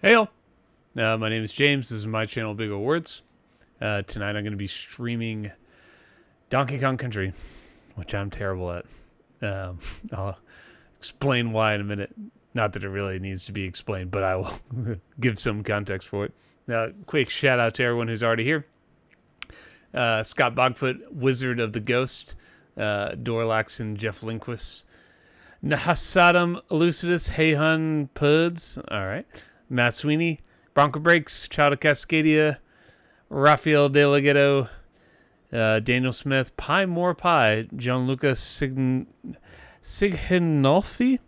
Hey all, my name is James. This is my channel, Big Ol' Words. Tonight I'm going to be streaming Donkey Kong Country, which I'm terrible at. I'll explain why in a minute. Not that it really needs to be explained, but I will give some context for it. Quick shout out to everyone who's already here. Scott Bogfoot, Wizard of the Ghost, Dorlax and Jeff Lindquist, Nahasadam Lucidus, Heyhun Puds, all right. Matt Sweeney, Bronco Breaks, Child of Cascadia, Rafael De Legato, Daniel Smith, Pie More Pie, Gianluca Sighinolfi,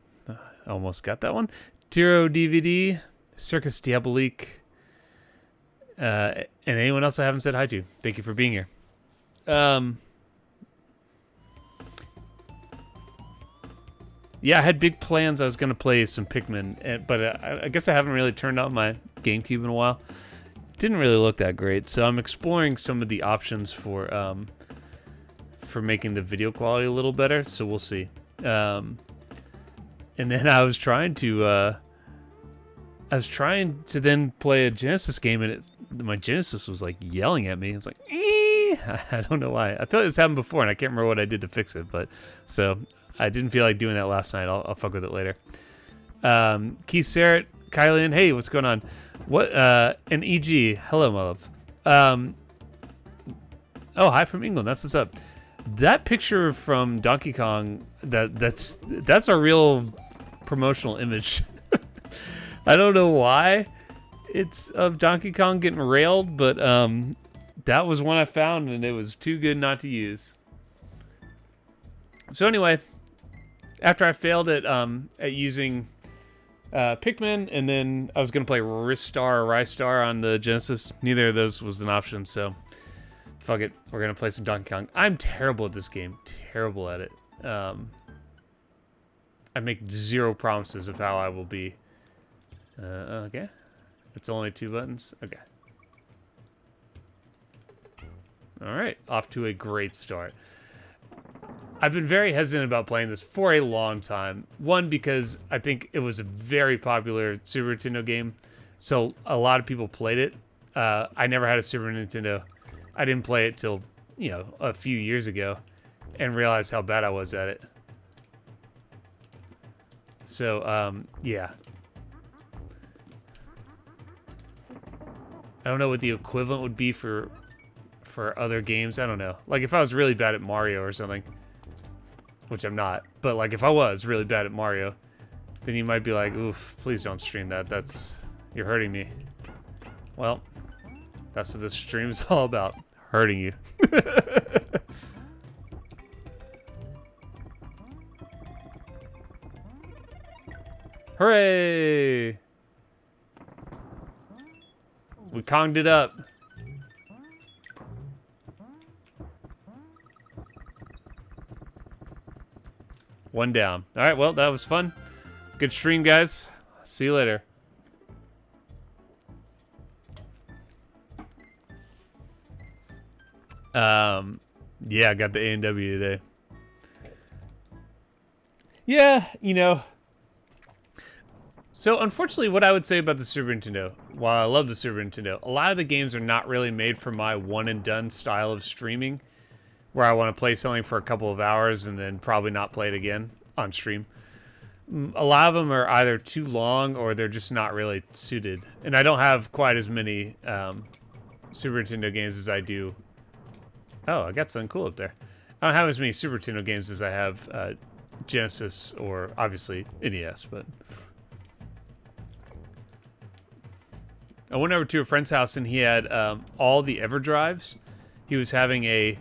almost got that one, Tiro DVD, Circus Diabolique, and anyone else I haven't said hi to. Thank you for being here. Yeah, I had big plans. I was going to play some Pikmin, but I guess I haven't really turned on my GameCube in a while. Didn't really look that great, so I'm exploring some of the options for making the video quality a little better, so we'll see. And then I was trying to then play a Genesis game, and my Genesis was like yelling at me. It was like, I don't know why. I feel like this happened before, and I can't remember what I did to fix it, but so I didn't feel like doing that last night. I'll fuck with it later. Keith Sarrett, Kylian, hey, what's going on? What? And EG, hello, my love. Oh, hi from England. That's what's up. That picture from Donkey Kong, that's a real promotional image. I don't know why it's of Donkey Kong getting railed, but that was one I found, and it was too good not to use. So anyway, after I failed at using Pikmin, and then I was going to play Ristar or Rystar on the Genesis. Neither of those was an option, so fuck it. We're going to play some Donkey Kong. I'm terrible at this game. Terrible at it. I make zero promises of how I will be. Okay. It's only 2 buttons. Okay. All right. Off to a great start. I've been very hesitant about playing this for a long time. One, because I think it was a very popular Super Nintendo game, so a lot of people played it. I never had a Super Nintendo. I didn't play it till, a few years ago, and realized how bad I was at it. So, yeah. I don't know what the equivalent would be for other games. I don't know. Like, if I was really bad at Mario or something, which I'm not, but like if I was really bad at Mario, then you might be like, oof, please don't stream that. You're hurting me. Well, that's what this stream is all about, hurting you. Hooray! We Konged it up. One down. All right, well, that was fun. Good stream, guys. See you later. Yeah, I got the A&W today. Yeah, So, unfortunately, what I would say about the Super Nintendo, while I love the Super Nintendo, a lot of the games are not really made for my one-and-done style of streaming, where I want to play something for a couple of hours and then probably not play it again on stream. A lot of them are either too long or they're just not really suited. And I don't have quite as many Super Nintendo games as I do. Oh, I got something cool up there. I don't have as many Super Nintendo games as I have Genesis or obviously NES, but I went over to a friend's house and he had all the EverDrives. He was having a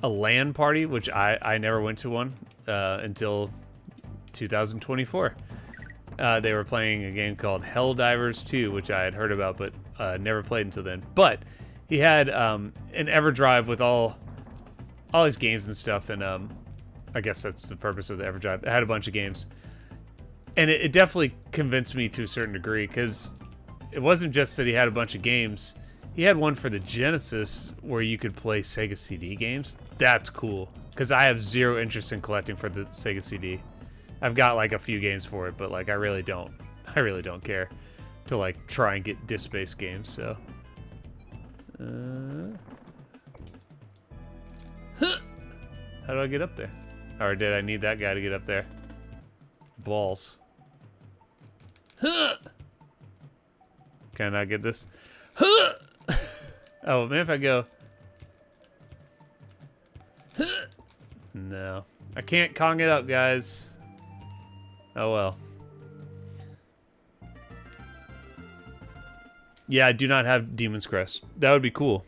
LAN party, which I never went to one until 2024. They were playing a game called Helldivers 2, which I had heard about, but never played until then. But he had an EverDrive with all his games and stuff, and I guess that's the purpose of the EverDrive. It had a bunch of games. And it definitely convinced me to a certain degree, because it wasn't just that he had a bunch of games. He had one for the Genesis where you could play Sega CD games. That's cool, because I have zero interest in collecting for the Sega CD. I've got like a few games for it, but like I really don't care. to like try and get disc-based games. So, how do I get up there? Or did I need that guy to get up there? Balls. Can I get this? Oh man, if I go. No, I can't Kong it up, guys. Oh well. Yeah, I do not have Demon's Crest. That would be cool.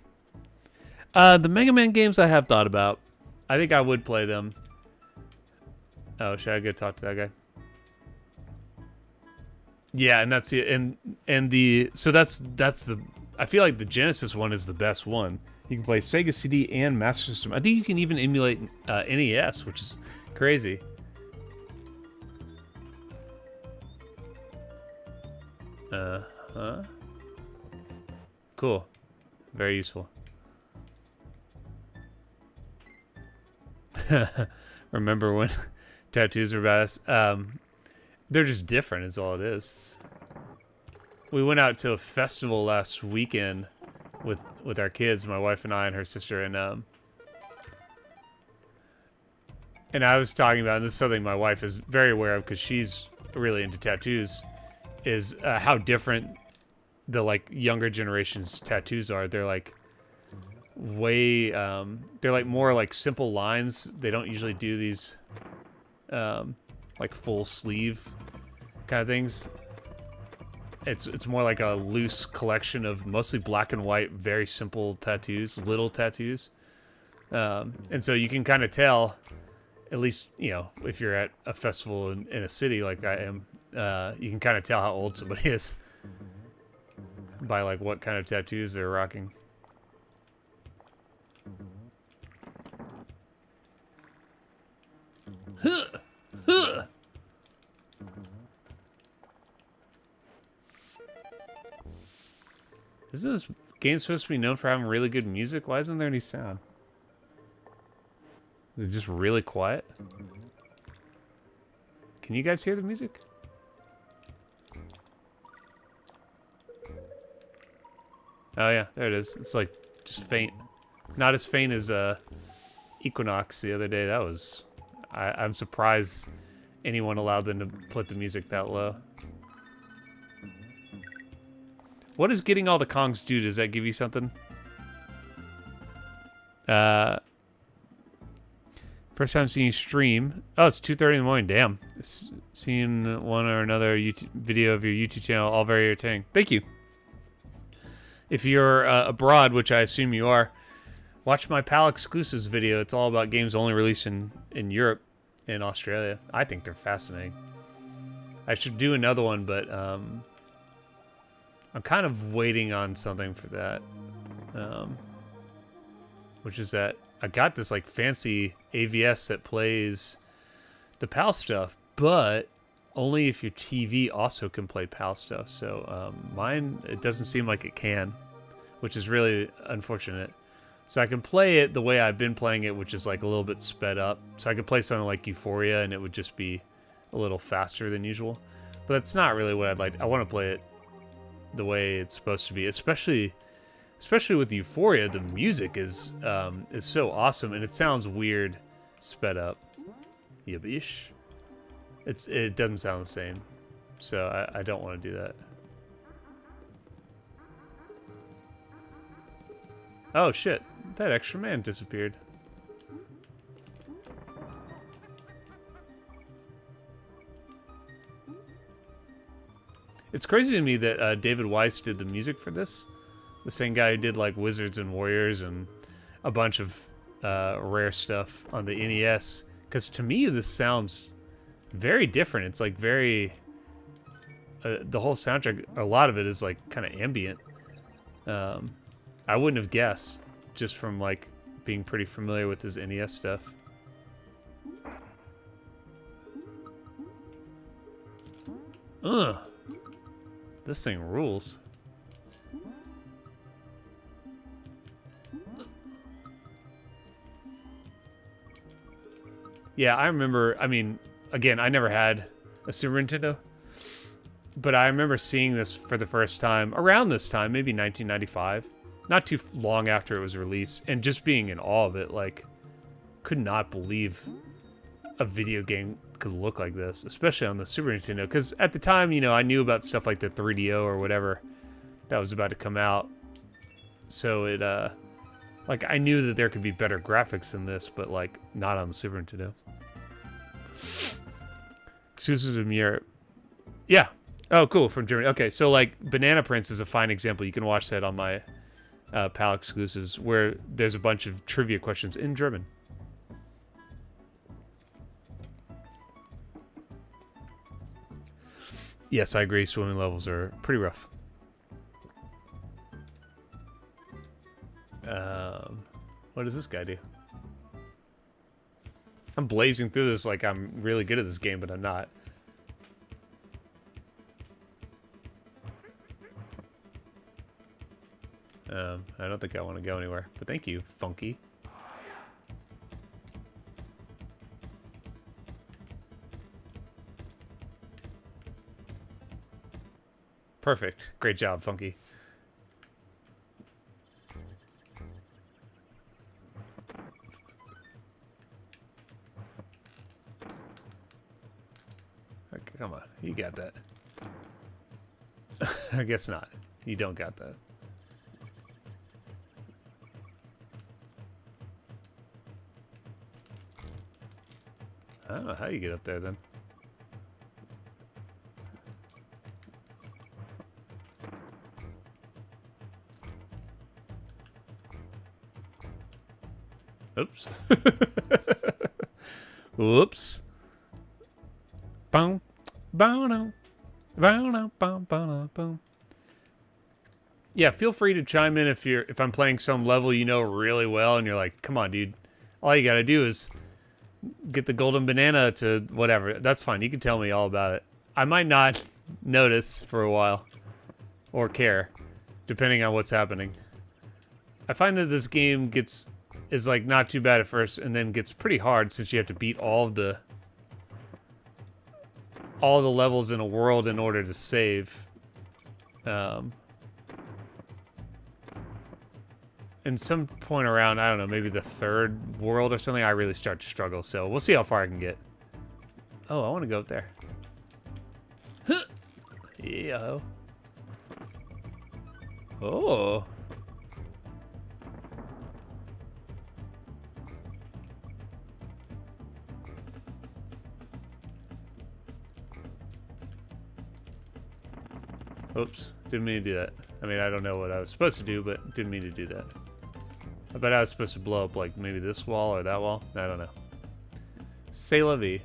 The Mega Man games I have thought about. I think I would play them. Oh, should I go talk to that guy? Yeah, and that's it. And the so that's the. I feel like the Genesis one is the best one. You can play Sega CD and Master System. I think you can even emulate NES, which is crazy. Huh? Cool. Very useful. Remember when tattoos were badass? They're just different, is all it is. We went out to a festival last weekend with our kids, my wife and I and her sister, and I was talking about, and this is something my wife is very aware of because she's really into tattoos, is how different the like younger generation's tattoos are. They're like way, they're like more like simple lines. They don't usually do these like full sleeve kind of things. It's more like a loose collection of mostly black and white, very simple tattoos, little tattoos. And so you can kind of tell, at least, you know, if you're at a festival in a city like I am, you can kind of tell how old somebody is by like what kind of tattoos they're rocking. Isn't this game supposed to be known for having really good music? Why isn't there any sound? Is it just really quiet? Can you guys hear the music? Oh yeah, there it is. It's like just faint. Not as faint as Equinox the other day. That was... I'm surprised anyone allowed them to put the music that low. What does getting all the Kongs do? Does that give you something? First time seeing you stream. Oh, it's 2:30 in the morning. Damn. Seeing one or another YouTube video of your YouTube channel, all very entertaining. Thank you. If you're abroad, which I assume you are, watch my PAL Exclusives video. It's all about games only released in Europe and Australia. I think they're fascinating. I should do another one, but I'm kind of waiting on something for that. Which is that I got this like fancy AVS that plays the PAL stuff, but only if your TV also can play PAL stuff. So mine, it doesn't seem like it can, which is really unfortunate. So I can play it the way I've been playing it, which is like a little bit sped up. So I could play something like Euphoria and it would just be a little faster than usual. But that's not really what I'd like. I want to play it the way it's supposed to be, especially with Euphoria. The music is so awesome, and it sounds weird sped up. Yabish. It doesn't sound the same, so I don't want to do that. Oh shit, that extra man disappeared. It's crazy to me that David Weiss did the music for this. The same guy who did like Wizards and Warriors and a bunch of rare stuff on the NES. Because to me, this sounds very different. It's like very... the whole soundtrack, a lot of it is like kind of ambient. I wouldn't have guessed, just from like being pretty familiar with his NES stuff. Ugh. This thing rules. Yeah, I remember, I mean, again, I never had a Super Nintendo, But I remember seeing this for the first time around this time, maybe 1995, not too long after it was released, and just being in awe of it. Like, could not believe a video game could look like this, especially on the Super Nintendo. Because at the time, you know, I knew about stuff like the 3DO or whatever that was about to come out. So it, like, I knew that there could be better graphics than this, but, like, not on the Super Nintendo. Exclusives of Europe. Yeah. Oh, cool, from Germany. Okay, so, like, Banana Prince is a fine example. You can watch that on my PAL exclusives, where there's a bunch of trivia questions in German. Yes, I agree. Swimming levels are pretty rough. What does this guy do? I'm blazing through this like I'm really good at this game, but I'm not. I don't think I want to go anywhere, but thank you, Funky. Perfect. Great job, Funky. Okay, come on, you got that. I guess not. You don't got that. I don't know how you get up there then. Oops. Whoops. Boom. Boom. Boom. Boom. Boom. Boom. Yeah, feel free to chime in if I'm playing some level you know really well and you're like, come on, dude. All you gotta do is get the golden banana to whatever. That's fine. You can tell me all about it. I might not notice for a while or care, depending on what's happening. I find that this game is like not too bad at first and then gets pretty hard since you have to beat all the levels in a world in order to save. In some point around, I don't know, maybe the third world or something, I really start to struggle. So we'll see how far I can get. Oh, I want to go up there. Huh. Yeah. Oh. Oops, didn't mean to do that. I mean, I don't know what I was supposed to do, but didn't mean to do that. I bet I was supposed to blow up, like, maybe this wall or that wall. I don't know. C'est la vie.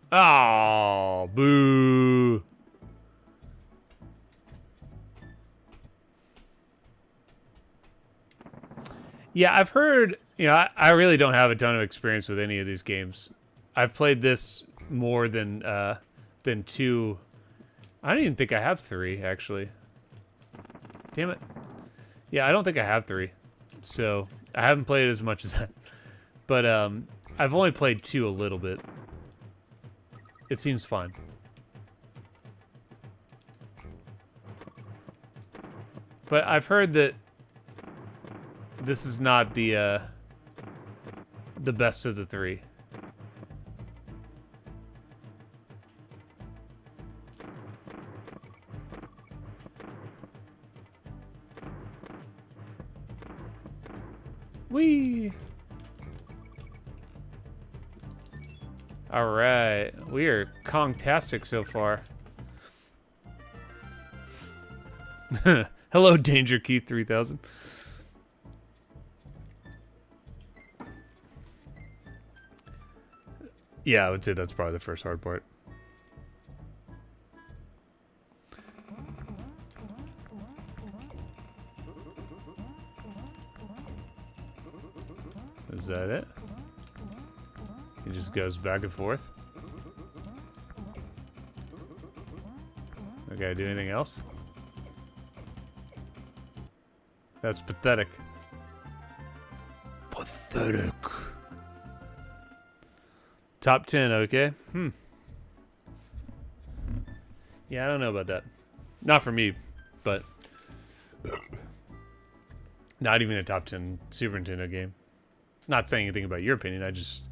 Oh, boo. Yeah, I've heard, you know, I really don't have a ton of experience with any of these games. I've played this more than two. I don't even think I have three, actually. Damn it. Yeah, I don't think I have three. So, I haven't played as much as that. But, I've only played two a little bit. It seems fun. But I've heard that this is not the best of the three. Whee! All right, we are Kong-tastic so far. Hello, Danger Keith 3000. Yeah, I would say that's probably the first hard part. Is that it? It just goes back and forth. Okay, do anything else? That's pathetic. Pathetic. Top 10, okay. Yeah, I don't know about that. Not for me, but not even a top 10 Super Nintendo game. Not saying anything about your opinion. I'm just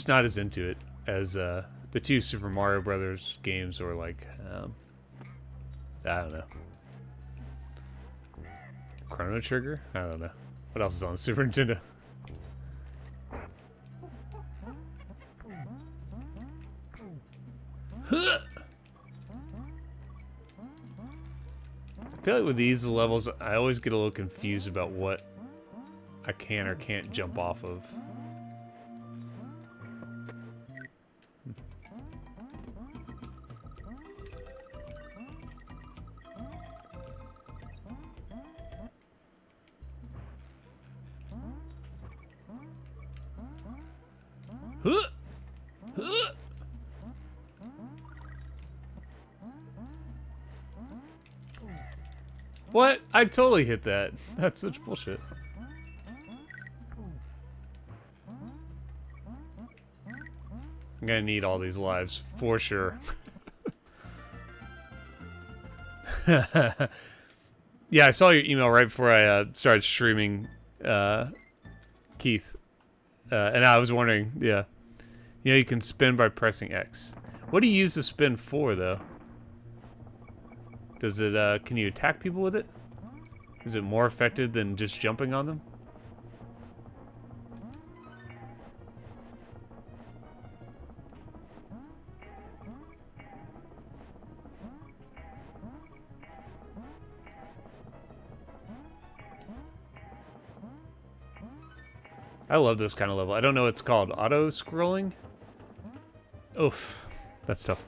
not as into it as the two Super Mario Brothers games, or like I don't know. Chrono Trigger? I don't know. What else is on the Super Nintendo? I feel like with these levels, I always get a little confused about what I can or can't jump off of. What? I totally hit that. That's such bullshit. I'm gonna need all these lives, for sure. Yeah, I saw your email right before I started streaming, Keith. And I was wondering, yeah. You know, you can spin by pressing X. What do you use the spin for, though? Does it, can you attack people with it? Is it more effective than just jumping on them? I love this kind of level. I don't know what it's called. Auto-scrolling? Oof. That's tough.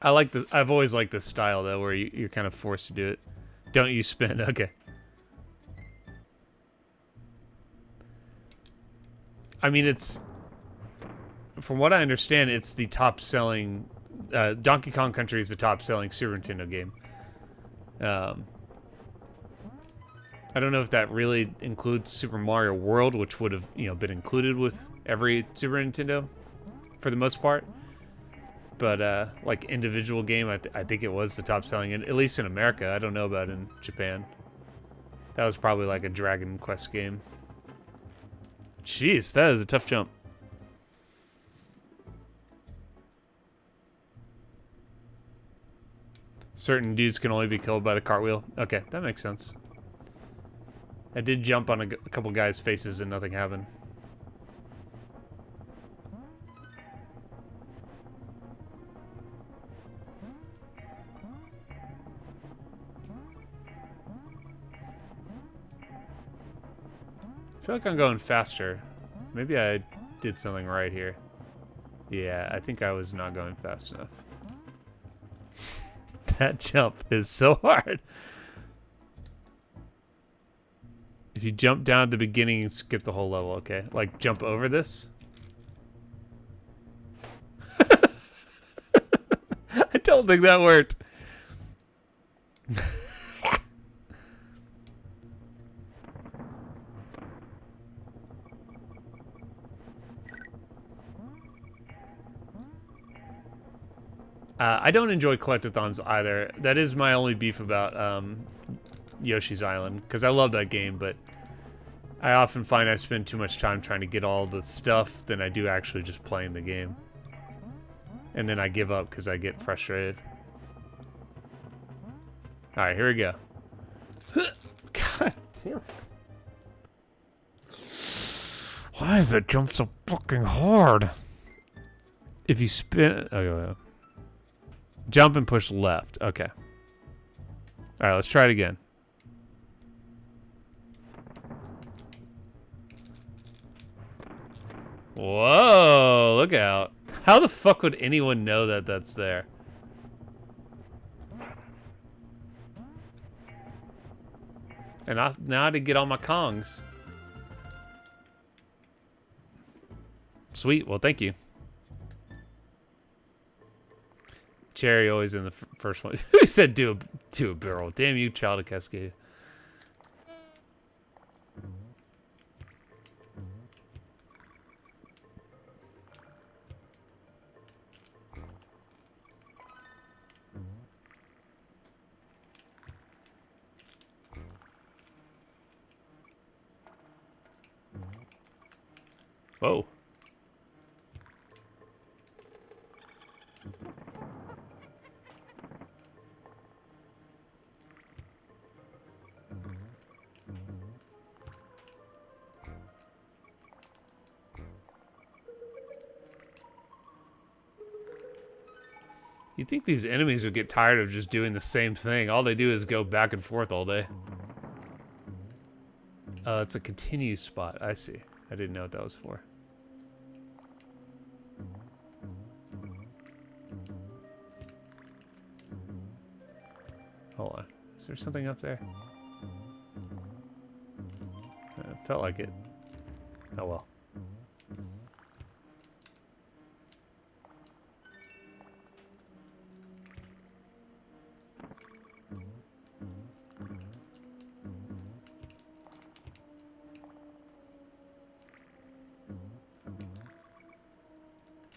I like this. I've always liked this style, though, where you're kind of forced to do it. Don't you spin. Okay. I mean, it's... From what I understand, it's the top-selling... Donkey Kong Country is the top-selling Super Nintendo game. I don't know if that really includes Super Mario World, which would have, you know, been included with every Super Nintendo for the most part. But, like, individual game, I think it was the top-selling, at least in America. I don't know about in Japan. That was probably like a Dragon Quest game. Jeez, that is a tough jump. Certain dudes can only be killed by the cartwheel. Okay, that makes sense. I did jump on a couple guys' faces and nothing happened. I feel like I'm going faster. Maybe I did something right here. Yeah, I think I was not going fast enough. That jump is so hard. If you jump down at the beginning, you skip the whole level, okay? Like, jump over this? I don't think that worked. I don't enjoy collectathons either. That is my only beef about Yoshi's Island, because I love that game, but I often find I spend too much time trying to get all the stuff than I do actually just playing the game. And then I give up because I get frustrated. Alright, here we go. God damn it. Why is that jump so fucking hard? If you spin... Okay. Jump and push left. Okay. Alright, let's try it again. Whoa, look out. How the fuck would anyone know that that's there? And now to get all my Kongs. Sweet. Well, thank you. Cherry always in the first one. He said do a barrel. Damn you, child of Cascadia. Whoa. You'd think these enemies would get tired of just doing the same thing. All they do is go back and forth all day. It's a continue spot. I see. I didn't know what that was for. Hold on. Is there something up there? It felt like it. Oh well.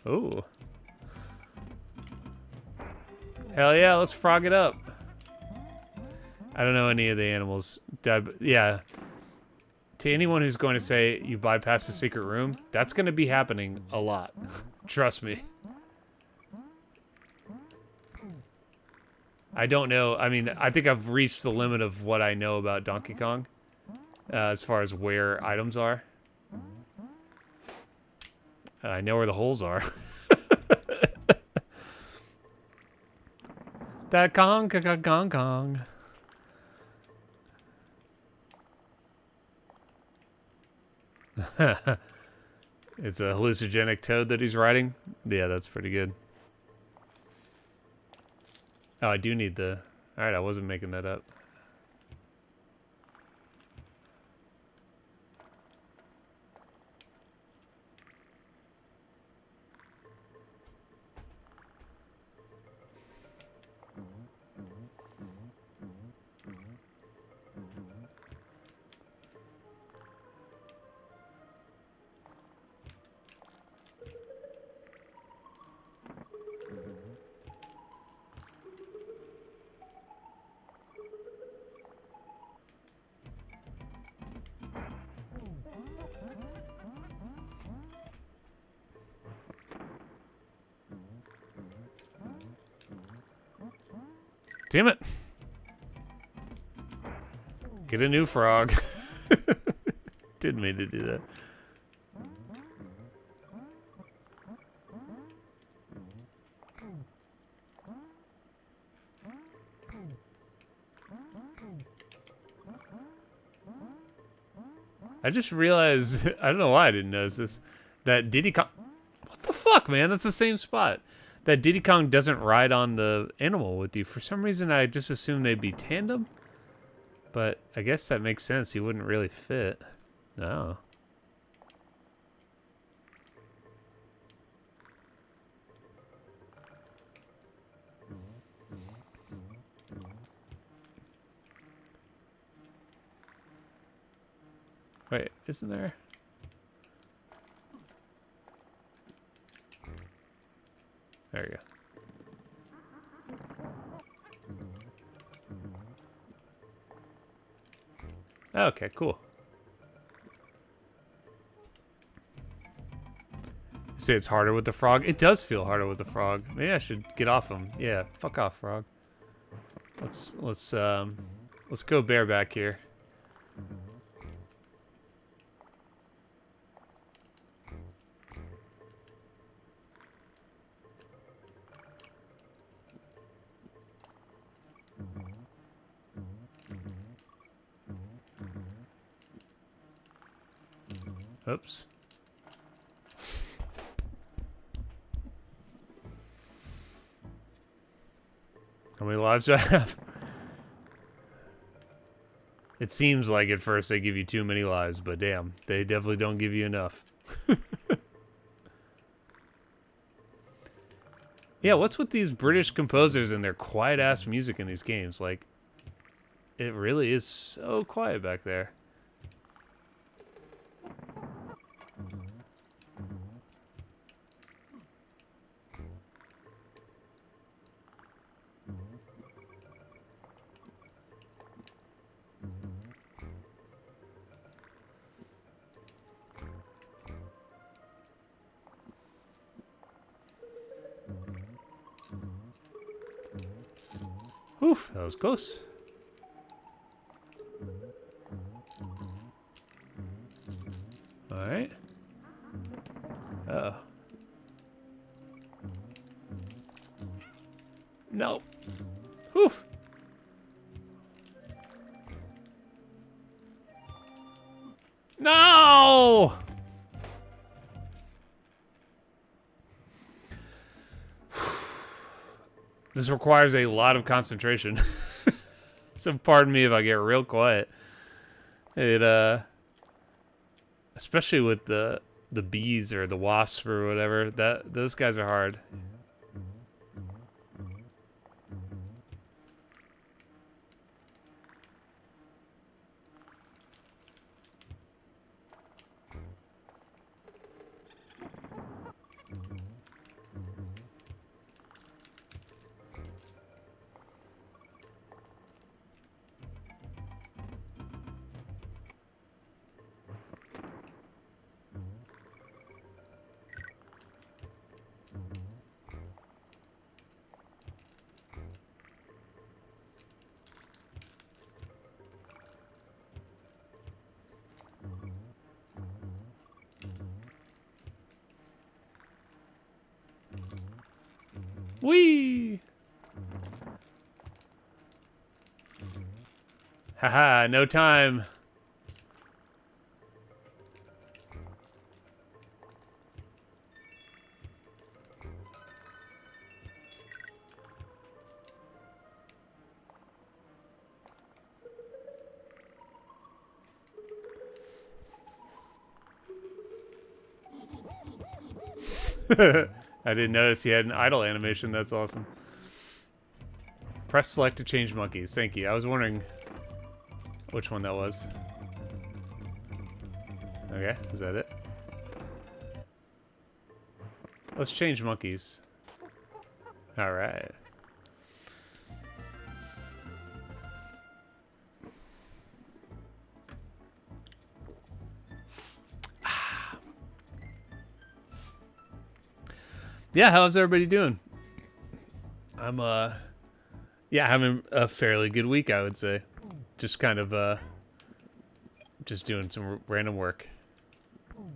Ooh. Hell yeah, let's frog it up. I don't know any of the animals. Yeah. To anyone who's going to say you bypass the secret room, that's going to be happening a lot. Trust me. I don't know. I mean, I think I've reached the limit of what I know about Donkey Kong as far as where items are. I know where the holes are. That Kong. It's a hallucinogenic toad that he's riding. Yeah, that's pretty good. Oh, I do need the... Alright, I wasn't making that up. Damn it. Get a new frog. Didn't mean to do that. I just realized, I don't know why I didn't notice this, that Diddy Kong... What the fuck, man? That's the same spot. That Diddy Kong doesn't ride on the animal with you. For some reason, I just assumed they'd be tandem. But I guess that makes sense. He wouldn't really fit. No. Wait, isn't there? There you go. Okay, cool. Say it's harder with the frog. It does feel harder with the frog. Maybe I should get off him. Yeah, fuck off, frog. Let's go bareback here. Oops. How many lives do I have? It seems like at first they give you too many lives, but damn, they definitely don't give you enough. Yeah, what's with these British composers and their quiet-ass music in these games? Like, it really is so quiet back there. Oof, that was close. Alright. Uh-oh. No. Whew. No! This requires a lot of concentration. So pardon me if I get real quiet. It especially with the bees or the wasps or whatever, those guys are hard. Whee! Haha, no time. I didn't notice he had an idle animation. That's awesome. Press select to change monkeys. Thank you. I was wondering which one that was. Okay, is that it? Let's change monkeys. All right. Yeah, how's everybody doing? I'm yeah, having a fairly good week, I would say. Just kind of just doing some random work.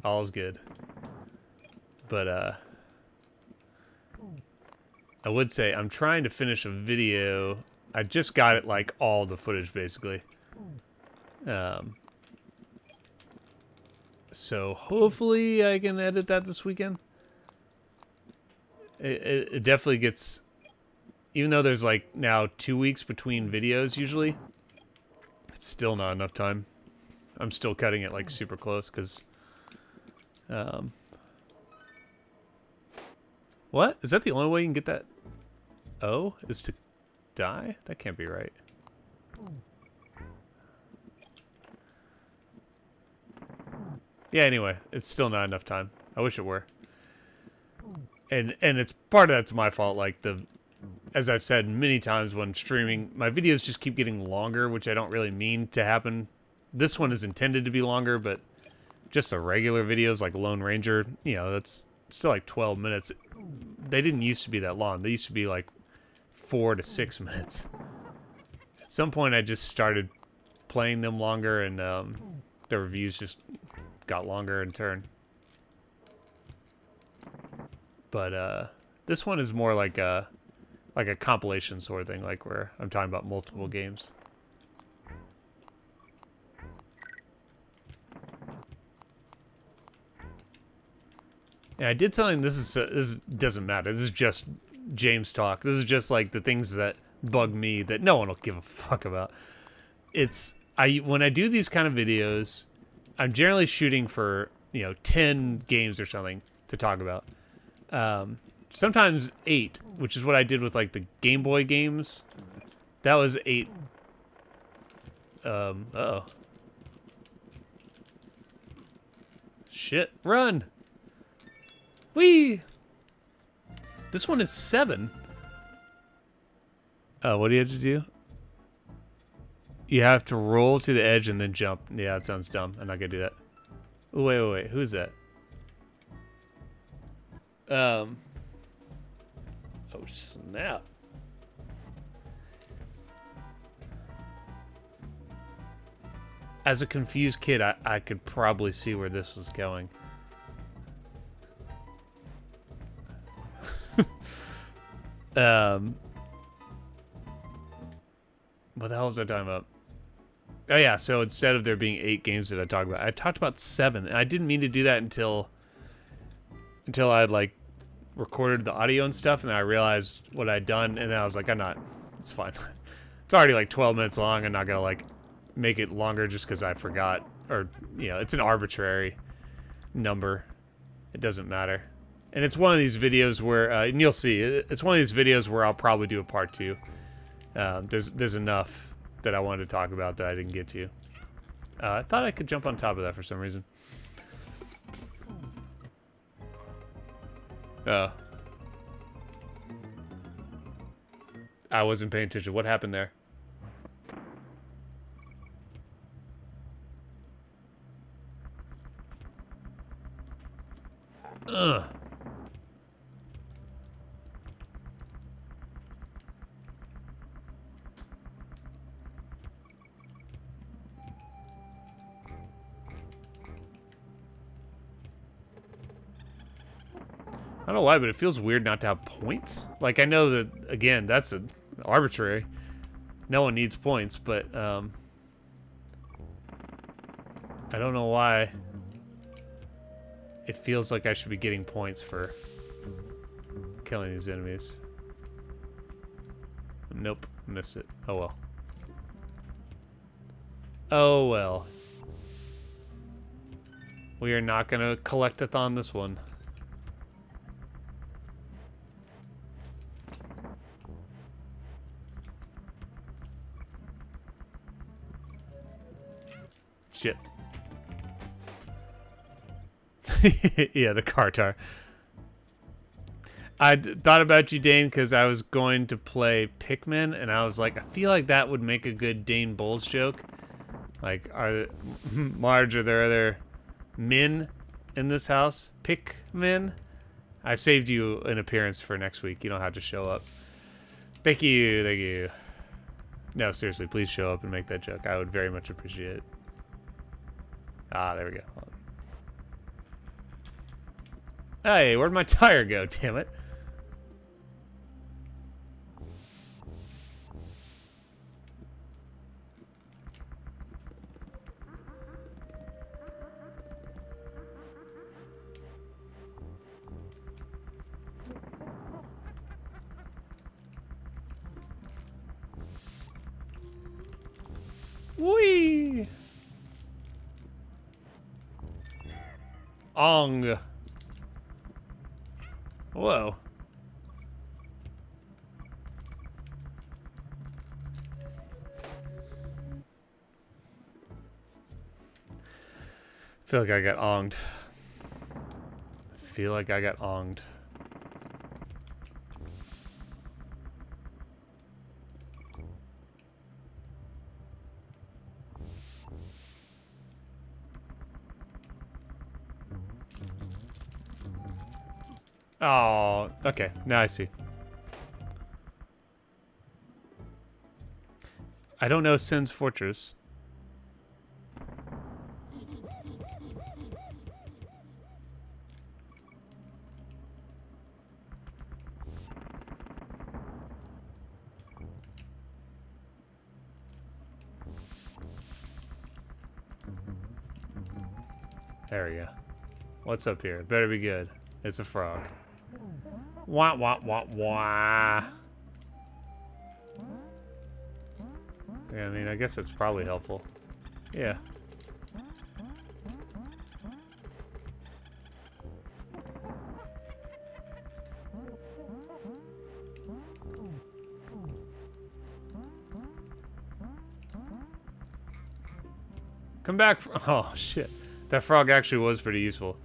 All's good. But I would say I'm trying to finish a video. I just got it like all the footage basically. So hopefully I can edit that this weekend. It definitely gets, even though there's like now 2 weeks between videos usually, it's still not enough time. I'm still cutting it like super close because, what? Is that the only way you can get that? Oh, is to die? That can't be right. Yeah, anyway, it's still not enough time. I wish it were. And it's part of that's my fault. Like as I've said many times when streaming, my videos just keep getting longer, which I don't really mean to happen. This one is intended to be longer, but just the regular videos like Lone Ranger, you know, that's still like 12 minutes. They didn't used to be that long. They used to be like 4 to 6 minutes. At some point, I just started playing them longer, and the reviews just got longer in turn. But this one is more like a compilation sort of thing, like where I'm talking about multiple games. Yeah, I did something. This doesn't matter. This is just James talk. This is just like the things that bug me that no one will give a fuck about. When I do these kind of videos, I'm generally shooting for 10 games or something to talk about. sometimes 8, which is what I did with like the Game Boy games. That was 8. Uh-oh. Shit, run! Whee! This one is 7. What do you have to do? You have to roll to the edge and then jump. Yeah, that sounds dumb. I'm not gonna do that. Ooh, wait. Who's that? Oh, snap. As a confused kid, I could probably see where this was going. What the hell was I talking about? Oh yeah, so instead of there being 8 games that I talked about 7. And I didn't mean to do that until I'd like recorded the audio and stuff, and then I realized what I'd done, and then I was like, it's fine. It's already like 12 minutes long. I'm not gonna like make it longer just because I forgot, or it's an arbitrary number. It doesn't matter. And it's one of these videos where, and you'll see, it's one of these videos where I'll probably do a part 2. There's enough that I wanted to talk about that I didn't get to. I thought I could jump on top of that for some reason. I wasn't paying attention. What happened there? Ugh. I don't know why, but it feels weird not to have points. Like, I know that, again, that's arbitrary. No one needs points, but, I don't know why it feels like I should be getting points for killing these enemies. Nope, missed it. Oh well. Oh well. We are not gonna collect-a-thon this one. Shit. Yeah, the Cartar. I thought about you, Dane, because I was going to play Pikmin, and I was like, I feel like that would make a good Dane Bowles joke. Like, Marge, are there other men in this house? Pikmin? I saved you an appearance for next week. You don't have to show up. Thank you, thank you. No, seriously, please show up and make that joke. I would very much appreciate it. Ah, there we go. Hey, where'd my tire go, damn it? Whee! Ong. Whoa. I feel like I got onged. I feel like I got onged. Oh, okay. Now I see. I don't know Sin's Fortress. There we go. What's up here? It better be good. It's a frog. Wah, wah, wah, wah. Yeah, I mean, I guess that's probably helpful. Yeah. Come back. Oh, shit. That frog actually was pretty useful.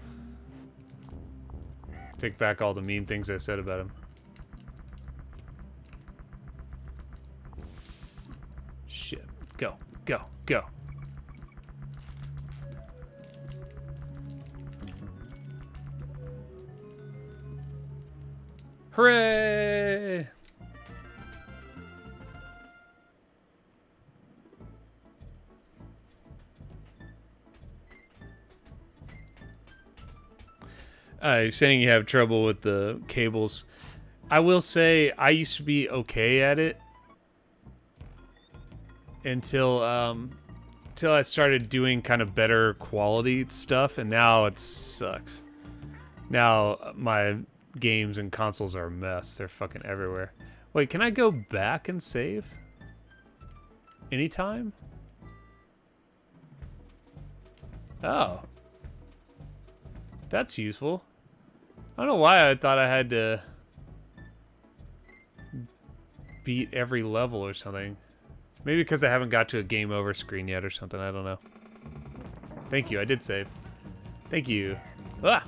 Take back all the mean things I said about him. Shit. Go. Go. Go. Hooray! You're saying you have trouble with the cables. I will say I used to be okay at it until I started doing kind of better quality stuff, and now it sucks. Now my games and consoles are a mess. They're fucking everywhere. Wait, can I go back and save? Anytime? Oh. That's useful. I don't know why I thought I had to beat every level or something. Maybe because I haven't got to a game over screen yet or something. I don't know. Thank you. I did save. Thank you. Ah!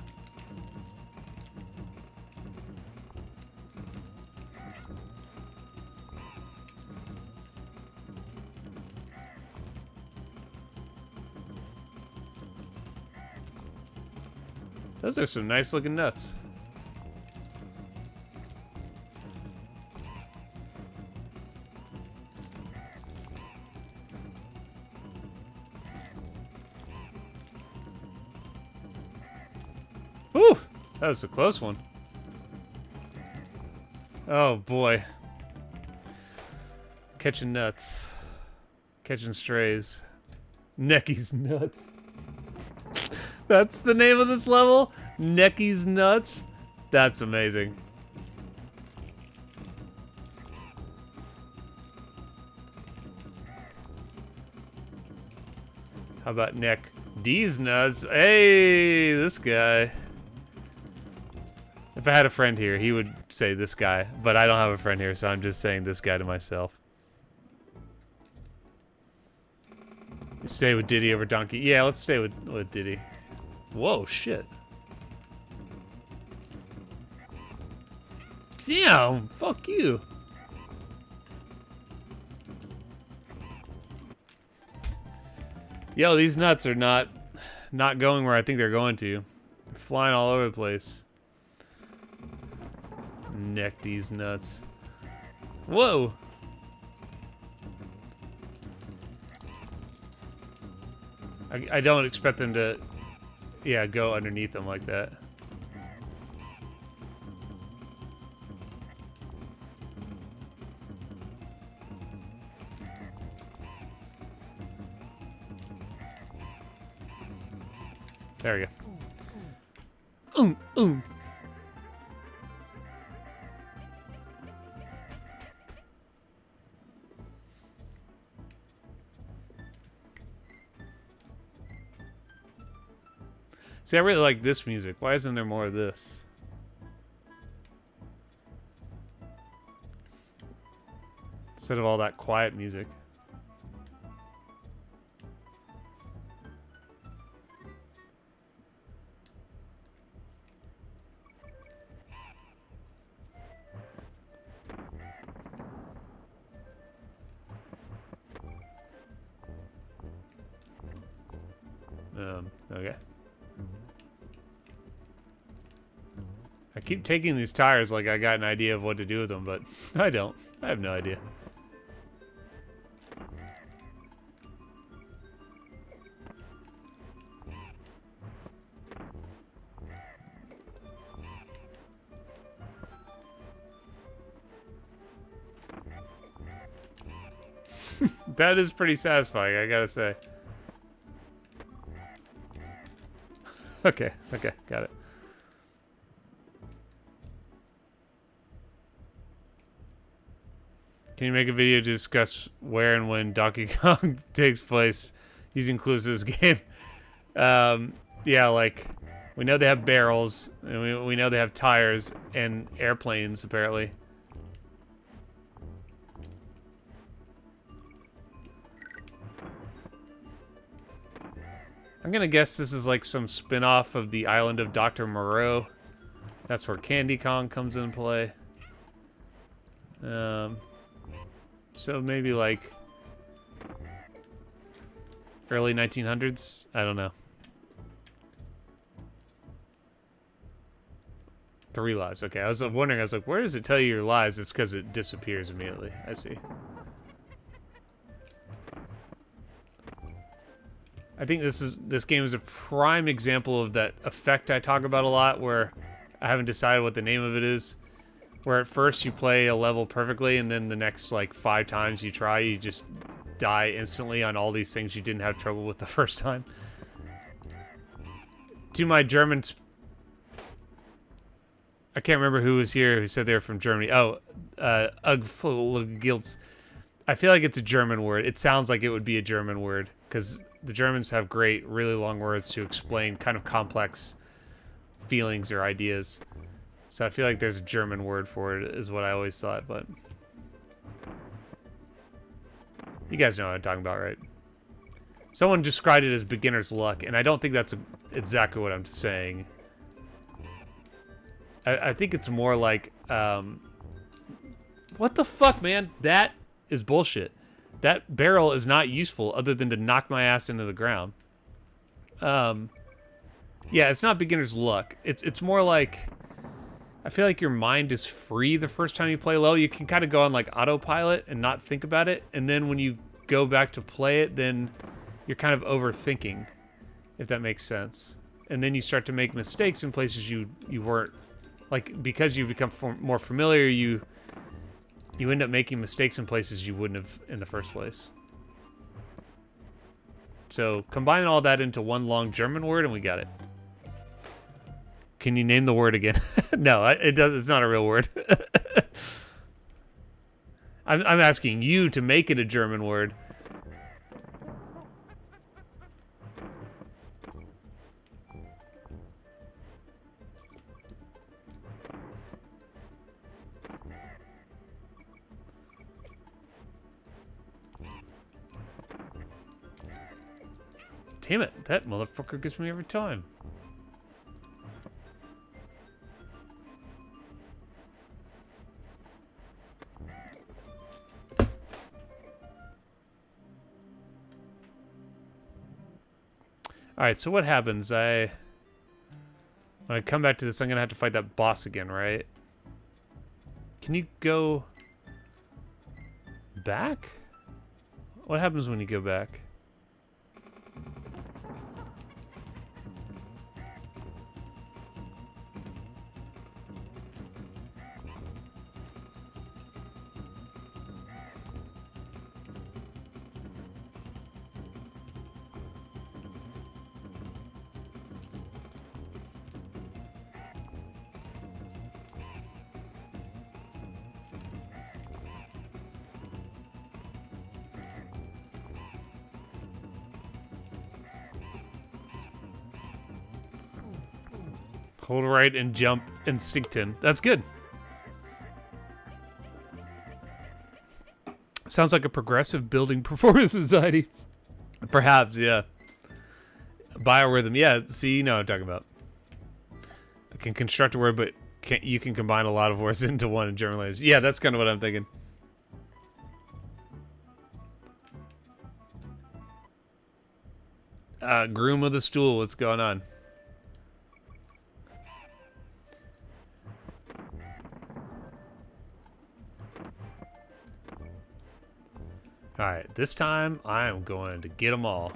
Those are some nice looking nuts. Whew! That was a close one. Oh boy. Catching nuts. Catching strays. Necky's nuts. That's the name of this level? Necky's nuts? That's amazing. How about Neck D's nuts? Hey, this guy. If I had a friend here, he would say this guy, but I don't have a friend here, so I'm just saying this guy to myself. Stay with Diddy over Donkey. Yeah, let's stay with Diddy. Whoa, shit. Damn, fuck you. Yo, these nuts are not going where I think they're going to. They're flying all over the place. Neck these nuts. Whoa. I don't expect them to, yeah, go underneath them like that. There we go. See, I really like this music. Why isn't there more of this? Instead of all that quiet music. Okay. I keep taking these tires like I got an idea of what to do with them, but I don't. I have no idea. That is pretty satisfying, I gotta say. Okay, got it. Can you make a video to discuss where and when Donkey Kong takes place using clues to this game? Yeah, like, we know they have barrels, and we know they have tires and airplanes, apparently. I'm gonna guess this is like some spin-off of the island of Dr. Moreau. That's where Candy Kong comes into play. So maybe like early 1900s? I don't know. 3 lives. Okay, I was wondering, I was like, where does it tell you your lives? It's because it disappears immediately. I see. I think this game is a prime example of that effect I talk about a lot, where I haven't decided what the name of it is. Where at first you play a level perfectly, and then the next like 5 times you try, you just die instantly on all these things you didn't have trouble with the first time. To my Germans, I can't remember who was here who said they were from Germany. Oh, Ugfgilts. I feel like it's a German word. It sounds like it would be a German word, because the Germans have great, really long words to explain kind of complex feelings or ideas. So I feel like there's a German word for it, is what I always thought, but you guys know what I'm talking about, right? Someone described it as beginner's luck, and I don't think that's exactly what I'm saying. I think it's more like, what the fuck, man? That is bullshit. That barrel is not useful other than to knock my ass into the ground. Yeah, it's not beginner's luck. It's more like, I feel like your mind is free the first time you play low. You can kind of go on like autopilot and not think about it. And then when you go back to play it, then you're kind of overthinking, if that makes sense. And then you start to make mistakes in places you weren't, like, because you become more familiar, you end up making mistakes in places you wouldn't have in the first place. So combine all that into one long German word and we got it. Can you name the word again? No, it does. It's not a real word. I'm asking you to make it a German word. Damn it, that motherfucker gets me every time. Alright, so what happens? When I come back to this, I'm gonna have to fight that boss again, right? Can you go back? What happens when you go back? Hold right and jump instinctin. That's good. Sounds like a progressive building performance society. Perhaps, yeah. Biorhythm, yeah. See, you know what I'm talking about. I can construct a word, but you can combine a lot of words into one in German language. Yeah, that's kind of what I'm thinking. Groom of the stool, what's going on? Alright, this time I am going to get them all.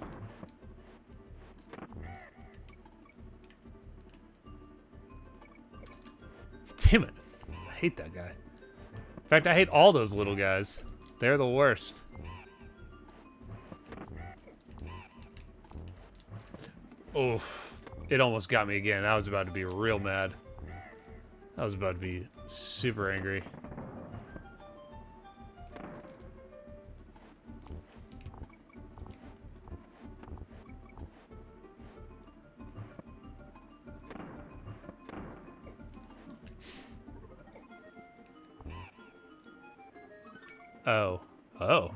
Damn it. I hate that guy. In fact, I hate all those little guys. They're the worst. Oof. It almost got me again. I was about to be real mad. I was about to be super angry. Oh. Oh.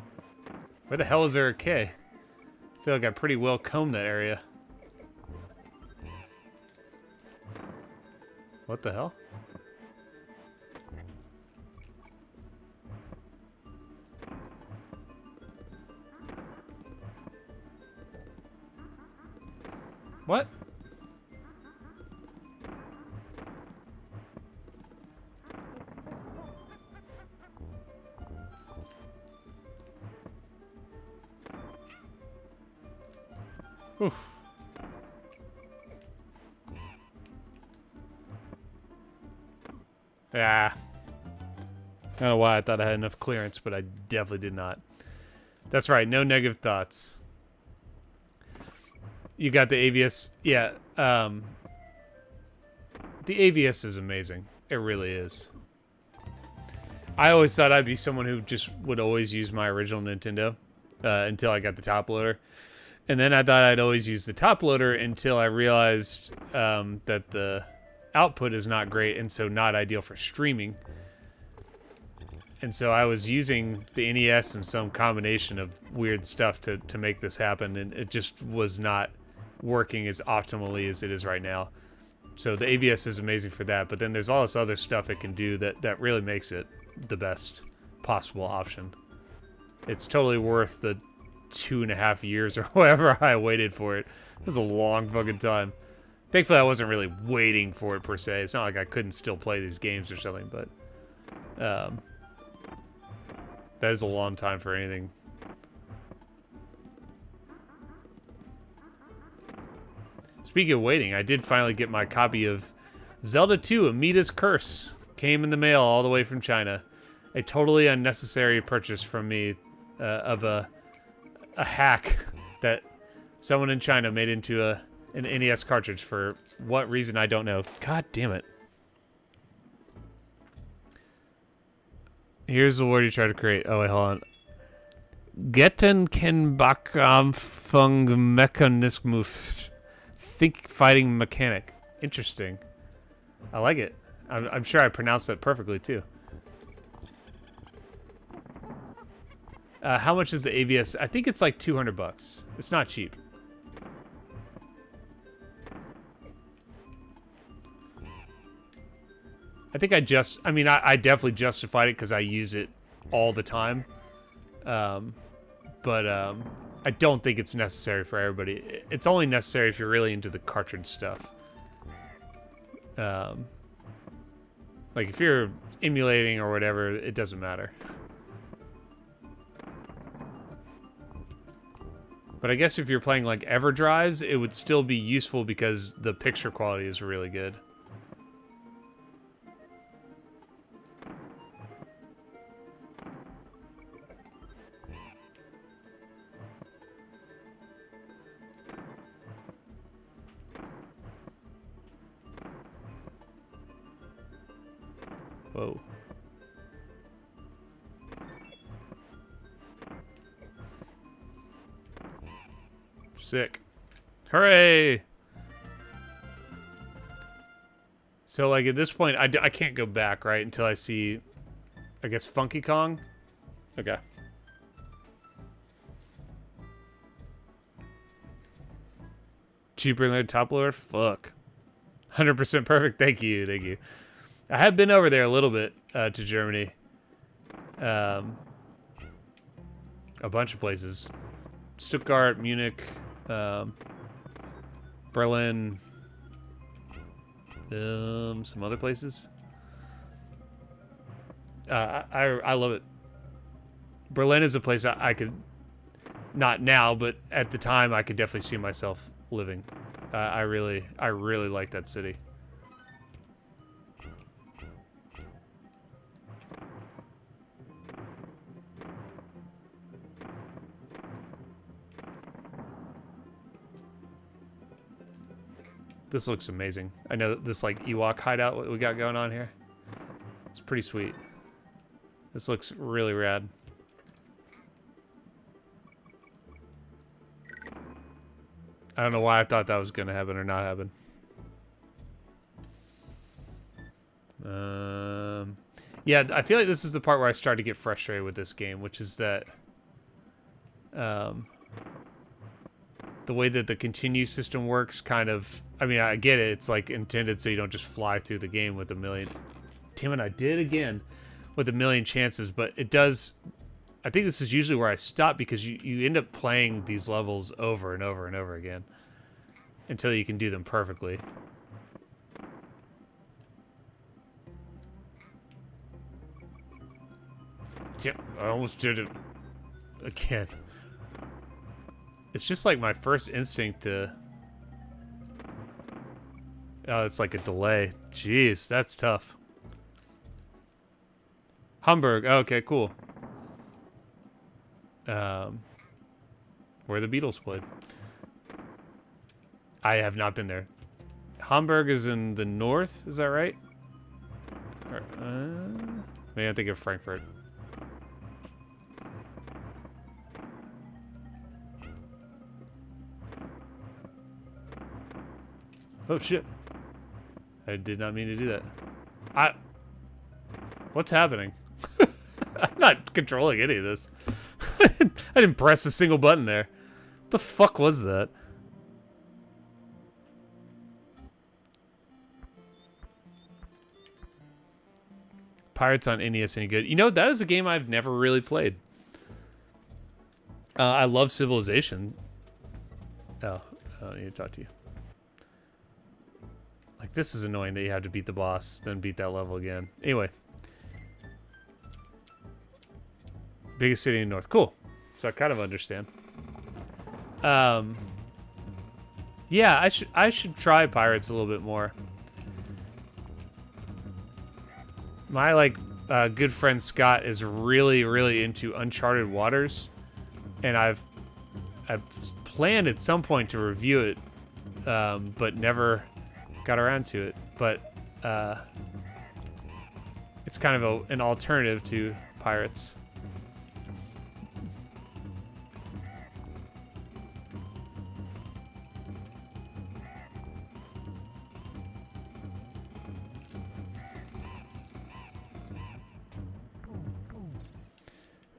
Where the hell is there a K? I feel like I pretty well combed that area. What the hell? What? Oof. Yeah. I don't know why I thought I had enough clearance, but I definitely did not. That's right, no negative thoughts. You got the AVS. Yeah, the AVS is amazing. It really is. I always thought I'd be someone who just would always use my original Nintendo until I got the top loader. And then I thought I'd always use the top loader until I realized that the output is not great and so not ideal for streaming. And so I was using the NES and some combination of weird stuff to make this happen, and it just was not working as optimally as it is right now. So the AVS is amazing for that, but then there's all this other stuff it can do that really makes it the best possible option. It's totally worth the 2.5 years or however I waited for it. It was a long fucking time. Thankfully, I wasn't really waiting for it per se. It's not like I couldn't still play these games or something, but that is a long time for anything. Speaking of waiting, I did finally get my copy of Zelda 2: Amita's Curse. Came in the mail all the way from China. A totally unnecessary purchase from me of a hack that someone in China made into an NES cartridge for what reason I don't know. God damn it. Here's the word you try to create. Oh, wait, hold on. Getten Kenbakam Mechanismus. Think fighting mechanic. Interesting. I like it. I'm sure I pronounced that perfectly, too. How much is the AVS? I think it's like $200. It's not cheap. I think I definitely justified it because I use it all the time. But I don't think it's necessary for everybody. It's only necessary if you're really into the cartridge stuff. Like if you're emulating or whatever, it doesn't matter. But I guess if you're playing like EverDrives, it would still be useful because the picture quality is really good. Whoa. Sick. Hooray! So, like, at this point, I can't go back, right? Until I see, I guess, Funky Kong? Okay. Cheaper than the top loader? Fuck. 100% perfect. Thank you. Thank you. I have been over there a little bit to Germany. A bunch of places. Stuttgart, Munich, Berlin, some other places. I love it. Berlin is a place I could, not now, but at the time I could definitely see myself living. I really like that city. This looks amazing. I know this like Ewok hideout what we got going on here. It's pretty sweet. This looks really rad. I don't know why I thought that was gonna happen or not happen. Yeah, I feel like this is the part where I start to get frustrated with this game, which is that the way that the continue system works kind of... I mean, I get it. It's like intended so you don't just fly through the game with a million... Damn it, I did it again with a million chances, but it does... I think this is usually where I stop because you end up playing these levels over and over and over again until you can do them perfectly. Damn, I almost did it again. It's just like my first instinct to... Oh, it's like a delay. Jeez, that's tough. Hamburg. Oh, okay, cool. Where the Beatles played. I have not been there. Hamburg is in the north, is that right? Or, maybe I'm thinking of Frankfurt. Oh shit. I did not mean to do that. What's happening? I'm not controlling any of this. I didn't press a single button there. What the fuck was that? Pirates on NES any good? You know, that is a game I've never really played. I love Civilization. Oh, I don't need to talk to you. Like, this is annoying that you have to beat the boss, then beat that level again. Anyway. Biggest city in North. Cool. So I kind of understand. Yeah, I should try Pirates a little bit more. My, like, good friend Scott is really, really into Uncharted Waters. And I've planned at some point to review it, but never got around to it. But it's kind of an alternative to Pirates.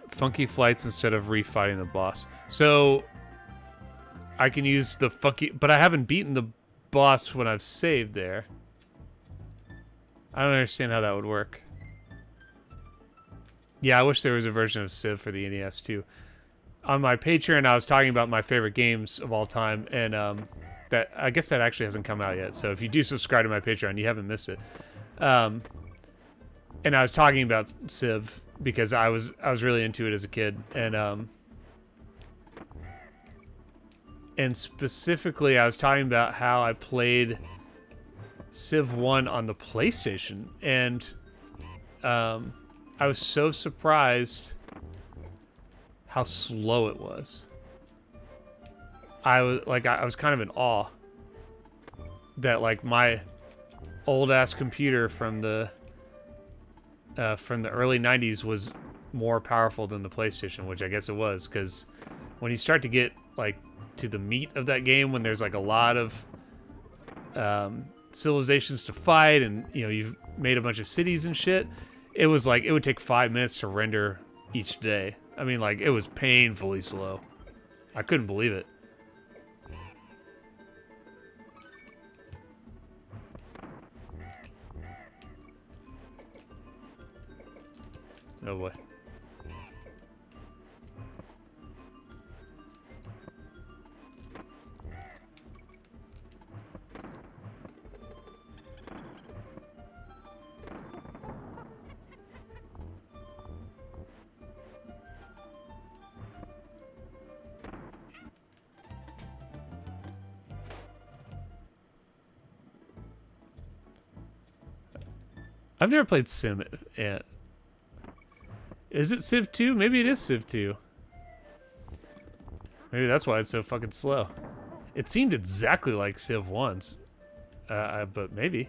Funky flights instead of refighting the boss. So I can use the funky, but I haven't beaten the boss when I've saved there. I don't understand how that would work. Yeah, I wish there was a version of Civ for the NES too. On my Patreon, I was talking about my favorite games of all time, and that I guess that actually hasn't come out yet. So if you do subscribe to my Patreon, you haven't missed it. And I was talking about Civ because I was really into it as a kid, and specifically I was talking about how I played Civ 1 on the PlayStation, and I was so surprised how slow it was. I was kind of in awe that like my old ass computer from the early 90s was more powerful than the PlayStation, which I guess it was, because when you start to get like to the meat of that game, when there's like a lot of civilizations to fight, and you know you've made a bunch of cities and shit, it was like it would take 5 minutes to render each day. I mean, like, it was painfully slow. I couldn't believe it. Oh boy. I've never played Sim yet. Is it Civ 2? Maybe it is Civ 2. Maybe that's why it's so fucking slow. It seemed exactly like Civ 1's. But maybe.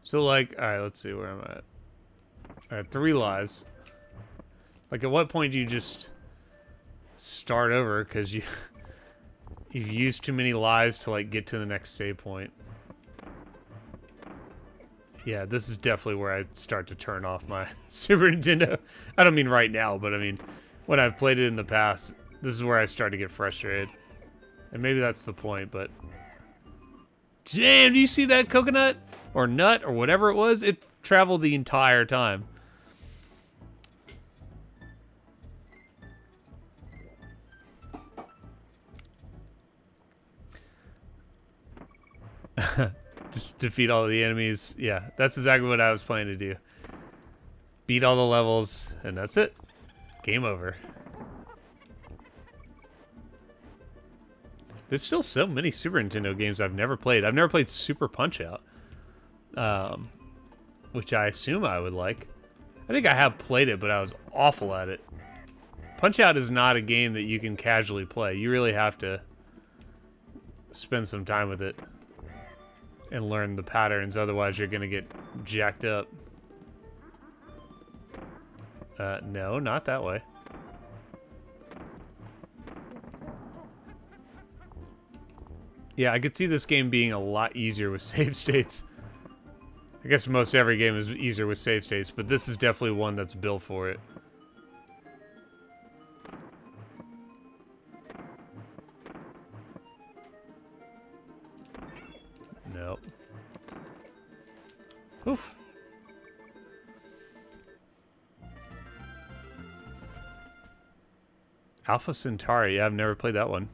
So, like, alright, let's see where I'm at. Alright, 3 lives. Like, at what point do you just start over? Because You've used too many lives to, like, get to the next save point. Yeah, this is definitely where I start to turn off my Super Nintendo. I don't mean right now, but I mean when I've played it in the past, this is where I start to get frustrated. And maybe that's the point, but... Damn, do you see that coconut? Or nut, or whatever it was? It traveled the entire time. Just defeat all of the enemies. Yeah, that's exactly what I was planning to do. Beat all the levels, and that's it. Game over. There's still so many Super Nintendo games I've never played. I've never played Super Punch-Out, which I assume I would like. I think I have played it, but I was awful at it. Punch-Out is not a game that you can casually play. You really have to spend some time with it and learn the patterns, otherwise you're gonna get jacked up. No, not that way. Yeah, I could see this game being a lot easier with save states. I guess most every game is easier with save states, but this is definitely one that's built for it. Nope. Oof. Alpha Centauri. Yeah, I've never played that one.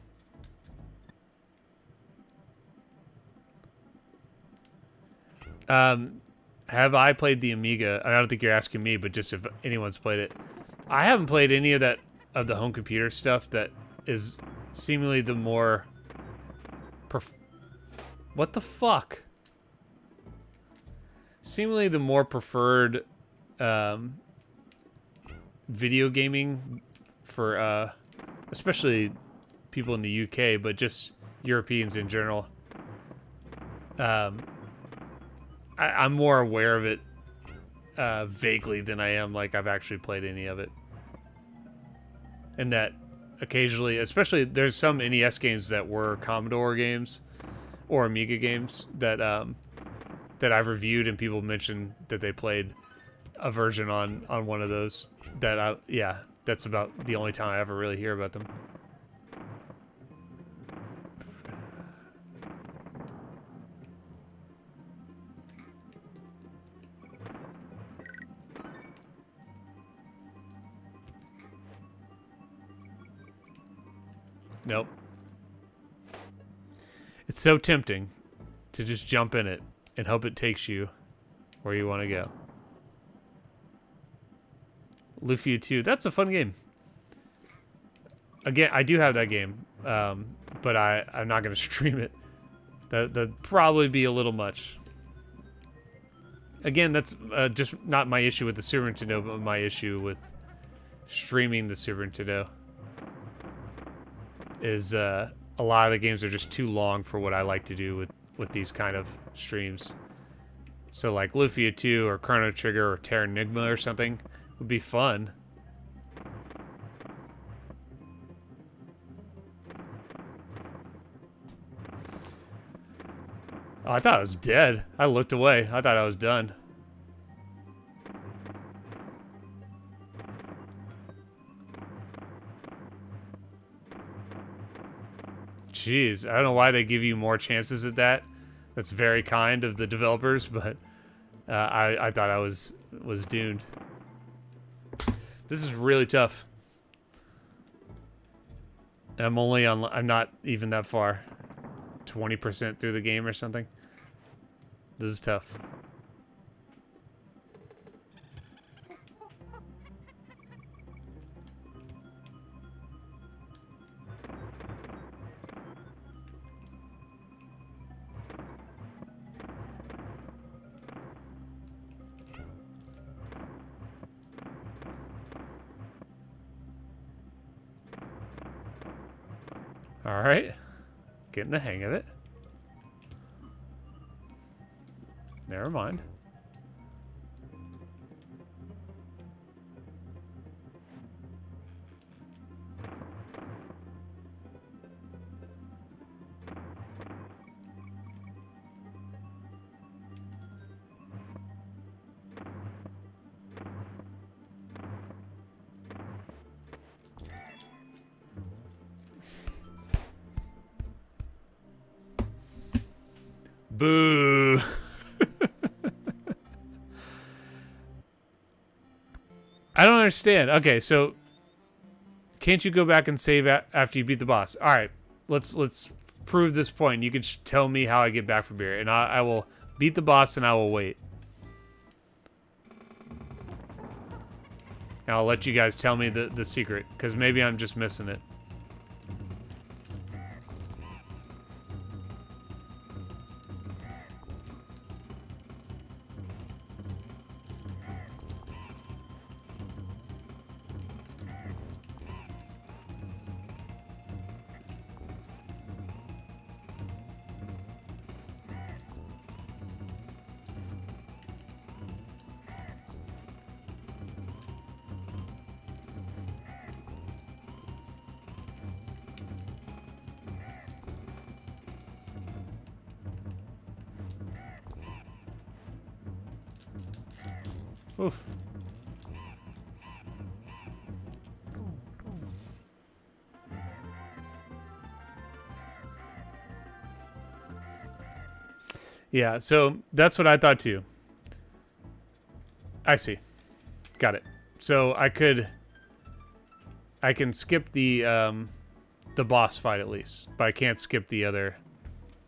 Have I played the Amiga? I don't think you're asking me, but just if anyone's played it. I haven't played any of that, of the home computer stuff that is seemingly the more... What the fuck? Seemingly the more preferred video gaming for especially people in the UK, but just Europeans in general. I'm more aware of it vaguely than I am like I've actually played any of it. And that occasionally, especially there's some NES games that were Commodore games or Amiga games that that I've reviewed, and people mentioned that they played a version on one of those. That yeah, that's about the only time I ever really hear about them. Nope. It's so tempting to just jump in it and hope it takes you where you want to go. Lufia 2, that's a fun game. Again, I do have that game, but I'm not going to stream it. That'd probably be a little much. Again, that's just not my issue with the Super Nintendo, but my issue with streaming the Super Nintendo. Is a lot of the games are just too long for what I like to do with these kind of streams. So like Lufia 2 or Chrono Trigger or Terranigma or something would be fun. Oh, I thought I was dead. I looked away. I thought I was done. Jeez, I don't know why they give you more chances at that. That's very kind of the developers, but I thought I was doomed. This is really tough. I'm not even that far. 20% through the game or something. This is tough. All right, getting the hang of it. Never mind. Boo. I don't understand. Okay, so can't you go back and save after you beat the boss? All right, let's prove this point. You can tell me how I get back from here, and I will beat the boss and I will wait. And I'll let you guys tell me the secret, because maybe I'm just missing it. Oof. Yeah, so that's what I thought too. I see. Got it. So I can skip the boss fight at least, but I can't skip the other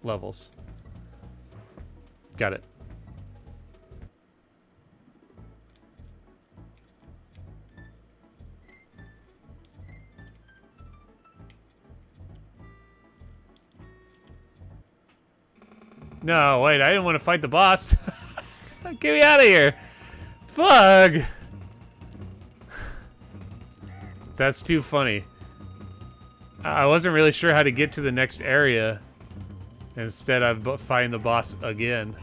levels. Got it. No, wait, I didn't want to fight the boss. Get me out of here. Fuck. That's too funny. I wasn't really sure how to get to the next area. Instead, I'm fighting the boss again.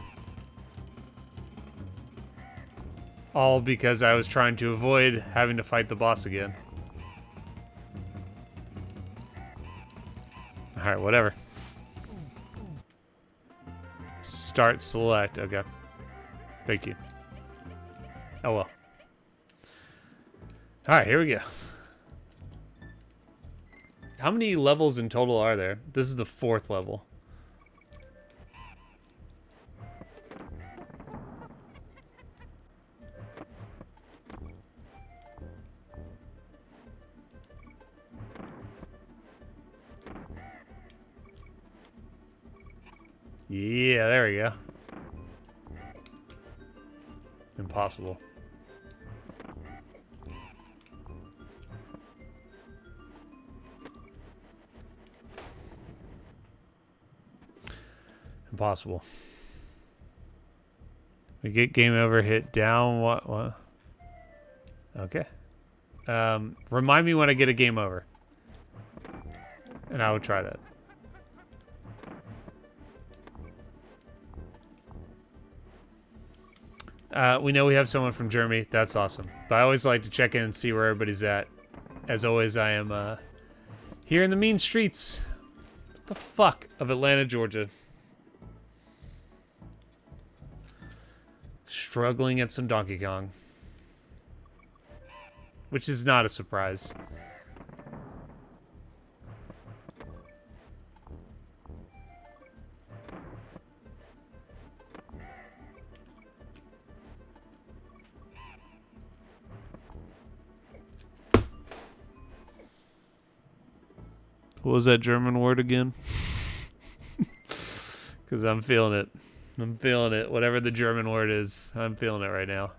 All because I was trying to avoid having to fight the boss again. Alright, whatever. Start select. Okay. Thank you. Oh well. Alright, here we go. How many levels in total are there? This is the 4th level. Yeah, there we go. Impossible. Impossible. We get game over, hit down, what? Okay. Remind me when I get a game over. And I will try that. We know we have someone from Germany. That's awesome. But I always like to check in and see where everybody's at. As always, I am here in the mean streets. What the fuck of Atlanta, Georgia. Struggling at some Donkey Kong. Which is not a surprise. What was that German word again? Because I'm feeling it. I'm feeling it. Whatever the German word is, I'm feeling it right now.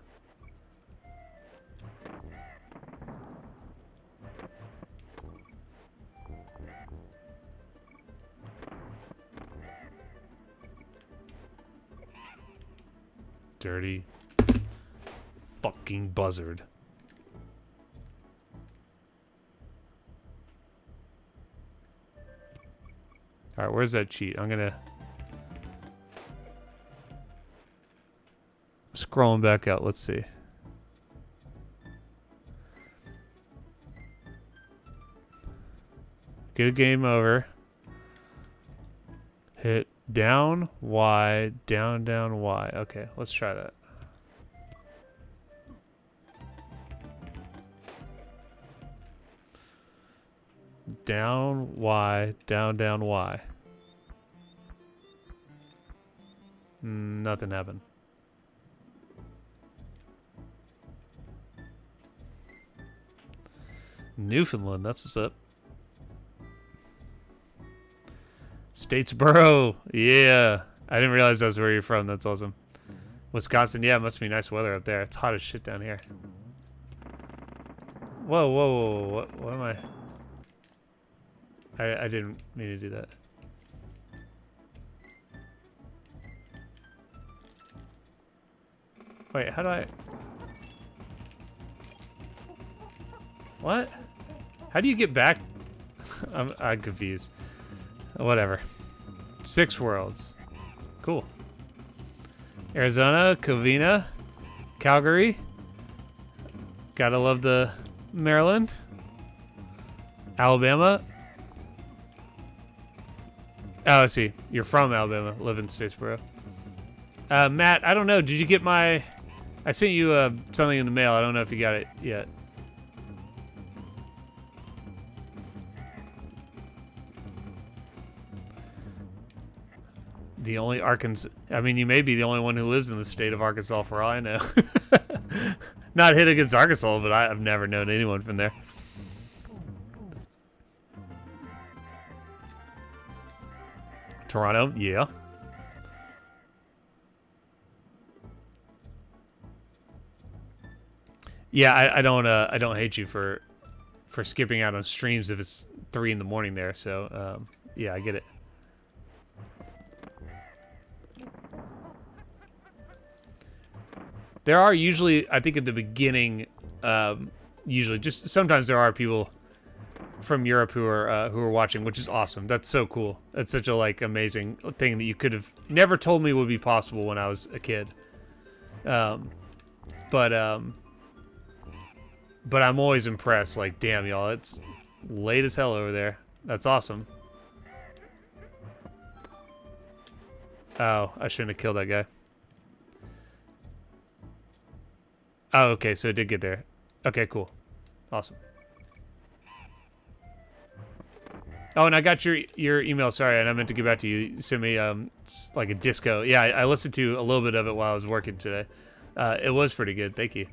Dirty fucking buzzard. Alright, where's that cheat? I'm gonna... Scrolling back out, let's see. Get a game over. Hit down, Y, down, down, Y. Okay, let's try that. Down, Y, down, down, Y. Nothing happened. Newfoundland, that's what's up. Statesboro, yeah. I didn't realize that's where you're from. That's awesome. Wisconsin, yeah, it must be nice weather up there. It's hot as shit down here. Whoa, whoa, whoa, what am I didn't mean to do that. Wait, how do I... What? How do you get back? I'm confused. Whatever. 6 worlds. Cool. Arizona, Covina, Calgary. Gotta love the Maryland. Alabama. Oh, I see. You're from Alabama. Live in Statesboro. Matt, I don't know. Did you get my... I sent you something in the mail. I don't know if you got it yet. The only Arkansas... I mean, you may be the only one who lives in the state of Arkansas for all I know. Not hit against Arkansas, but I've never known anyone from there. Toronto, yeah. Yeah, I don't hate you for skipping out on streams if it's 3 in the morning there. So yeah, I get it. There are usually, I think at the beginning, usually just sometimes there are people from Europe who are watching, which is awesome. That's so cool. That's such a like amazing thing that you could have never told me would be possible when I was a kid. But I'm always impressed. Like, damn, y'all, it's late as hell over there. That's awesome. Oh, I shouldn't have killed that guy. Oh, okay, so it did get there. Okay, cool. Awesome. Oh, and I got your email. Sorry, and I meant to get back to you. You sent me like a disco. Yeah, I listened to a little bit of it while I was working today. It was pretty good. Thank you.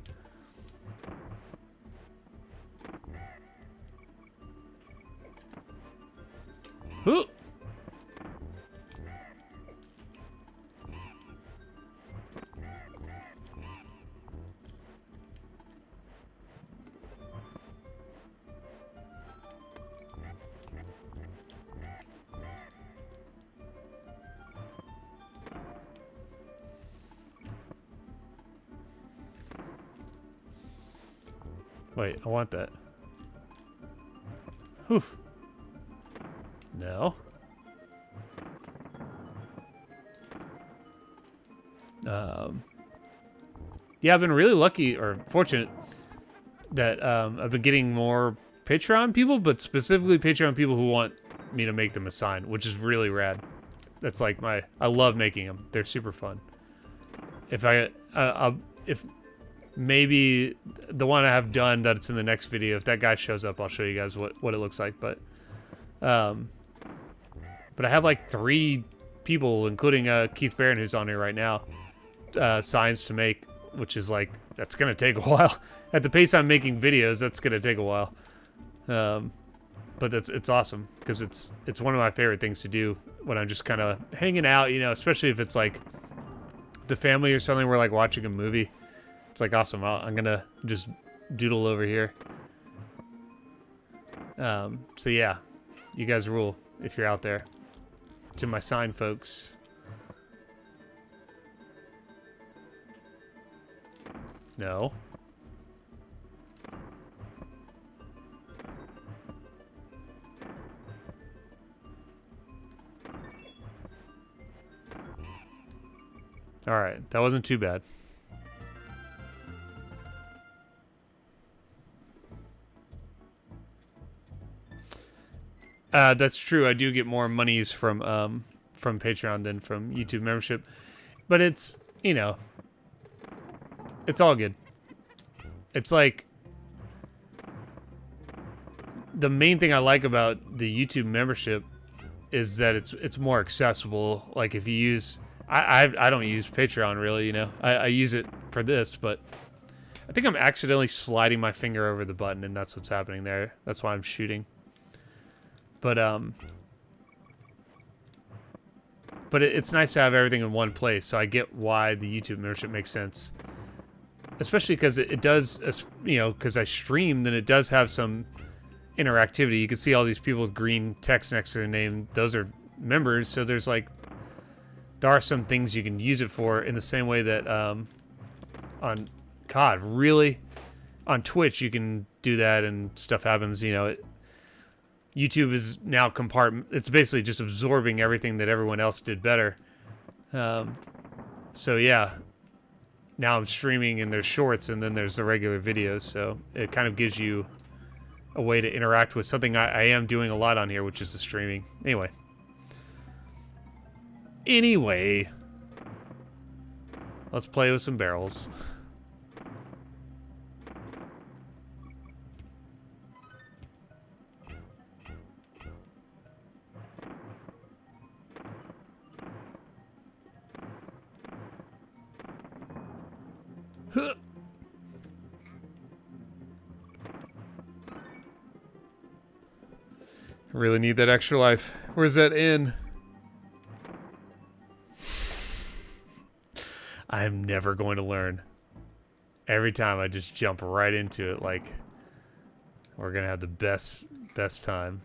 Whoo! Wait, I want that. Whew. No. Yeah, I've been really lucky or fortunate that I've been getting more Patreon people, but specifically Patreon people who want me to make them a sign, which is really rad. That's like I love making them. They're super fun. If maybe the one I have done that's in the next video, if that guy shows up, I'll show you guys what it looks like. But I have like 3 people, including Keith Barron, who's on here right now, signs to make, which is like, that's gonna take a while. At the pace I'm making videos, that's gonna take a while. But it's awesome because it's one of my favorite things to do when I'm just kind of hanging out, you know, especially if it's like the family or something. We're like watching a movie. It's like awesome. I'm gonna just doodle over here. So yeah, you guys rule if you're out there. To my sign folks. No. All right, that wasn't too bad. That's true. I do get more monies from Patreon than from YouTube membership, but it's, you know, it's all good. It's like the main thing I like about the YouTube membership is that it's more accessible. Like if you use I don't use Patreon really, you know. I use it for this, but I think I'm accidentally sliding my finger over the button, and that's what's happening there. That's why I'm shooting. But it's nice to have everything in one place, so I get why the YouTube membership makes sense. Especially because it does, you know, because I stream, then it does have some interactivity. You can see all these people with green text next to their name. Those are members, so there's like, there are some things you can use it for in the same way that on, God, really? On Twitch, you can do that and stuff happens, you know. YouTube is now it's basically just absorbing everything that everyone else did better. So yeah, now I'm streaming and there's shorts and then there's the regular videos, so it kind of gives you a way to interact with something I am doing a lot on here, which is the streaming. Anyway, let's play with some barrels. Really need that extra life. Where's that inn? I'm never going to learn. Every time I just jump right into it like we're gonna have the best time.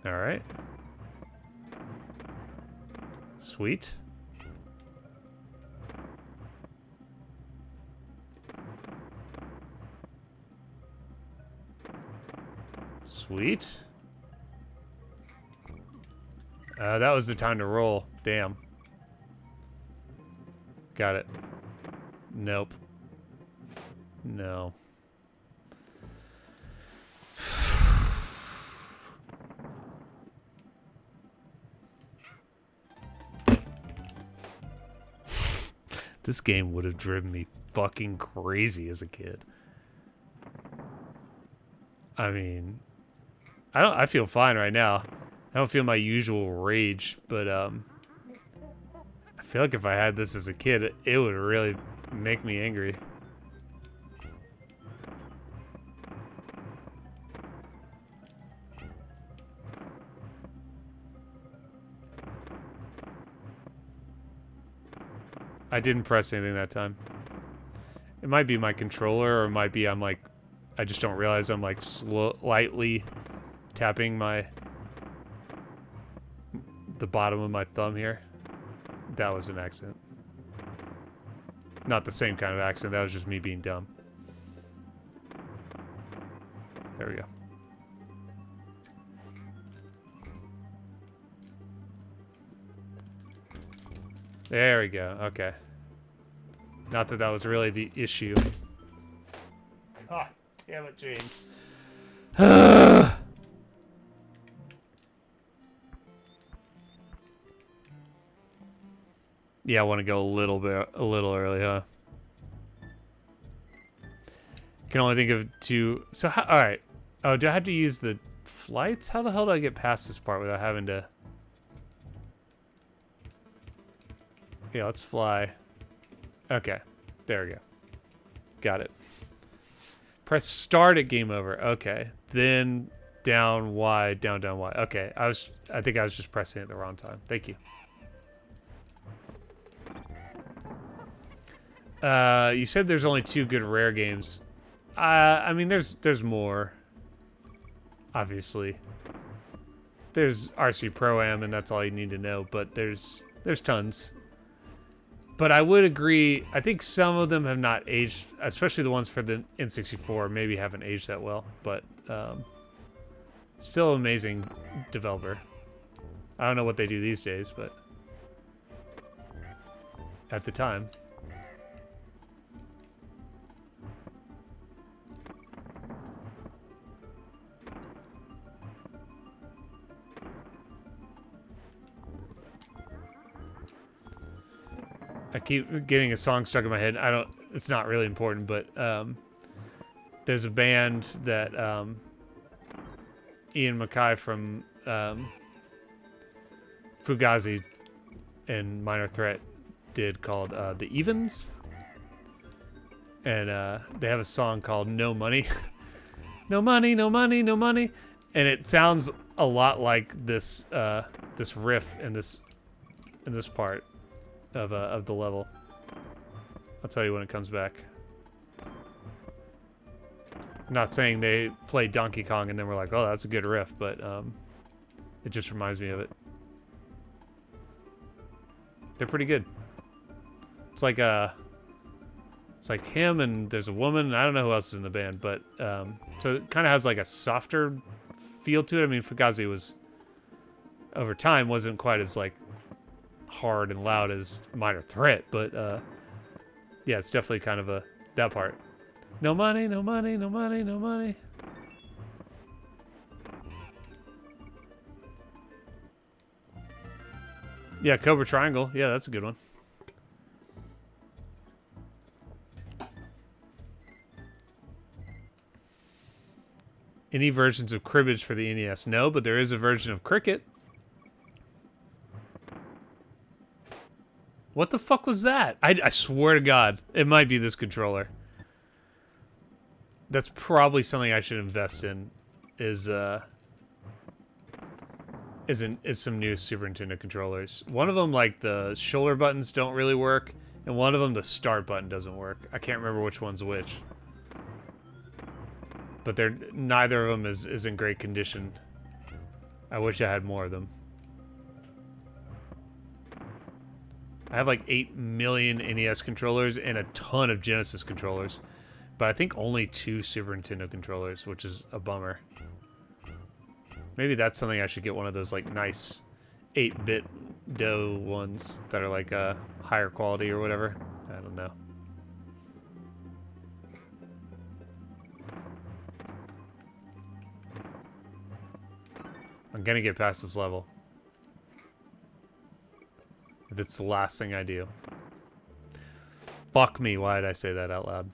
All right. Sweet. Sweet. That was the time to roll. Damn. Got it. Nope. No. This game would have driven me fucking crazy as a kid. I mean, I feel fine right now. I don't feel my usual rage, but I feel like if I had this as a kid, it would really make me angry. I didn't press anything that time. It might be my controller, or it might be I just don't realize I'm like lightly tapping the bottom of my thumb here. That was an accident. Not the same kind of accident, that was just me being dumb. There we go. There we go, okay. Not that that was really the issue. God damn it, James. Yeah, I want to go a little early, huh? Can only think of two. So, all right. Oh, do I have to use the flights? How the hell do I get past this part without having to? Yeah, let's fly. Okay, there we go. Got it. Press start at game over. Okay, then down Y, down Y. Okay, I think I was just pressing it at the wrong time. Thank you. You said there's only 2 good rare games. I mean, there's more. Obviously, there's RC Pro-Am, and that's all you need to know. But there's tons. But I would agree. I think some of them have not aged, especially the ones for the N64. Maybe haven't aged that well. But still amazing developer. I don't know what they do these days, but at the time. I keep getting a song stuck in my head. I don't. it's not really important, but there's a band that Ian Mackay from Fugazi and Minor Threat did called The Evens. And they have a song called No Money. No money, no money, no money. And it sounds a lot like this this riff in this part of the level. I'll tell you when it comes back. I'm not saying they played Donkey Kong and then we're like, oh, that's a good riff, but it just reminds me of it. They're pretty good. It's like him and there's a woman. I don't know who else is in the band, but so it kind of has like a softer feel to it. I mean, Fugazi was over time wasn't quite as like hard and loud as Minor Threat, but yeah, it's definitely kind of that part. No money, no money, no money, no money. Yeah, Cobra Triangle. Yeah, that's a good one. Any versions of cribbage for the NES? No, but there is a version of cricket. What the fuck was that? I swear to God, it might be this controller. That's probably something I should invest in. Is some new Super Nintendo controllers. One of them, like the shoulder buttons, don't really work, and one of them, the start button, doesn't work. I can't remember which one's which. But neither of them is in great condition. I wish I had more of them. I have like 8 million NES controllers and a ton of Genesis controllers. But I think only 2 Super Nintendo controllers, which is a bummer. Maybe that's something I should get, one of those like nice 8-bit dough ones that are like higher quality or whatever. I don't know. I'm gonna get past this level. If it's the last thing I do. Fuck me, why did I say that out loud?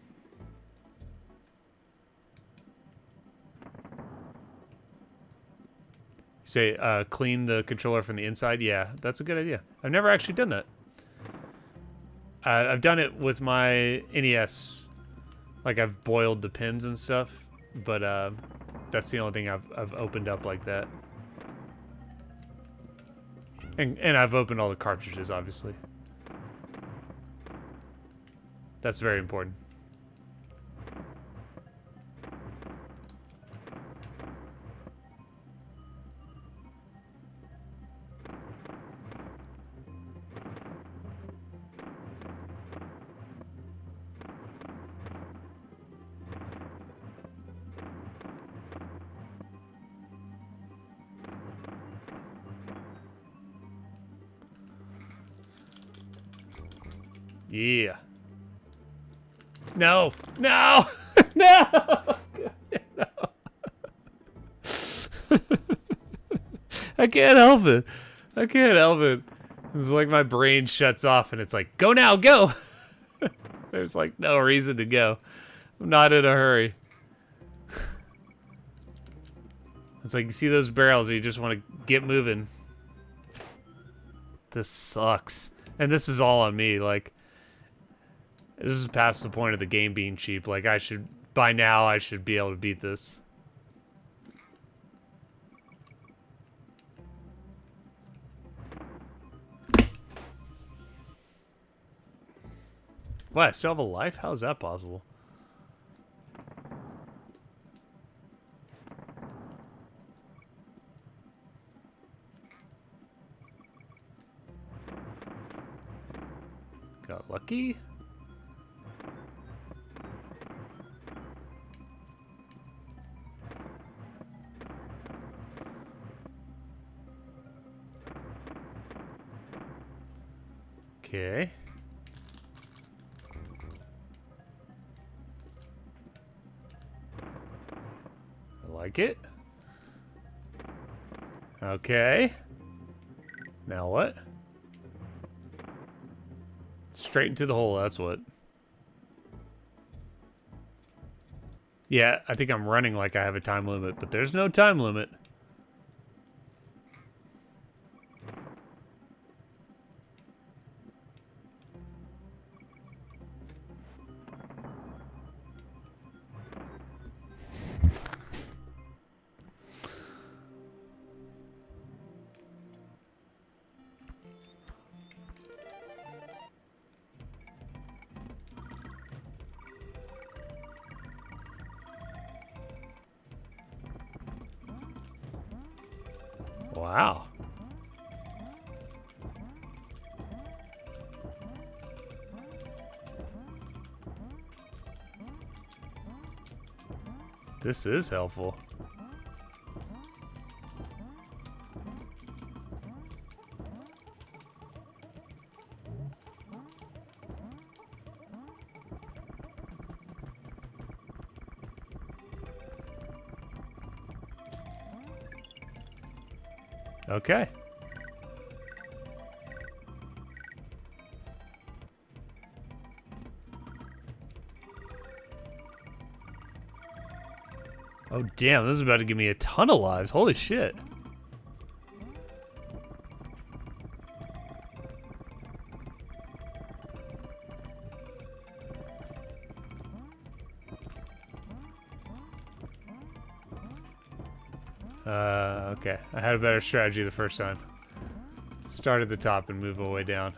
Say, clean the controller from the inside? Yeah, that's a good idea. I've never actually done that. I've done it with my NES. Like, I've boiled the pins and stuff. But, that's the only thing I've opened up like that. And I've opened all the cartridges, obviously. That's very important. Yeah. No. No. No. No. I can't help it. I can't help it. It's like my brain shuts off and it's like, go now, go. There's like no reason to go. I'm not in a hurry. It's like you see those barrels and you just want to get moving. This sucks. And this is all on me. Like, this is past the point of the game being cheap. Like, by now, I should be able to beat this. What, I still have a life? How is that possible? Got lucky? Okay. I like it. Okay. Now what? Straight into the hole, that's what. Yeah, I think I'm running like I have a time limit, but there's no time limit. Wow. This is helpful. Okay. Oh, damn, this is about to give me a ton of lives. Holy shit. Okay. I had a better strategy the first time. Start at the top and move our way down.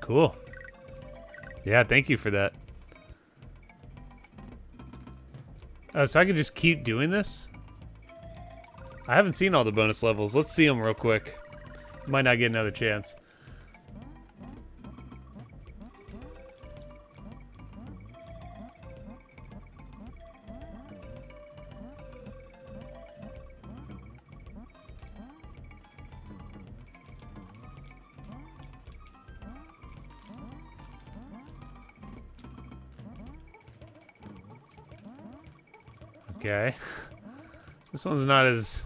Cool. Yeah, thank you for that. Oh, so I can just keep doing this? I haven't seen all the bonus levels. Let's see them real quick. Might not get another chance. Okay. This one's not as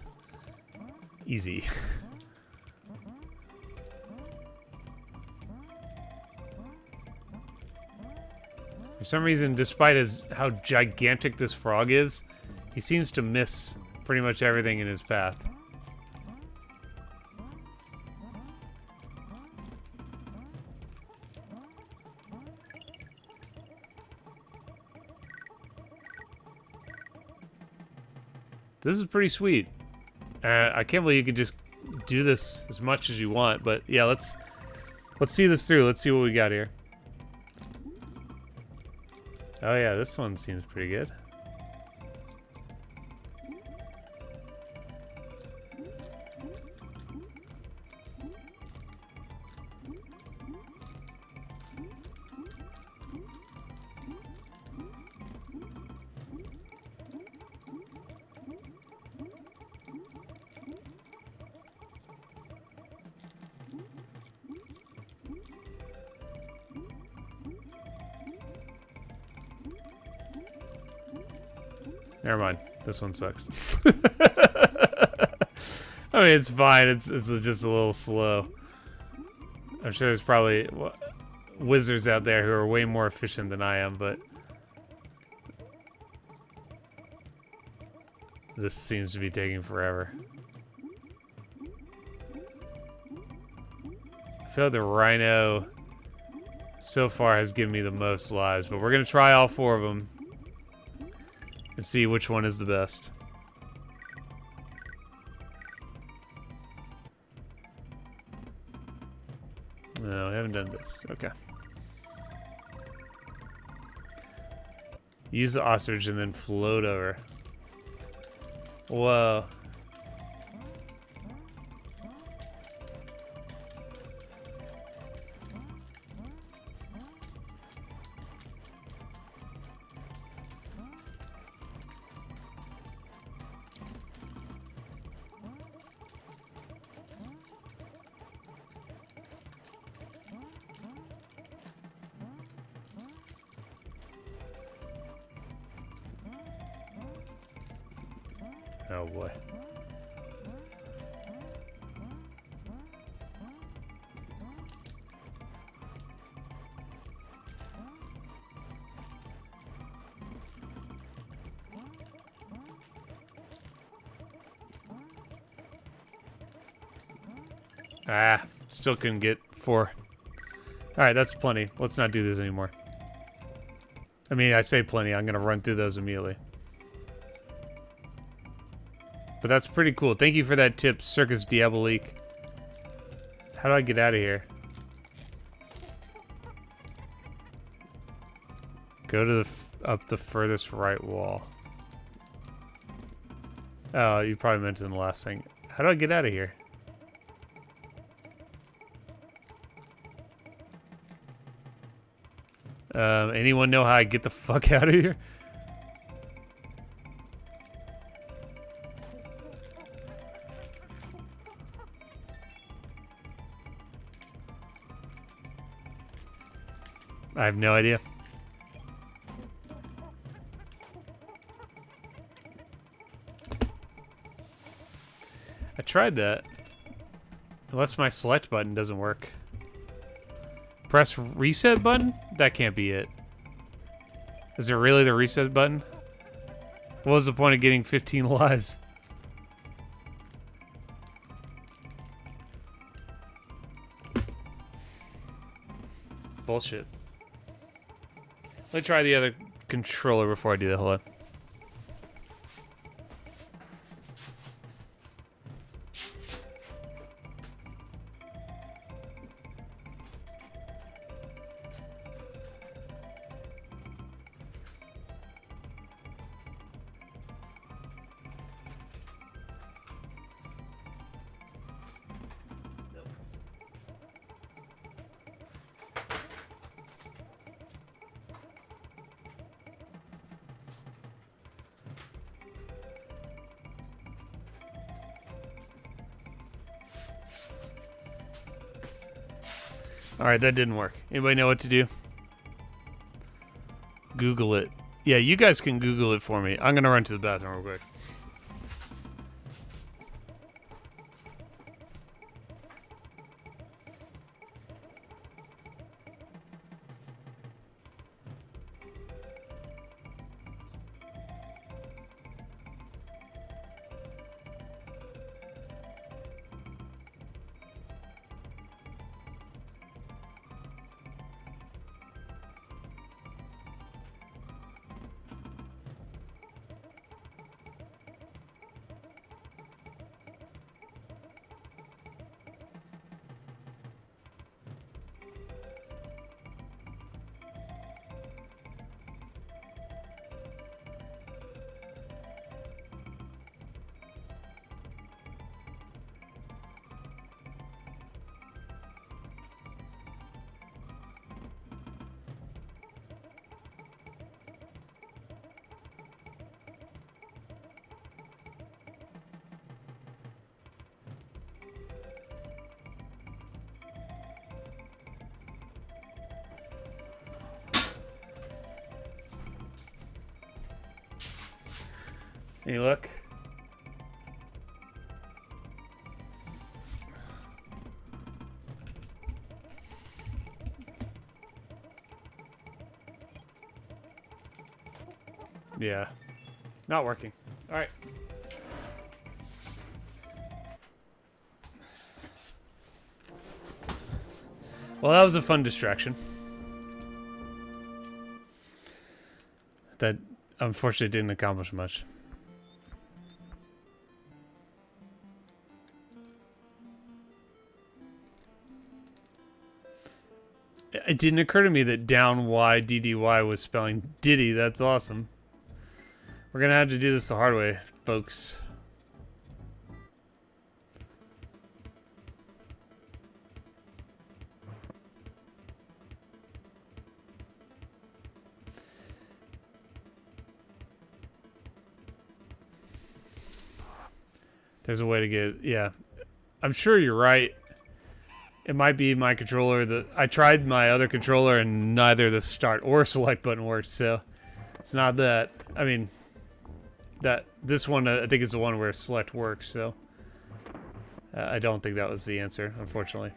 easy. For some reason, despite how gigantic this frog is, he seems to miss pretty much everything in his path. This is pretty sweet. I can't believe you could just do this as much as you want, but yeah, let's see this through. Let's see what we got here. Oh yeah, this one seems pretty good. Never mind. This one sucks. I mean, it's fine. It's just a little slow. I'm sure there's probably wizards out there who are way more efficient than I am, but this seems to be taking forever. I feel like the rhino so far has given me the most lives, but we're gonna try all 4 of them and see which one is the best. No, I haven't done this. Okay. Use the ostrich and then float over. Whoa. Oh boy. Ah, still couldn't get 4. Alright, that's plenty. Let's not do this anymore. I mean, I say plenty. I'm going to run through those immediately. But that's pretty cool. Thank you for that tip, Circus Diabolique. How do I get out of here? Go to the up the furthest right wall. Oh, you probably mentioned the last thing. How do I get out of here? Anyone know how I get the fuck out of here? I have no idea. I tried that. Unless my select button doesn't work. Press reset button? That can't be it. Is it really the reset button? What was the point of getting 15 lives? Bullshit. Let me try the other controller before I do that. Hold on. Alright, that didn't work. Anybody know what to do? Google it. Yeah, you guys can Google it for me. I'm gonna run to the bathroom real quick. Any luck? Yeah. Not working. All right. Well, that was a fun distraction. That unfortunately didn't accomplish much. It didn't occur to me that down Y DDY was spelling Diddy. That's awesome. We're gonna have to do this the hard way, folks. There's a way to get, yeah. I'm sure you're right. It might be my controller. I tried my other controller and neither the start or select button worked, so it's not that. I mean, This one, I think, is the one where select works, so... I don't think that was the answer, unfortunately.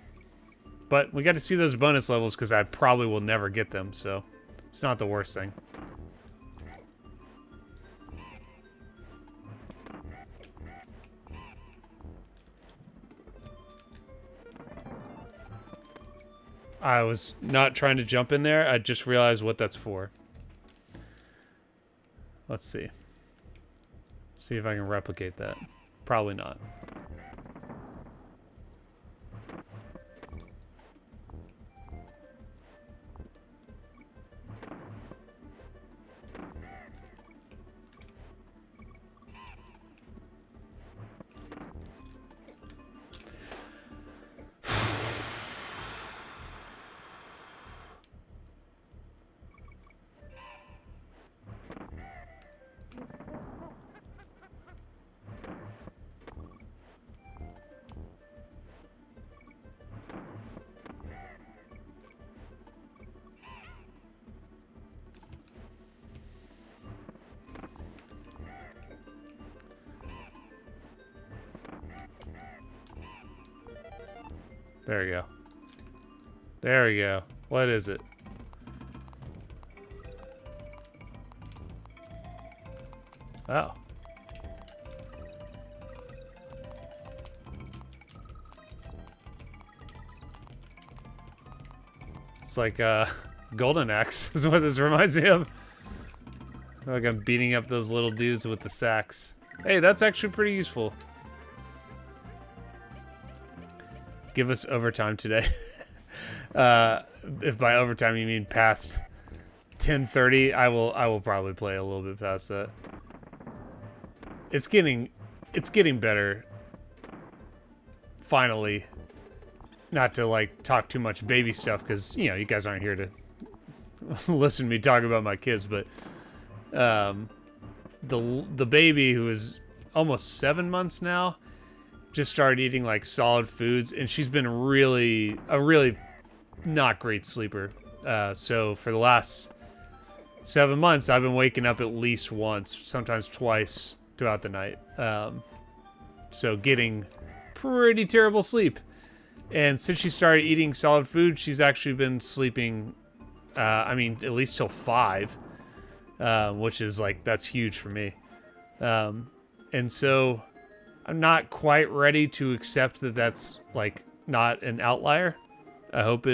But we got to see those bonus levels, because I probably will never get them, so... It's not the worst thing. I was not trying to jump in there. I just realized what that's for. Let's see. See if I can replicate that. Probably not. There we go. There we go. What is it? Oh. It's like Golden Axe is what this reminds me of. Like I'm beating up those little dudes with the sacks. Hey, that's actually pretty useful. Give us overtime today. If by overtime you mean past 10:30, I will probably play a little bit past that. It's getting better. Finally. Not to like talk too much baby stuff, because you know you guys aren't here to listen to me talk about my kids, but the baby, who is almost 7 months now, just started eating like solid foods, and she's been a really not great sleeper. So for the last 7 months, I've been waking up at least once, sometimes twice throughout the night. So getting pretty terrible sleep. And since she started eating solid food, she's actually been sleeping, I mean, at least till 5, which is like, that's huge for me. And so I'm not quite ready to accept that that's like not an outlier. I hope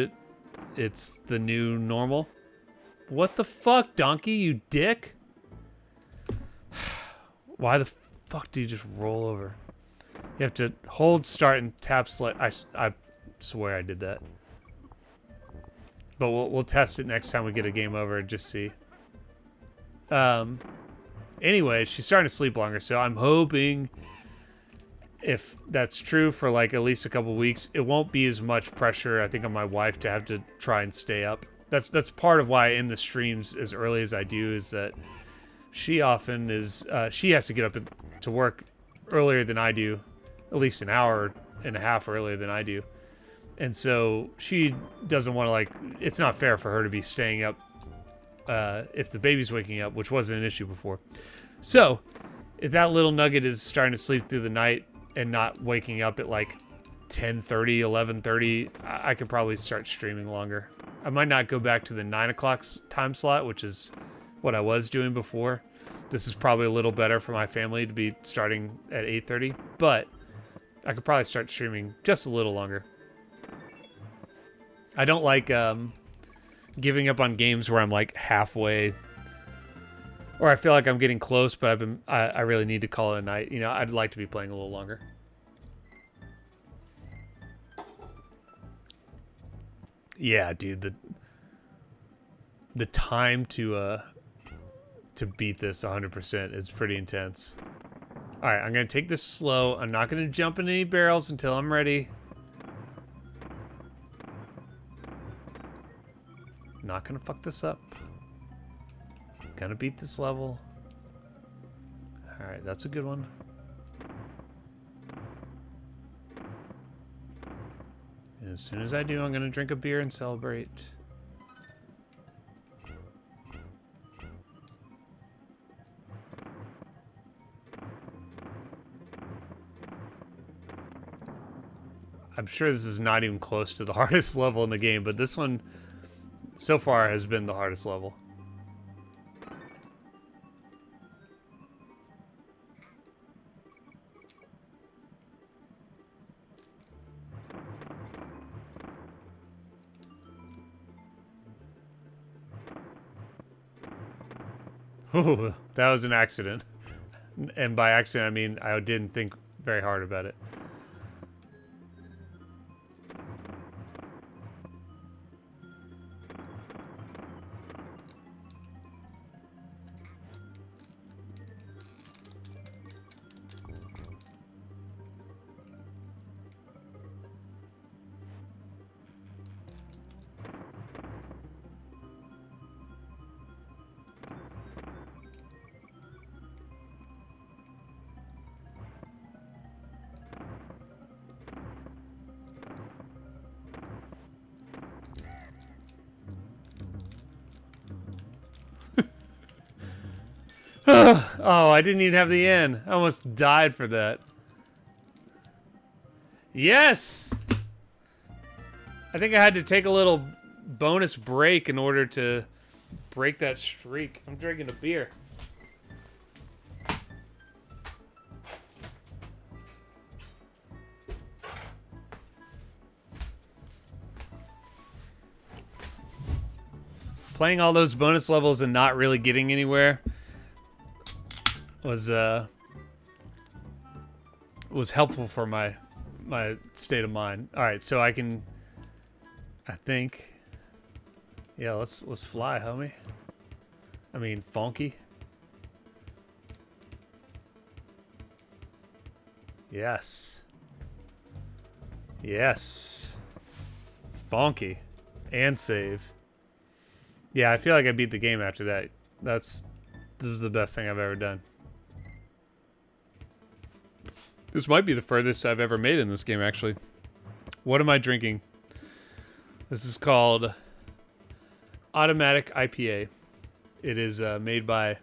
it's the new normal. What the fuck, donkey, you dick? Why the fuck do you just roll over? You have to hold start and tap select. I swear I did that. But we'll test it next time we get a game over and just see. Anyway, she's starting to sleep longer, so I'm hoping, if that's true for like at least a couple weeks, it won't be as much pressure, I think, on my wife to have to try and stay up. That's part of why I end the streams as early as I do, is that she often is she has to get up to work earlier than I do, at least an hour and a half earlier than I do. And so she doesn't want to, like, it's not fair for her to be staying up if the baby's waking up, which wasn't an issue before. So if that little nugget is starting to sleep through the night and not waking up at like 10:30, 11:30, I could probably start streaming longer. I might not go back to the 9 o'clock time slot, which is what I was doing before. This is probably a little better for my family to be starting at 8:30, but I could probably start streaming just a little longer. I don't like giving up on games where I'm like halfway, or I feel like I'm getting close, but I really need to call it a night. You know, I'd like to be playing a little longer. Yeah, dude, the time to beat this 100% is pretty intense. All right, I'm gonna take this slow. I'm not gonna jump in any barrels until I'm ready. Not gonna fuck this up. Gonna beat this level. All right, that's a good one. And as soon as I do, I'm gonna drink a beer and celebrate. I'm sure this is not even close to the hardest level in the game, but this one so far has been the hardest level. Ooh, that was an accident. And by accident, I mean I didn't think very hard about it. Oh, I didn't even have the N. I almost died for that. Yes! I think I had to take a little bonus break in order to break that streak. I'm drinking a beer. Playing all those bonus levels and not really getting anywhere was helpful for my state of mind. All right, so I think, yeah, let's fly, homie. I mean, funky. Yes. Yes. Funky. And save. Yeah, I feel like I beat the game after that. This is the best thing I've ever done. This might be the furthest I've ever made in this game, actually. What am I drinking? This is called Automatic IPA. It is made by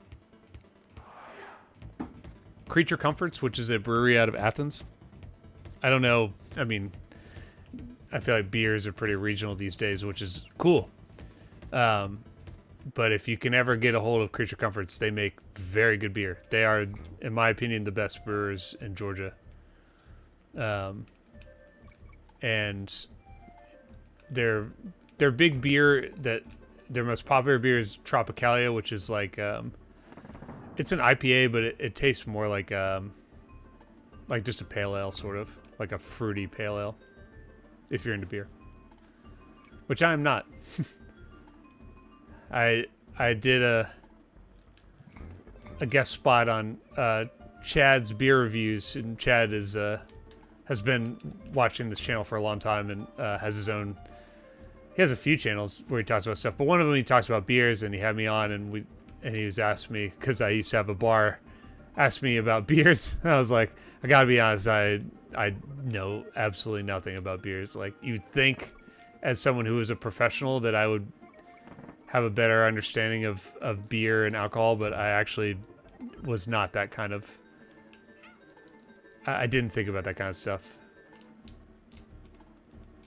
Creature Comforts, which is a brewery out of Athens. I don't know. I mean, I feel like beers are pretty regional these days, which is cool. But if you can ever get a hold of Creature Comforts, they make very good beer. They are, in my opinion, the best brewers in Georgia. And their big beer, that their most popular beer is Tropicalia, which is like it's an IPA, but it tastes more like just a pale ale, sort of like a fruity pale ale. If you're into beer, which I am not. I did a guest spot on Chad's beer reviews, and Chad has been watching this channel for a long time and has his own. He has a few channels where he talks about stuff, but one of them he talks about beers, and he had me on, and he was asking me, because I used to have a bar, asked me about beers. I was like, I gotta be honest, I know absolutely nothing about beers. Like, you'd think, as someone who is a professional, that I would have a better understanding of beer and alcohol, but I actually was not that kind of... I didn't think about that kind of stuff.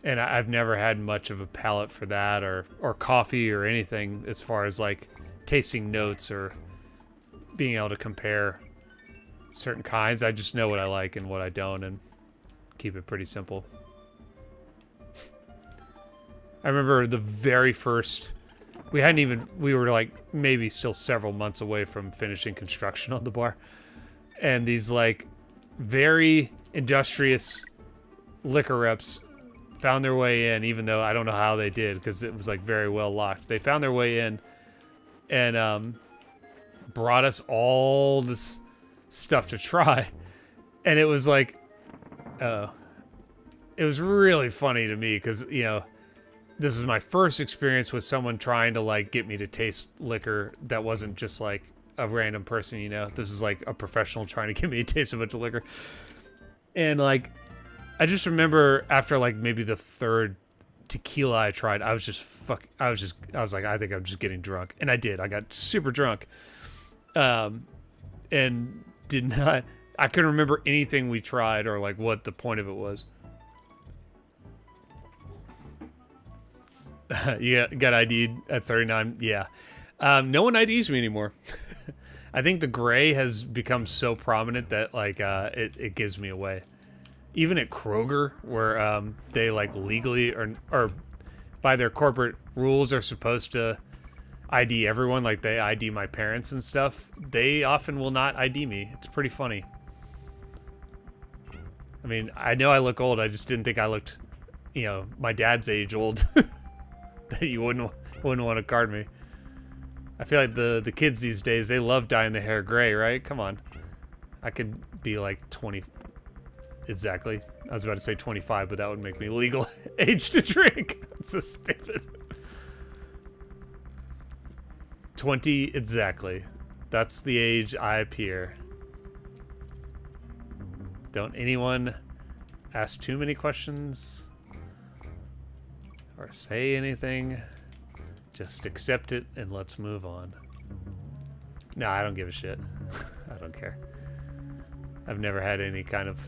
And I've never had much of a palate for that, or coffee or anything, as far as like tasting notes or being able to compare certain kinds. I just know what I like and what I don't, and keep it pretty simple. I remember the very first... We were like maybe still several months away from finishing construction on the bar. And these like very industrious liquor reps found their way in, even though I don't know how they did, because it was like very well locked. They found their way in and brought us all this stuff to try. And it was like, it was really funny to me, because, you know, this is my first experience with someone trying to like get me to taste liquor that wasn't just like a random person, you know. This is like a professional trying to get me to taste a bunch of liquor. And like, I just remember after like maybe the third tequila I tried, I was like, I think I'm just getting drunk. And I did. I got super drunk. And I couldn't remember anything we tried or like what the point of it was. You got ID'd at 39. Yeah. No one IDs me anymore. I think the gray has become so prominent that like it gives me away. Even at Kroger, where they like legally or by their corporate rules are supposed to ID everyone, like they ID my parents and stuff, they often will not ID me. It's pretty funny. I mean, I know I look old. I just didn't think I looked, you know, my dad's age old. That you wouldn't want to card me. I feel like the kids these days, they love dyeing the hair gray, right? Come on. I could be like 20. Exactly. I was about to say 25, but that would make me legal age to drink. I'm so stupid. 20 exactly. That's the age I appear. Don't anyone ask too many questions or say anything. Just accept it and let's move on. No, I don't give a shit. I don't care. I've never had any kind of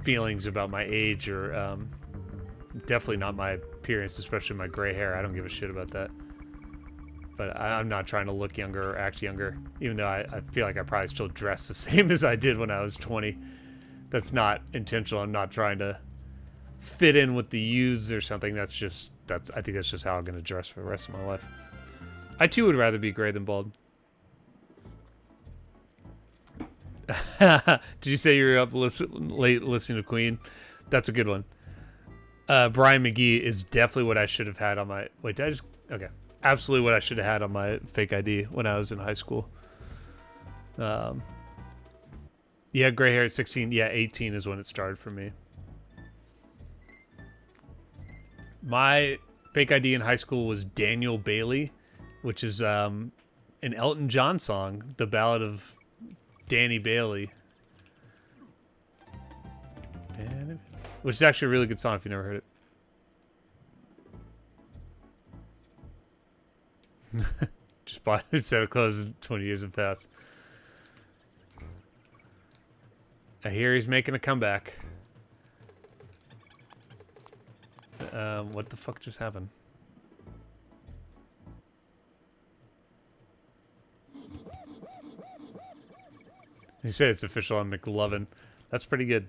feelings about my age or definitely not my appearance, especially my gray hair. I don't give a shit about that. But I'm not trying to look younger or act younger, even though I feel like I probably still dress the same as I did when I was 20. That's not intentional. I'm not trying to fit in with the youths or something. I think that's just how I'm going to dress for the rest of my life. I too would rather be gray than bald. Did you say you were up late listening to Queen? That's a good one. Brian McGee is definitely what I should have had on my... Wait, did I just... Okay. Absolutely what I should have had on my fake ID when I was in high school. Yeah, gray hair at 16. Yeah, 18 is when it started for me. My fake ID in high school was Daniel Bailey, which is an Elton John song, The Ballad of Danny Bailey. Which is actually a really good song if you never heard it. Just bought it instead of clothes. 20 years have passed. I hear he's making a comeback. What the fuck just happened? He said it's official on McLovin. That's pretty good.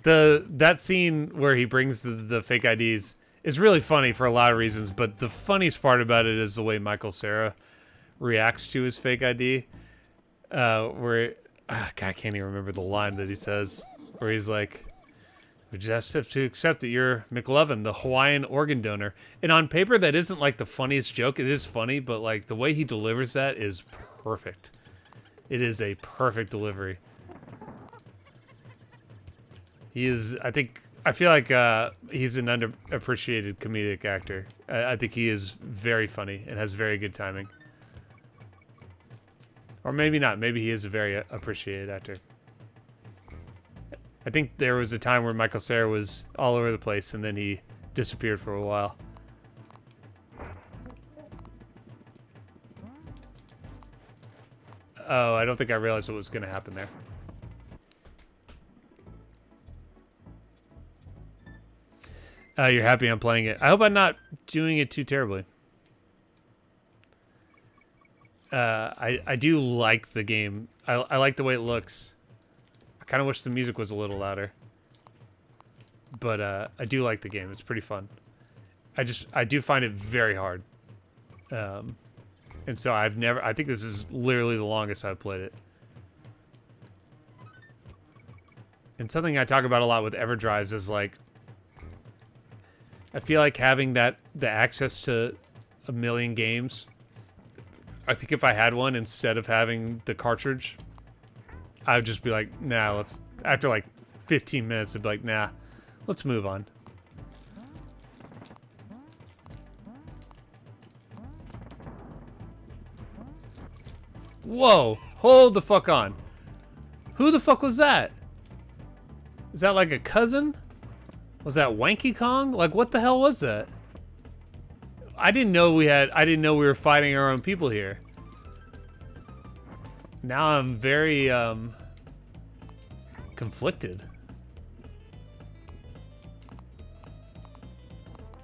That scene where he brings the fake IDs is really funny for a lot of reasons, but the funniest part about it is the way Michael Cera reacts to his fake ID. God, I can't even remember the line that he says, where he's like, "We just have to accept that you're McLovin, the Hawaiian organ donor." And on paper, that isn't like the funniest joke. It is funny, but like the way he delivers that is perfect. It is a perfect delivery. He is, I feel like he's an underappreciated comedic actor. I think he is very funny and has very good timing. Or maybe not. Maybe he is a very appreciated actor. I think there was a time where Michael Cera was all over the place and then he disappeared for a while. Oh, I don't think I realized what was going to happen there. You're happy I'm playing it. I hope I'm not doing it too terribly. I do like the game. I like the way it looks. I kind of wish the music was a little louder. But I do like the game. It's pretty fun. I do find it very hard. And so I think this is literally the longest I've played it. And something I talk about a lot with EverDrives is like, I feel like having the access to a million games. I think if I had one instead of having the cartridge, I would just be like, nah, after like 15 minutes, I'd be like, nah, let's move on. Whoa, hold the fuck on. Who the fuck was that? Is that like a cousin? Was that Wanky Kong? Like, what the hell was that? I didn't know we were fighting our own people here. Now I'm very, conflicted.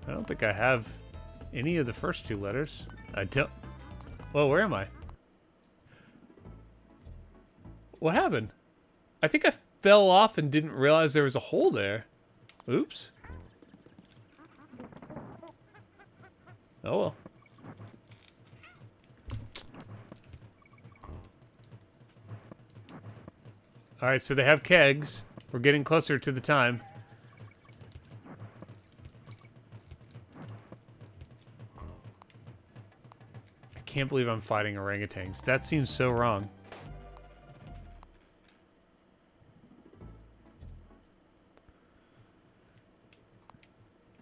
I don't think I have any of the first two letters. I don't. Well, where am I? What happened? I think I fell off and didn't realize there was a hole there. Oops. Oh well. Alright, so they have kegs. We're getting closer to the time. I can't believe I'm fighting orangutans. That seems so wrong.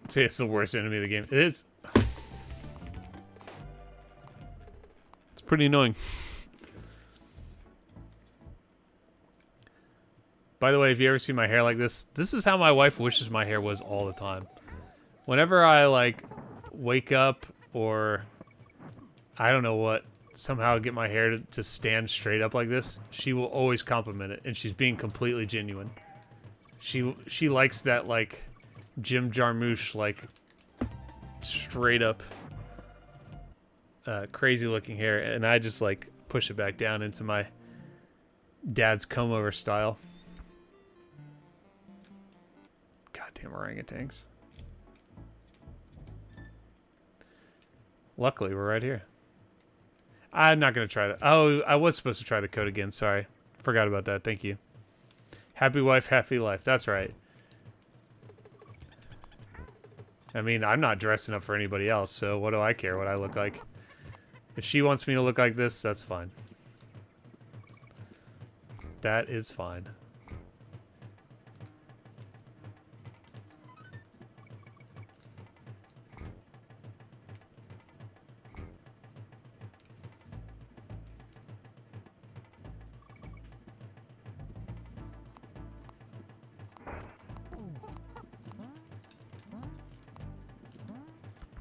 I'd say it's the worst enemy of the game. It is. It's pretty annoying. By the way, if you ever see my hair like this is how my wife wishes my hair was all the time. Whenever I, like, wake up or I don't know what, somehow get my hair to stand straight up like this, she will always compliment it, and she's being completely genuine. She likes that, like, Jim Jarmusch, like, straight up, crazy looking hair, and I just, like, push it back down into my dad's comb-over style. Goddamn orangutans. Luckily, we're right here. I'm not going to try that. Oh, I was supposed to try the code again. Sorry. Forgot about that. Thank you. Happy wife, happy life. That's right. I mean, I'm not dressing up for anybody else, so what do I care what I look like? If she wants me to look like this, that's fine. That is fine.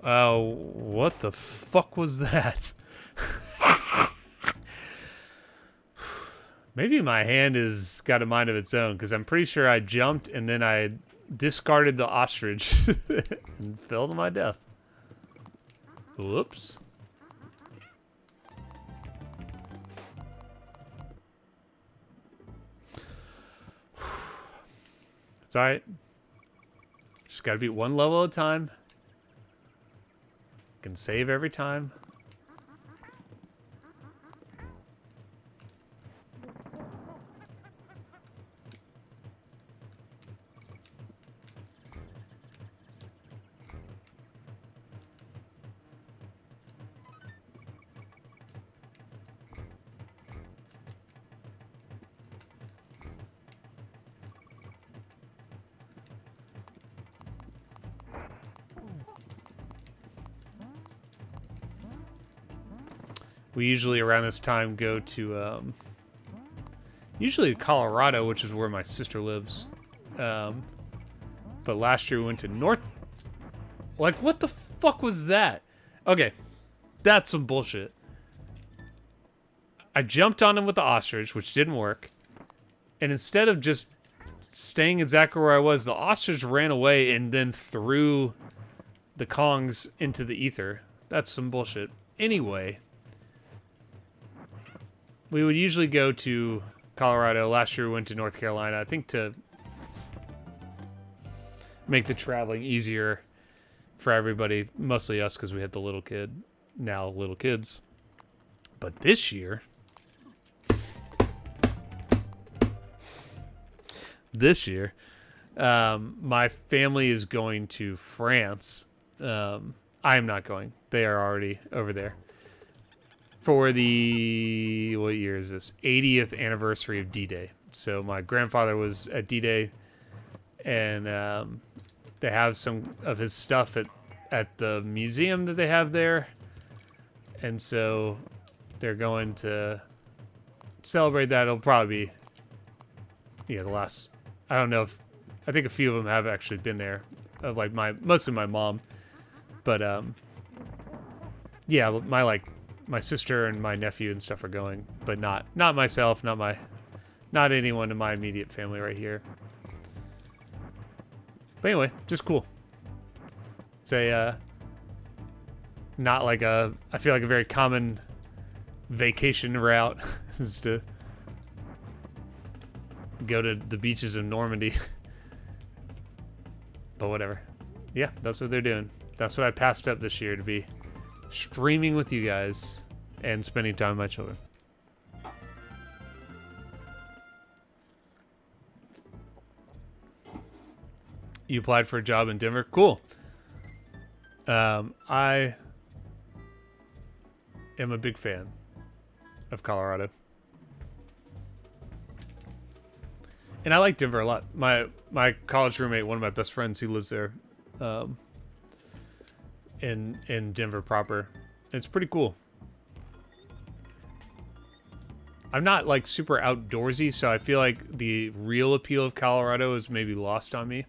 Oh, what the fuck was that? Maybe my hand has got a mind of its own, because I'm pretty sure I jumped and then I discarded the ostrich and fell to my death. Whoops. It's alright. Just gotta beat one level at a time. Can save every time. We usually around this time go to usually Colorado, which is where my sister lives. But last year we went to North. Like, what the fuck was that? Okay, that's some bullshit. I jumped on him with the ostrich, which didn't work. And instead of just staying exactly where I was, the ostrich ran away and then threw the Kongs into the ether. That's some bullshit. Anyway, we would usually go to Colorado. Last year we went to North Carolina, I think to make the traveling easier for everybody, mostly us because we had the little kid, now little kids. But this year, my family is going to France. I am not going. They are already over there. For the, what year is this? 80th anniversary of D-Day. So my grandfather was at D-Day, and they have some of his stuff at the museum that they have there. And so they're going to celebrate that. It'll probably be, the last, I don't know if, I think a few of them have actually been there, of like mostly my mom. But yeah, my sister and my nephew and stuff are going, but not myself, not Not anyone in my immediate family right here. But anyway, just cool. It's a, not like a, I feel like a very common vacation route is to go to the beaches of Normandy. But whatever. Yeah, that's what they're doing. That's what I passed up this year, to be streaming with you guys and spending time with my children. You applied for a job in Denver? Cool. I am a big fan of Colorado. And I like Denver a lot. My college roommate, one of my best friends, he lives there, in Denver proper. It's pretty cool. I'm not like super outdoorsy, so I feel like the real appeal of Colorado is maybe lost on me.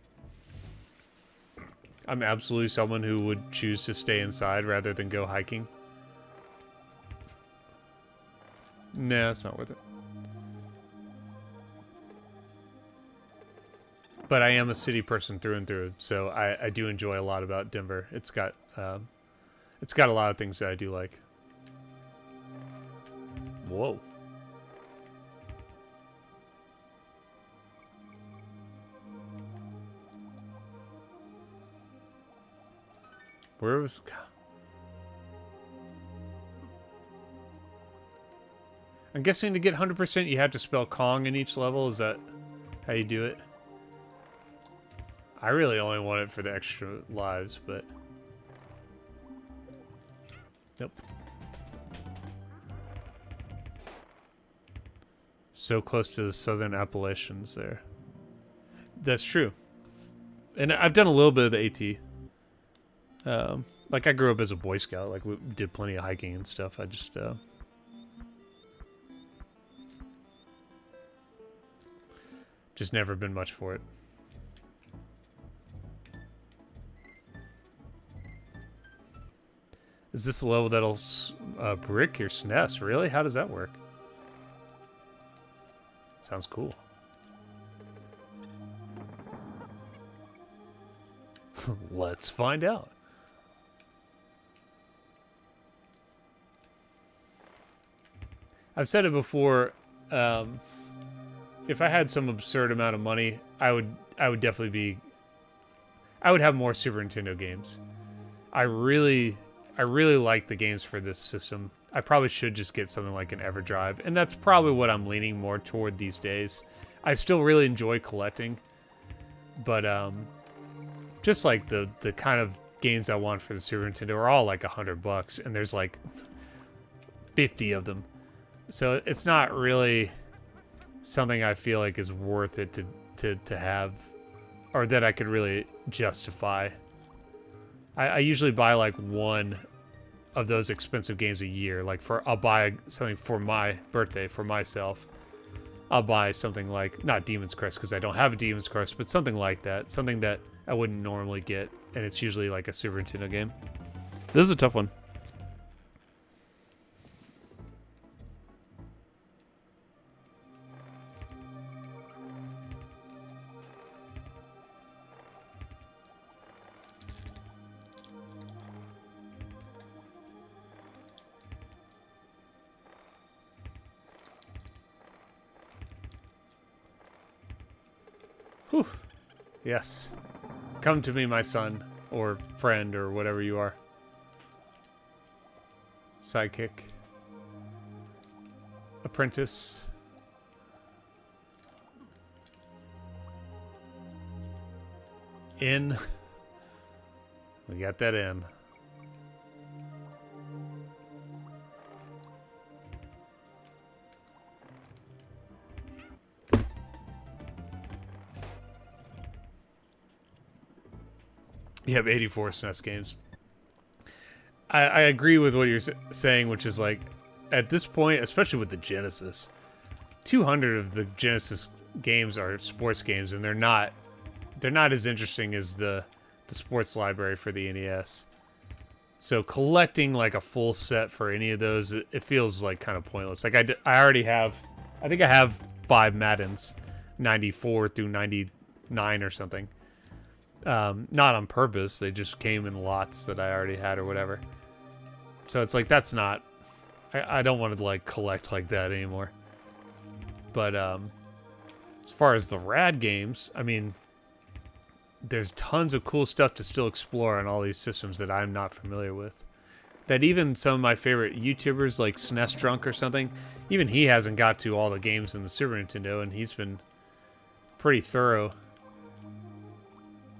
I'm absolutely someone who would choose to stay inside rather than go hiking. Nah, it's not worth it. But I am a city person through and through, so I do enjoy a lot about Denver. It's got a lot of things that I do like. Whoa. Where was... I'm guessing to get 100% you have to spell Kong in each level. Is that how you do it? I really only want it for the extra lives, but... Nope. So close to the Southern Appalachians there. That's true. And I've done a little bit of the AT. Like, I grew up as a Boy Scout. Like, we did plenty of hiking and stuff. I just, just never been much for it. Is this a level that'll brick your SNES? Really? How does that work? Sounds cool. Let's find out. I've said it before. If I had some absurd amount of money, I would definitely be. I would have more Super Nintendo games. I really like the games for this system. I probably should just get something like an EverDrive, and that's probably what I'm leaning more toward these days. I still really enjoy collecting, but just like the kind of games I want for the Super Nintendo are all like $100, and there's like 50 of them. So it's not really something I feel like is worth it to have, or that I could really justify. I usually buy like one of those expensive games a year. Like I'll buy something for my birthday for myself. I'll buy something like, not Demon's Crest because I don't have a Demon's Crest, but something like that. Something that I wouldn't normally get, and it's usually like a Super Nintendo game. This is a tough one. Whew. Yes. Come to me, my son, or friend, or whatever you are. Sidekick. Apprentice. In. We got that in. You have 84 SNES games. I agree with what you're saying, which is like, at this point, especially with the Genesis, 200 of the Genesis games are sports games, and they're not as interesting as the sports library for the NES. So collecting like a full set for any of those, it feels like kind of pointless. Like I already have, I think I have 5 Maddens, 94 through 99 or something. Not on purpose. They just came in lots that I already had or whatever. So it's like, that's not... I don't want to, like, collect like that anymore. But, as far as the rad games, I mean, there's tons of cool stuff to still explore on all these systems that I'm not familiar with. That even some of my favorite YouTubers, like SNES Drunk or something, even he hasn't got to all the games in the Super Nintendo, and he's been pretty thorough.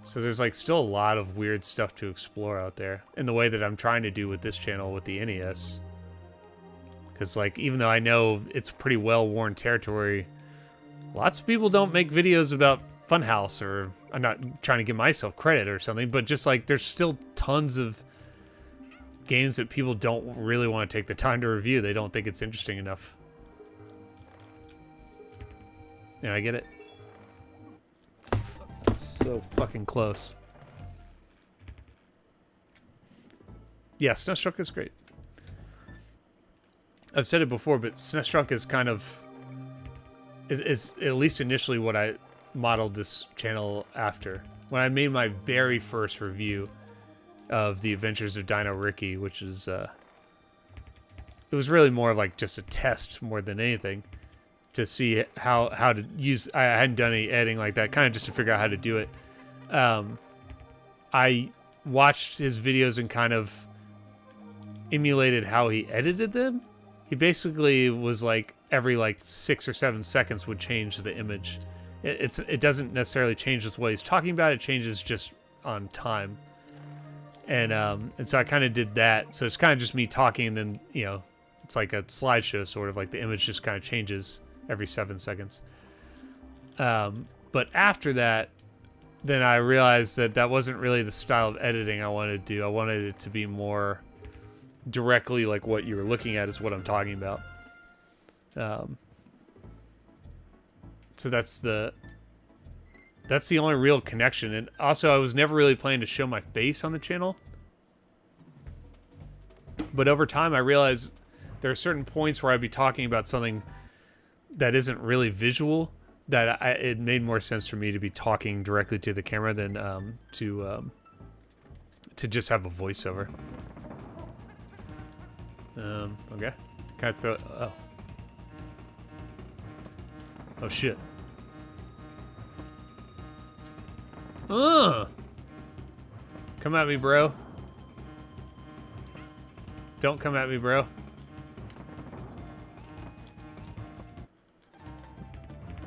So there's, like, still a lot of weird stuff to explore out there, in the way that I'm trying to do with this channel with the NES. Because, like, even though I know it's pretty well-worn territory, lots of people don't make videos about Funhouse, or I'm not trying to give myself credit or something, but just, like, there's still tons of games that people don't really want to take the time to review. They don't think it's interesting enough. Yeah, I get it. So fucking close. Yeah, SNES Drunk is great. I've said it before, but SNES Drunk is kind of... It's at least initially what I modeled this channel after. When I made my very first review of The Adventures of Dino Ricky, which is... it was really more like just a test more than anything. To see how to use... I hadn't done any editing like that, kind of just to figure out how to do it. I watched his videos and kind of emulated how he edited them. He basically was like, every like 6 or 7 seconds would change the image. It doesn't necessarily change with what he's talking about, it changes just on time. And so I kind of did that. So it's kind of just me talking, and then, you know, it's like a slideshow, sort of, like the image just kind of changes every 7 seconds. But after that, then I realized that that wasn't really the style of editing I wanted to do. I wanted it to be more directly like what you were looking at is what I'm talking about. So that's the only real connection. And also, I was never really planning to show my face on the channel. But over time, I realized there are certain points where I'd be talking about something that isn't really visual, that it made more sense for me to be talking directly to the camera than to just have a voiceover. Okay. Can I throw... Oh. Oh, shit. Come at me, bro. Don't come at me, bro.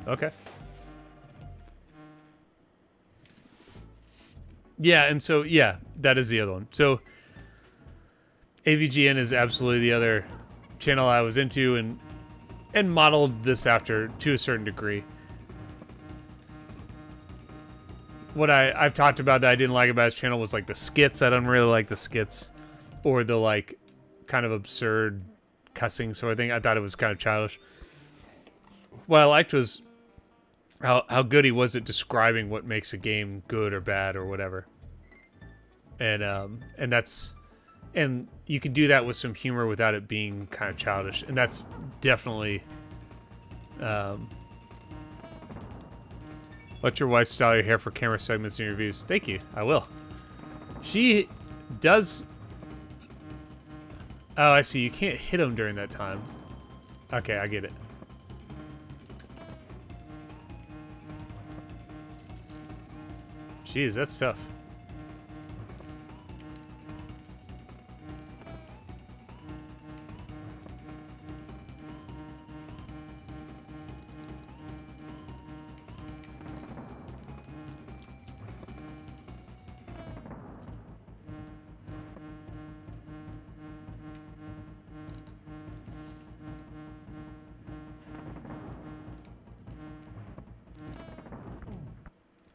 Okay. Yeah, and so, yeah, that is the other one. So, AVGN is absolutely the other channel I was into, and modeled this after to a certain degree. What I've talked about that I didn't like about his channel was like the skits. I don't really like the skits, or the like kind of absurd cussing sort of thing. I thought it was kind of childish. What I liked was how good he was at describing what makes a game good or bad or whatever. And that's, and you can do that with some humor without it being kind of childish. And that's definitely, let your wife style your hair for camera segments in your reviews. Thank you. I will. She does. Oh, I see. You can't hit him during that time. Okay, I get it. Jeez, that's tough.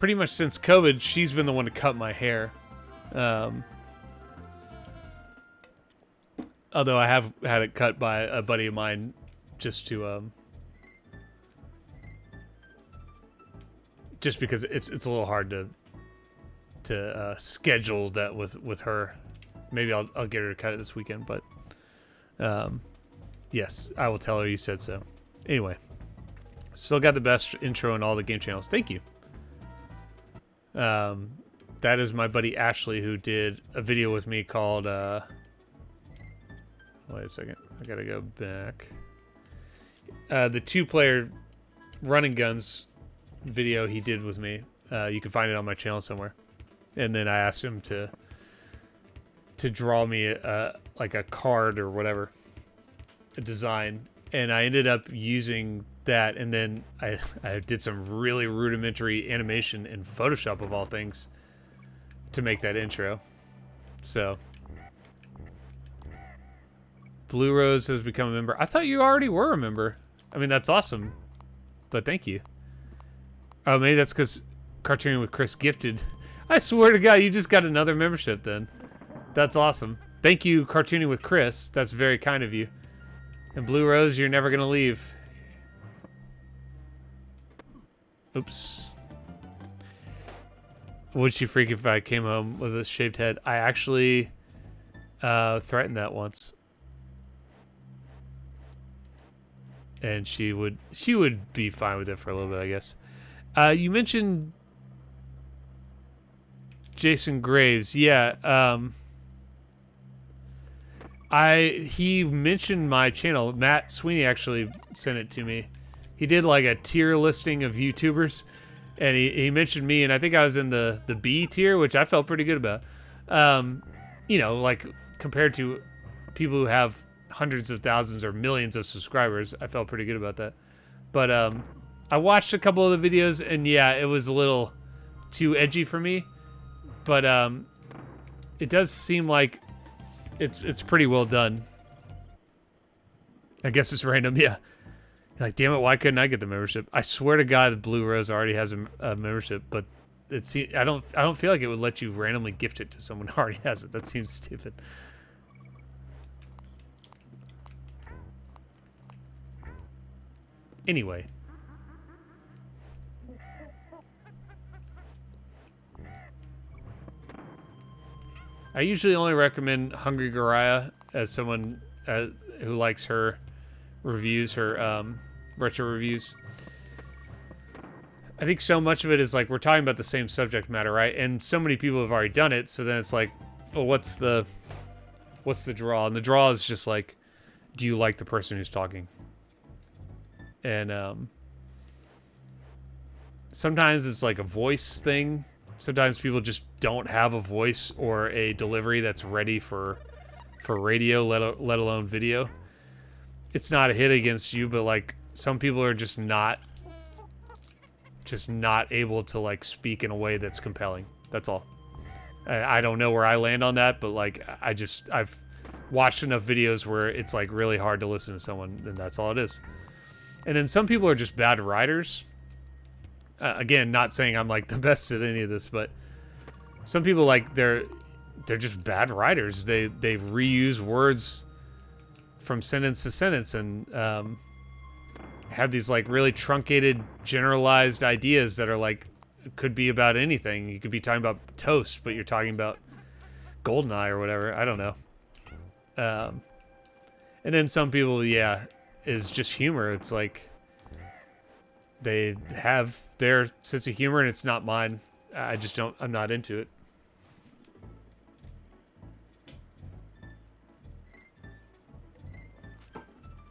Pretty much since COVID, she's been the one to cut my hair. Although I have had it cut by a buddy of mine just to, just because it's a little hard to schedule that with her. Maybe I'll get her to cut it this weekend, but yes, I will tell her you said so. Anyway, Still got the best intro in all the game channels. Thank you. That is my buddy Ashley, who did a video with me called, wait a second. I gotta go back. The 2-player running guns video he did with me. You can find it on my channel somewhere. And then I asked him to draw me like a card or whatever, a design. And I ended up using that, and then I did some really rudimentary animation in Photoshop of all things to make that intro. So Blue Rose has become a member. I thought you already were a member. I mean, that's awesome, but thank you. Oh, maybe that's because Cartooning with Chris gifted. I swear to God, you just got another membership then. That's awesome. Thank you, Cartooning with Chris. That's very kind of you. And Blue Rose, you're never gonna leave. Oops. Would she freak if I came home with a shaved head? I actually threatened that once. And she would be fine with it for a little bit, I guess. You mentioned Jason Graves. Yeah, he mentioned my channel. Matt Sweeney actually sent it to me. He did like a tier listing of YouTubers, and he mentioned me, and I think I was in the B tier, which I felt pretty good about. You know, like compared to people who have hundreds of thousands or millions of subscribers, I felt pretty good about that. But I watched a couple of the videos, and yeah, it was a little too edgy for me. But it does seem like it's pretty well done. I guess it's random, yeah. Like, damn it, why couldn't I get the membership? I swear to God, Blue Rose already has a membership, but I don't feel like it would let you randomly gift it to someone who already has it. That seems stupid. Anyway. I usually only recommend Hungry Garaya as someone who likes her reviews, her retro reviews. I think so much of it is like we're talking about the same subject matter, right? And so many people have already done it, so then it's like, well, what's the draw? And the draw is just like, do you like the person who's talking? And sometimes it's like a voice thing. Sometimes people just don't have a voice or a delivery that's ready for radio, let alone video. It's not a hit against you, but like some people are just not able to like speak in a way that's compelling. That's all. I don't know where I land on that, but like I've watched enough videos where it's like really hard to listen to someone, and that's all it is. And then some people are just bad writers. Again, not saying I'm like the best at any of this, but some people like they're just bad writers. They reuse words from sentence to sentence and have these like really truncated, generalized ideas that are like could be about anything. You could be talking about toast, but you're talking about GoldenEye or whatever. I don't know. And then some people, yeah, is just humor. It's like they have their sense of humor and it's not mine. I'm not into it.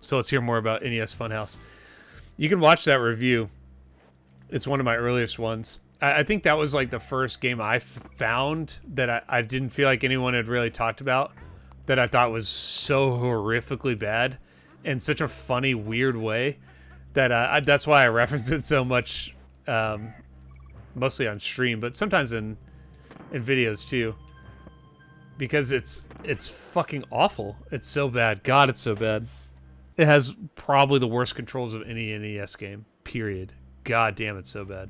So let's hear more about NES Funhouse. You can watch that review. It's one of my earliest ones. I think that was like the first game I found that I didn't feel like anyone had really talked about, that I thought was so horrifically bad in such a funny, weird way that that's why I reference it so much, mostly on stream, but sometimes in videos too, because it's fucking awful. It's so bad. God, it's so bad. It has probably the worst controls of any NES game, period. God damn, it's so bad.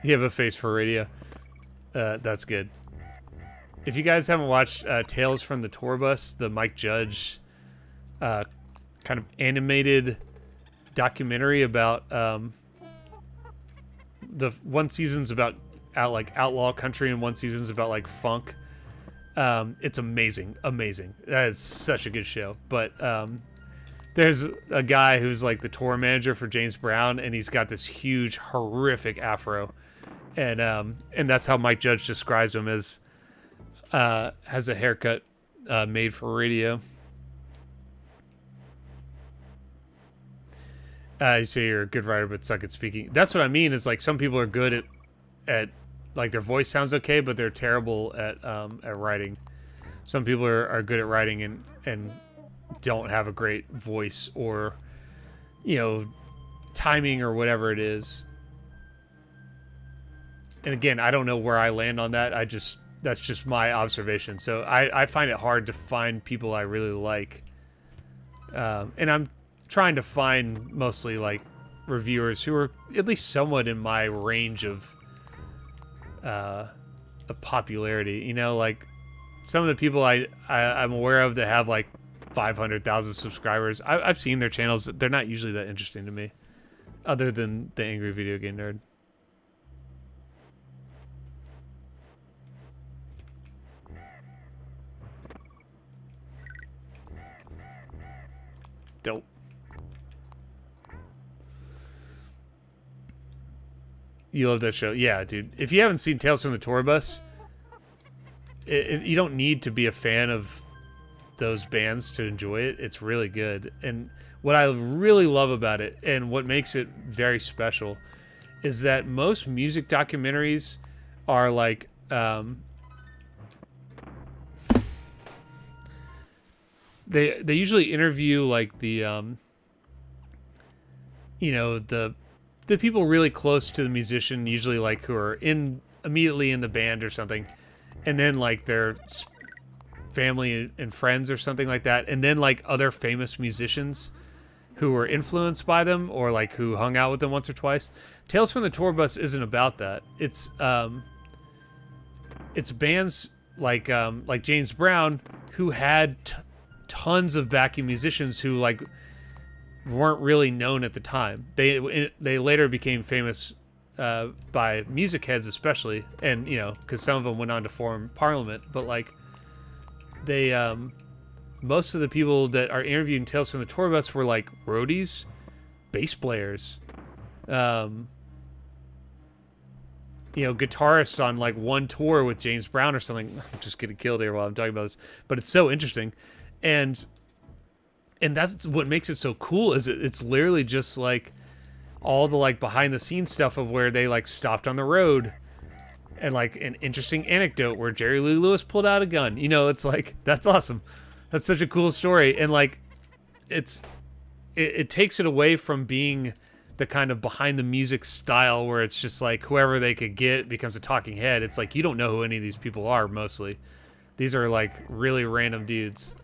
You have a face for radio. That's good. If you guys haven't watched Tales from the Tour Bus, the Mike Judge kind of animated documentary about the one season's about outlaw country and one season's about like funk. It's amazing. That is such a good show. But there's a guy who's like the tour manager for James Brown, and he's got this huge, horrific afro, and that's how Mike Judge describes him, as has a haircut made for radio. You say you're a good writer but suck at speaking. That's what I mean. Is like some people are good at like their voice sounds okay, but they're terrible at writing. Some people are good at writing and don't have a great voice or, you know, timing or whatever it is. And again, I don't know where I land on that. That's just my observation. So I find it hard to find people I really like. And I'm trying to find mostly like reviewers who are at least somewhat in my range of popularity. You know, like some of the people I'm aware of that have like 500,000 subscribers. I've seen their channels. They're not usually that interesting to me, other than the Angry Video Game Nerd. Dope. You love that show? Yeah, dude. If you haven't seen Tales from the Tour Bus, you don't need to be a fan of those bands to enjoy it. It's really good. And what I really love about it, and what makes it very special, is that most music documentaries are like they usually interview like the you know, the people really close to the musician, usually like who are immediately in the band or something, and then like their family and friends or something like that, and then like other famous musicians who were influenced by them or like who hung out with them once or twice. Tales from the Tour Bus isn't about that. It's bands like James Brown, who had tons of backing musicians who like weren't really known at the time. They later became famous by music heads especially, and you know, because some of them went on to form Parliament. But like they most of the people that are interviewed in Tales from the Tour Bus were like roadies, bass players, you know, guitarists on like one tour with James Brown or something. I'm just getting killed here while I'm talking about this, but it's so interesting. And that's what makes it so cool, is it's literally just like all the like behind the scenes stuff of where they like stopped on the road, and like an interesting anecdote where Jerry Lee Lewis pulled out a gun. You know, it's like, that's awesome. That's such a cool story. And like it takes it away from being the kind of behind the music style where it's just like whoever they could get becomes a talking head. It's like you don't know who any of these people are mostly. These are like really random dudes.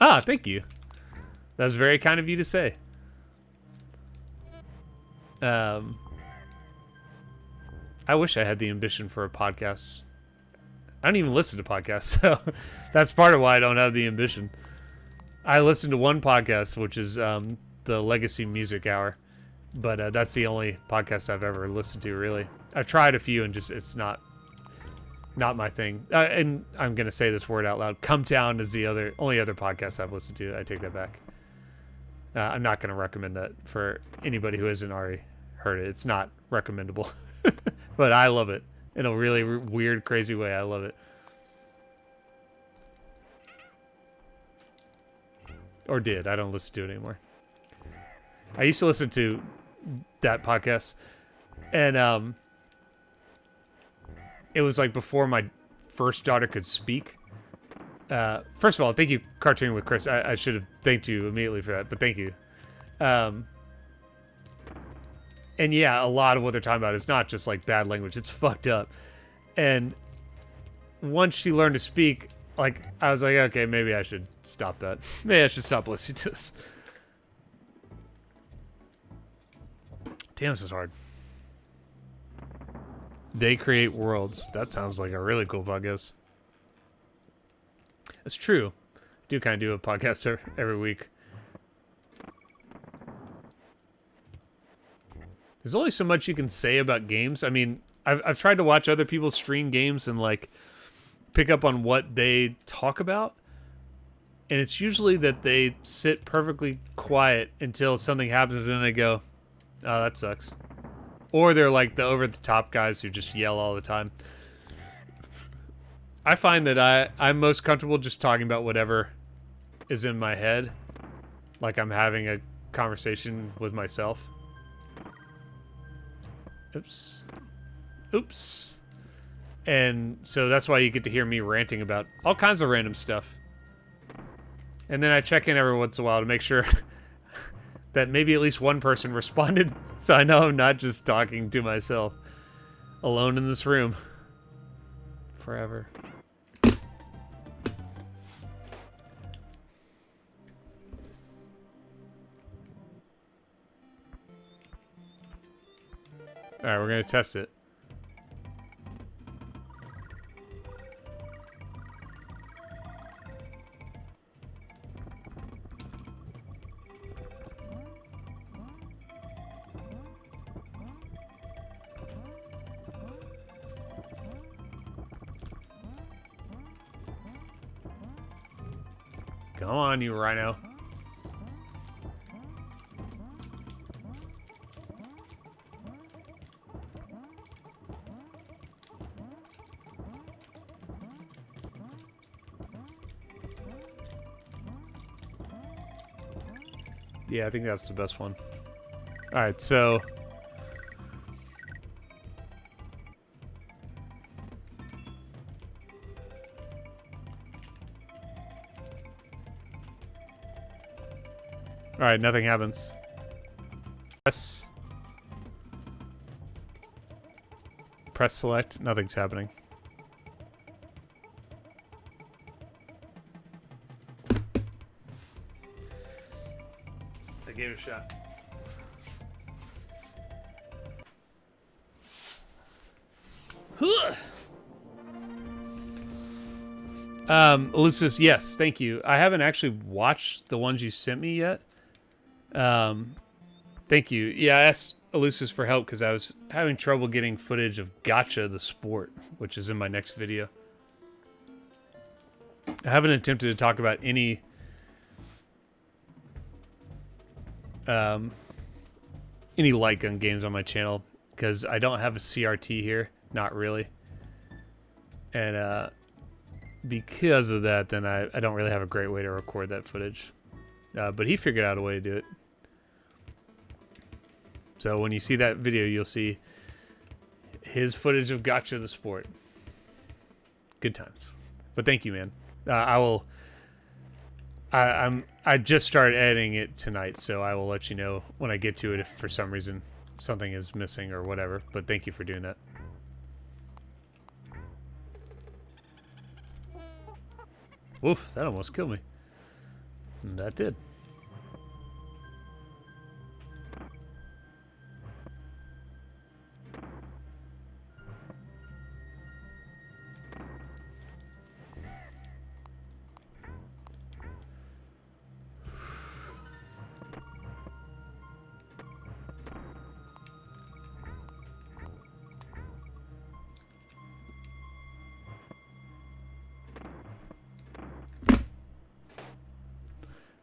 Ah, thank you. That was very kind of you to say. I wish I had the ambition for a podcast. I don't even listen to podcasts, so that's part of why I don't have the ambition. I listen to one podcast, which is the Legacy Music Hour, but that's the only podcast I've ever listened to, really. I've tried a few, and just it's not my thing. And I'm gonna say this word out loud. Come Town is the only other podcast I've listened to. I take that back. I'm not gonna recommend that for anybody who hasn't already heard it. It's not recommendable, but I love it in a really weird, crazy way. I love it. Or did. I don't listen to it anymore. I used to listen to that podcast, and it was like before my first daughter could speak. First of all, thank you, Cartooning with Chris. I should have thanked you immediately for that, but thank you. And yeah, a lot of what they're talking about is not just like bad language. It's fucked up. And once she learned to speak, like, I was like, okay, maybe I should stop that. Maybe I should stop listening to this. Damn, this is hard. They Create Worlds. That sounds like a really cool podcast. It's true. I do kind of do a podcast every week. There's only so much you can say about games. I mean, I've tried to watch other people stream games, and like, pick up on what they talk about. And it's usually that they sit perfectly quiet until something happens and then they go, oh, that sucks. Or they're like the over-the-top guys who just yell all the time. I find that I'm most comfortable just talking about whatever is in my head. Like I'm having a conversation with myself. Oops. Oops. And so that's why you get to hear me ranting about all kinds of random stuff. And then I check in every once in a while to make sure that maybe at least one person responded. So I know I'm not just talking to myself alone in this room forever. All right, we're going to test it. Come on, you rhino. Yeah, I think that's the best one. All right, so all right, nothing happens. Press select, nothing's happening. I gave it a shot. Ulysses, yes, thank you. I haven't actually watched the ones you sent me yet. Thank you. Yeah, I asked Ulysses for help because I was having trouble getting footage of Gotcha the Sport, which is in my next video. I haven't attempted to talk about any light gun games on my channel because I don't have a CRT here, not really, and because of that, then I don't really have a great way to record that footage. But he figured out a way to do it. So when you see that video, you'll see his footage of Gotcha the Sport. Good times. But thank you, man. I just started editing it tonight, so I will let you know when I get to it if for some reason something is missing or whatever. But thank you for doing that. Woof, that almost killed me. And that did.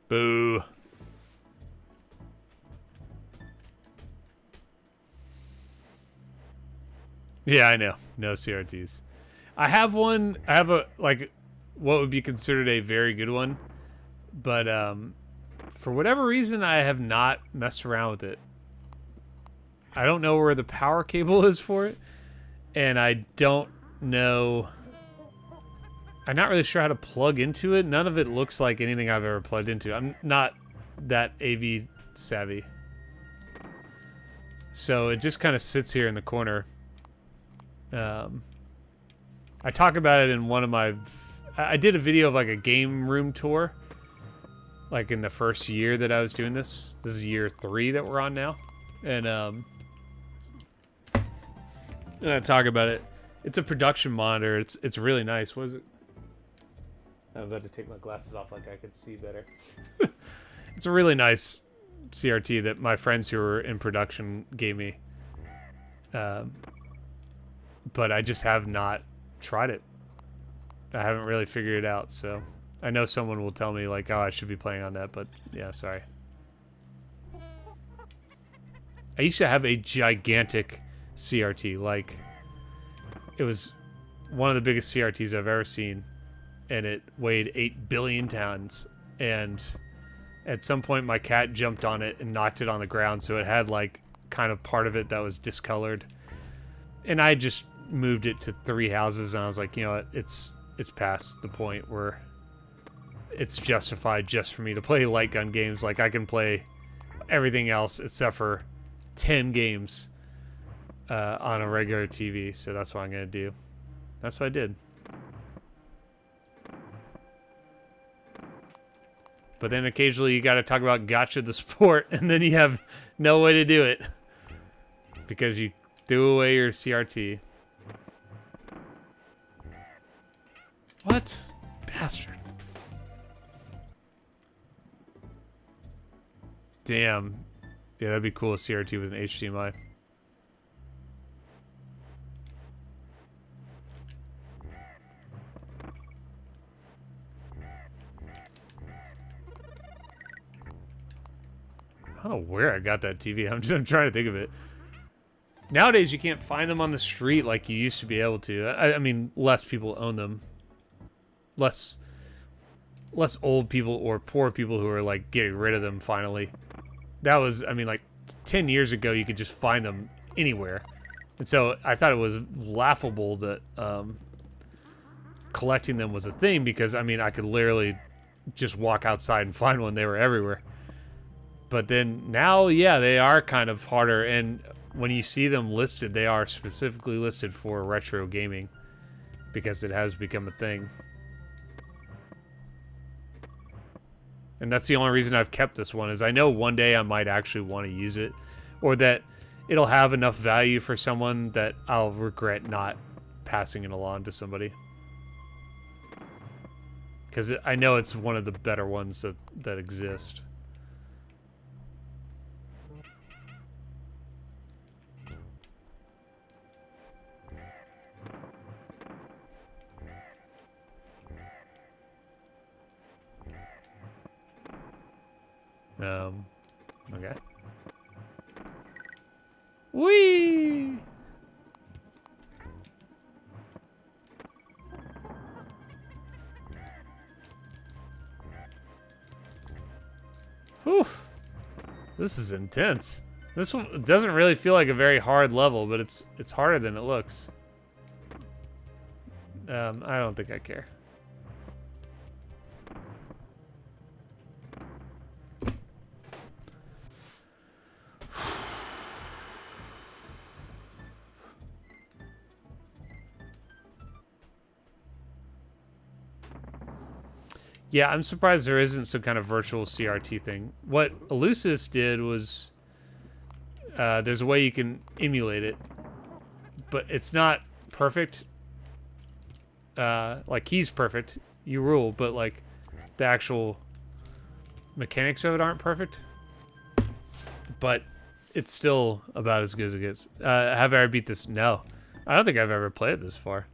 Boo. Yeah, I know. No CRTs. I have one. I have a, like, what would be considered a very good one. But, for whatever reason, I have not messed around with it. I don't know where the power cable is for it. And I don't know... I'm not really sure how to plug into it. None of it looks like anything I've ever plugged into. I'm not that AV savvy. So it just kind of sits here in the corner. I talk about it in one of my... I did a video of like a game room tour. Like in the first year that I was doing this. This is year 3 that we're on now. And I talk about it. It's a production monitor. It's really nice. What is it? I'm about to take my glasses off like I could see better. It's a really nice CRT that my friends who were in production gave me. But I just have not tried it. I haven't really figured it out, so I know someone will tell me like, oh, I should be playing on that, but yeah, sorry. I used to have a gigantic CRT, like it was one of the biggest CRTs I've ever seen, and it weighed 8 billion tons, and at some point my cat jumped on it and knocked it on the ground, so it had like kind of part of it that was discolored, and I just moved it to 3 houses, and I was like, you know what, it's past the point where it's justified just for me to play light gun games. Like I can play everything else except for 10 games on a regular TV, so that's what I'm gonna do. That's what I did. But then occasionally you gotta talk about Gotcha the sport, and then you have no way to do it because you threw away your CRT. What? Bastard. Damn. Yeah, that'd be cool, a CRT with an HDMI. I don't know where I got that TV. I'm trying to think of it. Nowadays, you can't find them on the street like you used to be able to. I mean, less people own them. Less old people or poor people who are like getting rid of them finally. That was, I mean, like 10 years ago, you could just find them anywhere. And so I thought it was laughable that collecting them was a thing because, I mean, I could literally just walk outside and find one. They were everywhere. But then now, yeah, they are kind of harder. And when you see them listed, they are specifically listed for retro gaming because it has become a thing. And that's the only reason I've kept this one, is I know one day I might actually want to use it, or that it'll have enough value for someone that I'll regret not passing it along to somebody. Because I know it's one of the better ones that exist. Okay. Whee! Whew. This is intense. This one doesn't really feel like a very hard level, but it's harder than it looks. I don't think I care. Yeah, I'm surprised there isn't some kind of virtual CRT thing. What Elusis did was there's a way you can emulate it, but it's not perfect. Like, he's perfect. You rule, but, like, the actual mechanics of it aren't perfect. But it's still about as good as it gets. Have I ever beat this? No. I don't think I've ever played this far.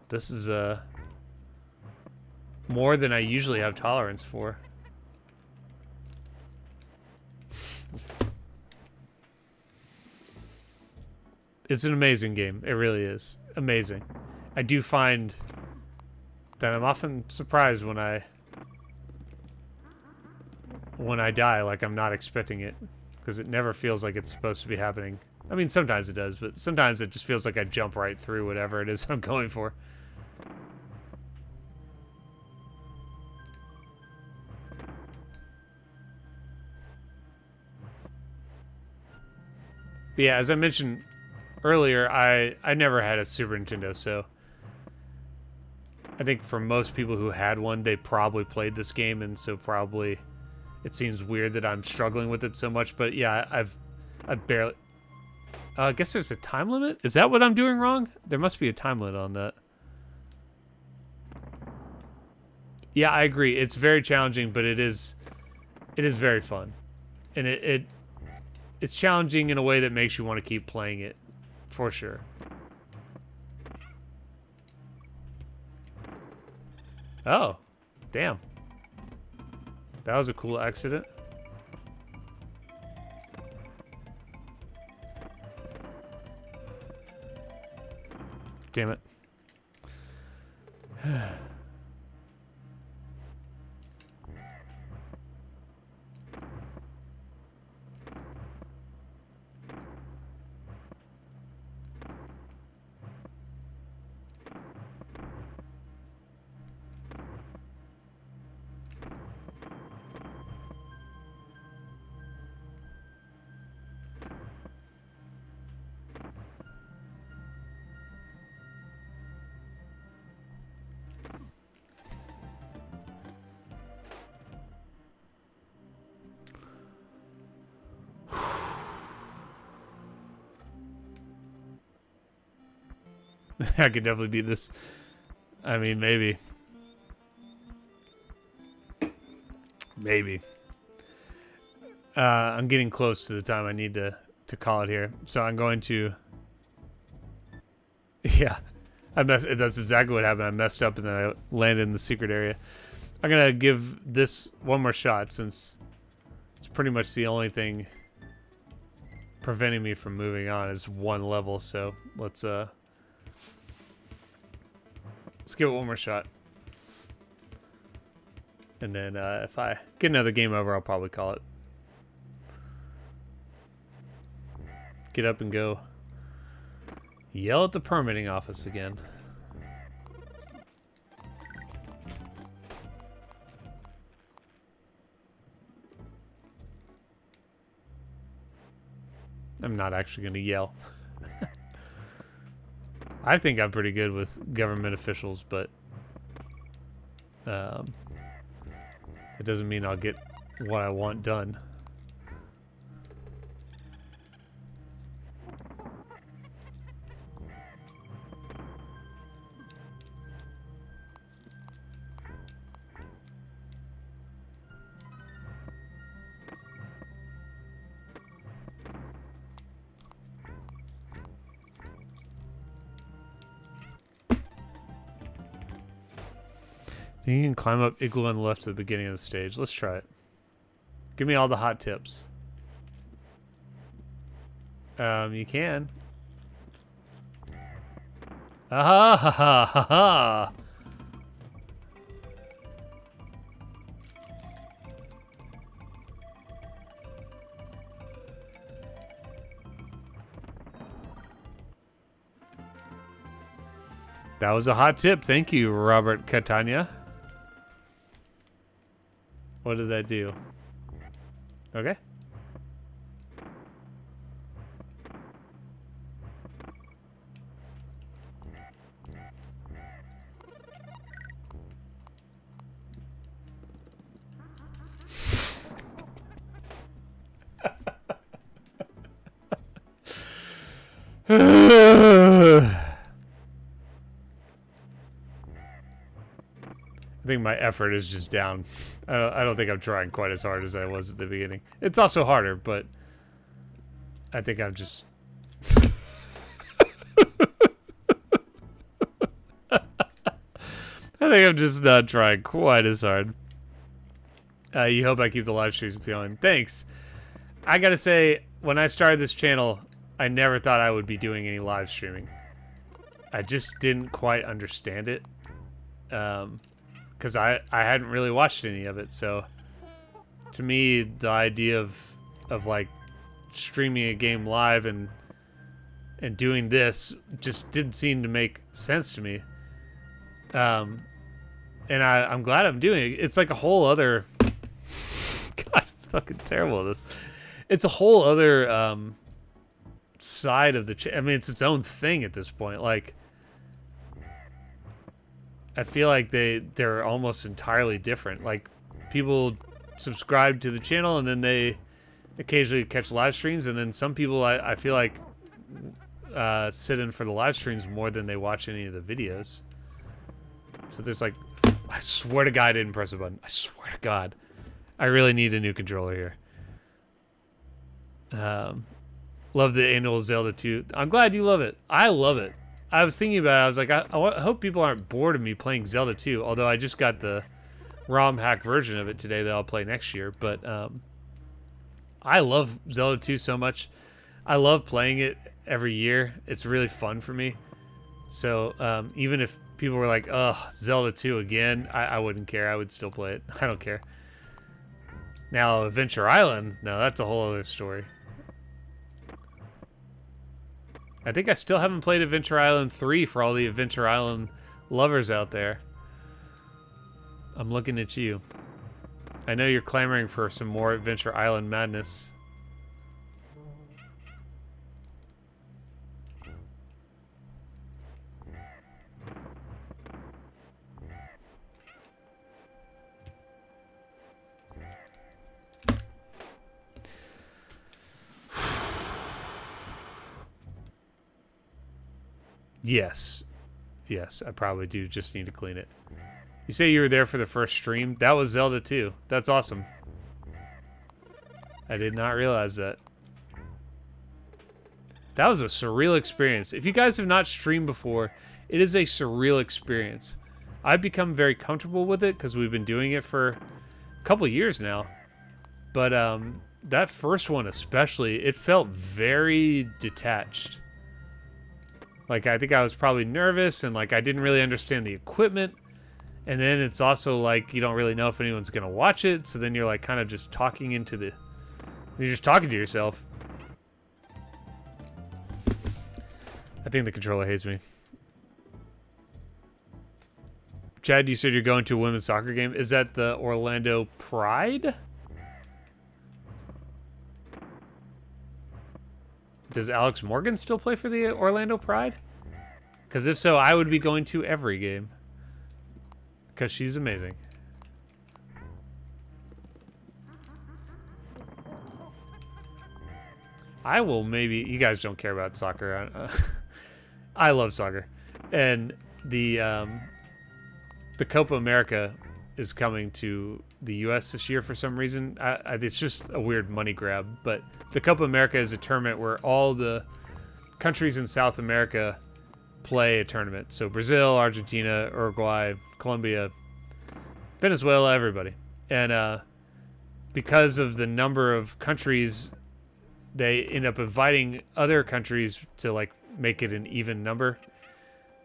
This is, more than I usually have tolerance for. It's an amazing game. It really is. Amazing. I do find that I'm often surprised when I die, like I'm not expecting it, because it never feels like it's supposed to be happening. I mean, sometimes it does, but sometimes it just feels like I jump right through whatever it is I'm going for. But yeah, as I mentioned earlier, I never had a Super Nintendo, so I think for most people who had one, they probably played this game, and so probably it seems weird that I'm struggling with it so much. But yeah, I've barely... I guess there's a time limit? Is that what I'm doing wrong? There must be a time limit on that. Yeah, I agree. It's very challenging, but it is very fun. And it's challenging in a way that makes you want to keep playing it, for sure. Oh, damn. That was a cool accident. Damn it. I could definitely beat this. I mean, maybe. Maybe. I'm getting close to the time I need to call it here. So I'm going to... Yeah. That's exactly what happened. I messed up and then I landed in the secret area. I'm going to give this one more shot since it's pretty much the only thing preventing me from moving on is one level. So let's give it one more shot. And then if I get another game over, I'll probably call it. Get up and go. Yell at the permitting office again. I'm not actually going to yell. I think I'm pretty good with government officials, but it doesn't mean I'll get what I want done. You can climb up Igloo on the left to the beginning of the stage. Let's try it. Give me all the hot tips. You can. Ah ha ha ha ha. That was a hot tip. Thank you, Robert Catania. What did that do? Okay. I think my effort is just down. I don't think I'm trying quite as hard as I was at the beginning. It's also harder, but I think I'm just... I think I'm just not trying quite as hard. You hope I keep the live streams going. Thanks. I gotta say, when I started this channel, I never thought I would be doing any live streaming. I just didn't quite understand it. Because I hadn't really watched any of it, so to me the idea of like streaming a game live and doing this just didn't seem to make sense to me. And I'm glad I'm doing it. It's like a whole other God, I'm fucking terrible at this. It's a whole other side of the I mean, it's its own thing at this point. Like, I feel like they're almost entirely different. Like, people subscribe to the channel and then they occasionally catch live streams, and then some people I feel like sit in for the live streams more than they watch any of the videos. So there's like, I swear to God I didn't press a button. I swear to God. I really need a new controller here. Love the annual Zelda 2. I'm glad you love it. I love it. I was thinking about it. I was like, I hope people aren't bored of me playing Zelda 2. Although I just got the ROM hack version of it today that I'll play next year. But I love Zelda 2 so much. I love playing it every year. It's really fun for me. So even if people were like, "Ugh, Zelda 2 again," I wouldn't care. I would still play it. I don't care. Now, Adventure Island, no, that's a whole other story. I think I still haven't played Adventure Island 3 for all the Adventure Island lovers out there. I'm looking at you. I know you're clamoring for some more Adventure Island madness. Yes. Yes, I probably do just need to clean it. You say you were there for the first stream? That was Zelda 2. That's awesome. I did not realize that. That was a surreal experience. If you guys have not streamed before, it is a surreal experience. I've become very comfortable with it because we've been doing it for a couple years now. But that first one especially, it felt very detached. Like, I think I was probably nervous and, like, I didn't really understand the equipment. And then it's also, like, you don't really know if anyone's going to watch it. So then you're, like, kind of just talking into the... You're just talking to yourself. I think the controller hates me. Chad, you said you're going to a women's soccer game. Is that the Orlando Pride? Does Alex Morgan still play for the Orlando Pride? Because if so, I would be going to every game. Because she's amazing. I will maybe... You guys don't care about soccer. I love soccer. And the Copa America is coming to the U.S. this year for some reason. It's just a weird money grab. But the Copa America is a tournament where all the countries in South America play a tournament. So Brazil, Argentina, Uruguay, Colombia, Venezuela, everybody. And because of the number of countries, they end up inviting other countries to like make it an even number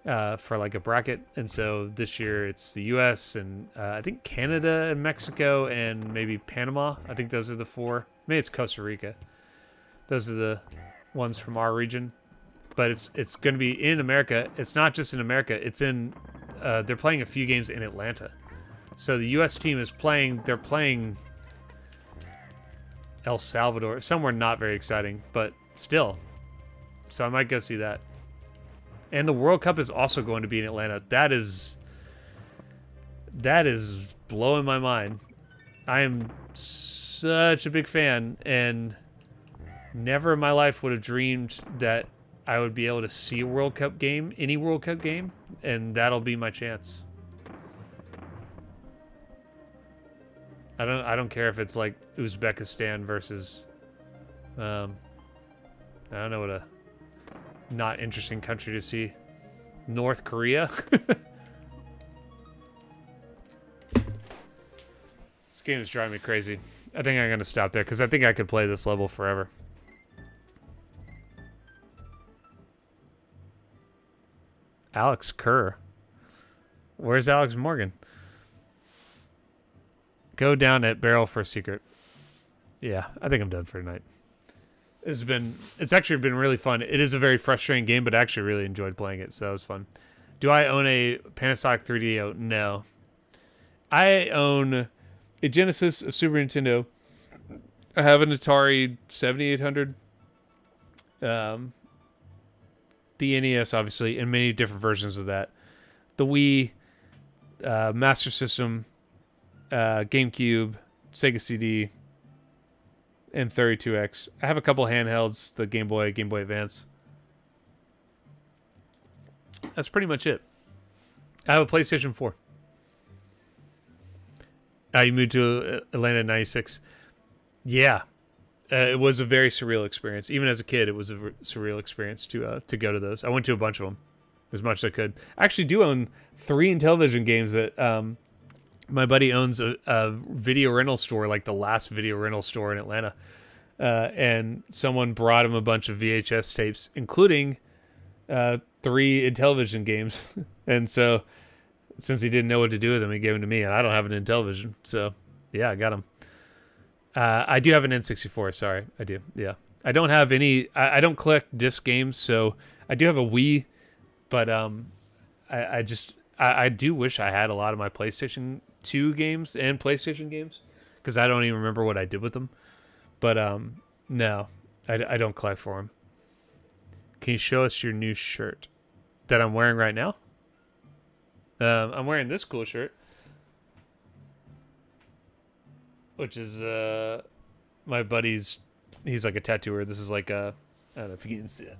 for like a bracket. And so this year it's the US and I think Canada and Mexico and maybe Panama. I think those are the four. Maybe it's Costa Rica. Those are the ones from our region. But it's going to be in America. It's not just in America. It's in they're playing a few games in Atlanta. So the US team is playing, they're playing El Salvador, somewhere not very exciting, but still. So I might go see that. And the World Cup is also going to be in Atlanta. That is blowing my mind. I am such a big fan, and never in my life would have dreamed that I would be able to see a World Cup game, any World Cup game, and that'll be my chance. I don't care if it's like Uzbekistan versus I don't know what a not interesting country to see. North Korea. This game is driving me crazy. I think I'm gonna stop there because I think I could play this level forever. Alex Kerr. Where's Alex Morgan? Go down at Barrel for a secret. Yeah, I think I'm done for tonight. It's actually been really fun. It is a very frustrating game, but I actually really enjoyed playing it, so that was fun. Do I own a Panasonic 3DO? No. I own a Genesis, a Super Nintendo. I have an Atari 7800. The NES, obviously, and many different versions of that. The Wii, Master System, GameCube, Sega CD, and 32X. I have a couple handhelds, the Game Boy, Game Boy Advance. That's pretty much it. I have a PlayStation 4. You moved to Atlanta in 96. Yeah. It was a very surreal experience. Even as a kid, it was a surreal experience to go to those. I went to a bunch of them. as much as I could. I actually do own 3 Intellivision games that my buddy owns a video rental store, like the last video rental store in Atlanta. And someone brought him a bunch of VHS tapes, including 3 Intellivision games. And so since he didn't know what to do with them, he gave them to me, and I don't have an Intellivision. So yeah, I got them. I do have an N64. Sorry, I do. Yeah. I don't have any. I don't collect disc games, so I do have a Wii, but I do wish I had a lot of my PlayStation 2 games and PlayStation games, because I don't even remember what I did with them. But no, I don't collect for them. Can you show us your new shirt that I'm wearing right now? I'm wearing this cool shirt, which is my buddy's. He's like a tattooer. This is like a, I don't know if you can see it.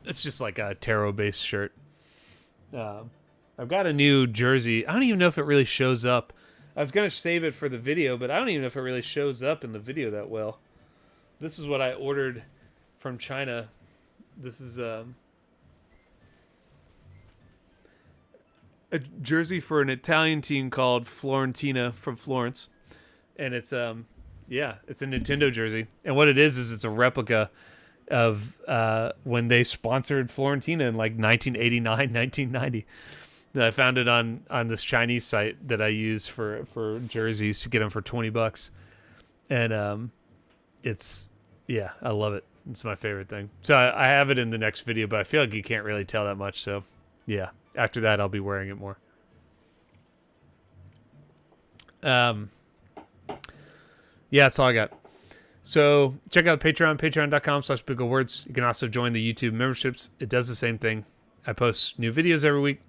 It's just like a tarot-based shirt. I've got a new jersey. I don't even know if it really shows up. I was going to save it for the video, but I don't even know if it really shows up in the video that well. This is what I ordered from China. This is a jersey for an Italian team called Florentina from Florence. And it's it's a Nintendo jersey. And what it is it's a replica of when they sponsored Florentina in like 1989, 1990. I found it on this Chinese site that I use for jerseys to get them for $20. And I love it. It's my favorite thing. So I have it in the next video, but I feel like you can't really tell that much. So yeah, after that, I'll be wearing it more. Yeah, that's all I got. So check out Patreon, patreon.com/biggoldwords. You can also join the YouTube memberships. It does the same thing. I post new videos every week.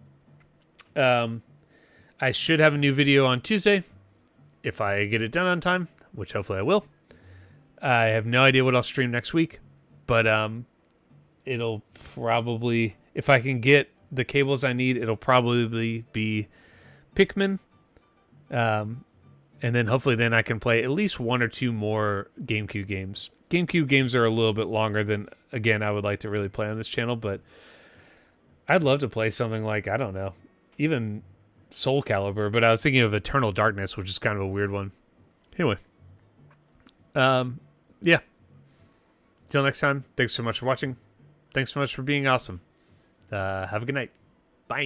I should have a new video on Tuesday if I get it done on time, which hopefully I will. I have no idea what I'll stream next week, but it'll probably, if I can get the cables I need, it'll probably be Pikmin. And then hopefully then I can play at least 1 or 2 more GameCube games. GameCube games are a little bit longer than, again, I would like to really play on this channel, but I'd love to play something like, I don't know, even Soul Calibur, but I was thinking of Eternal Darkness, which is kind of a weird one. Anyway. Yeah. Till next time, thanks so much for watching. Thanks so much for being awesome. Have a good night. Bye.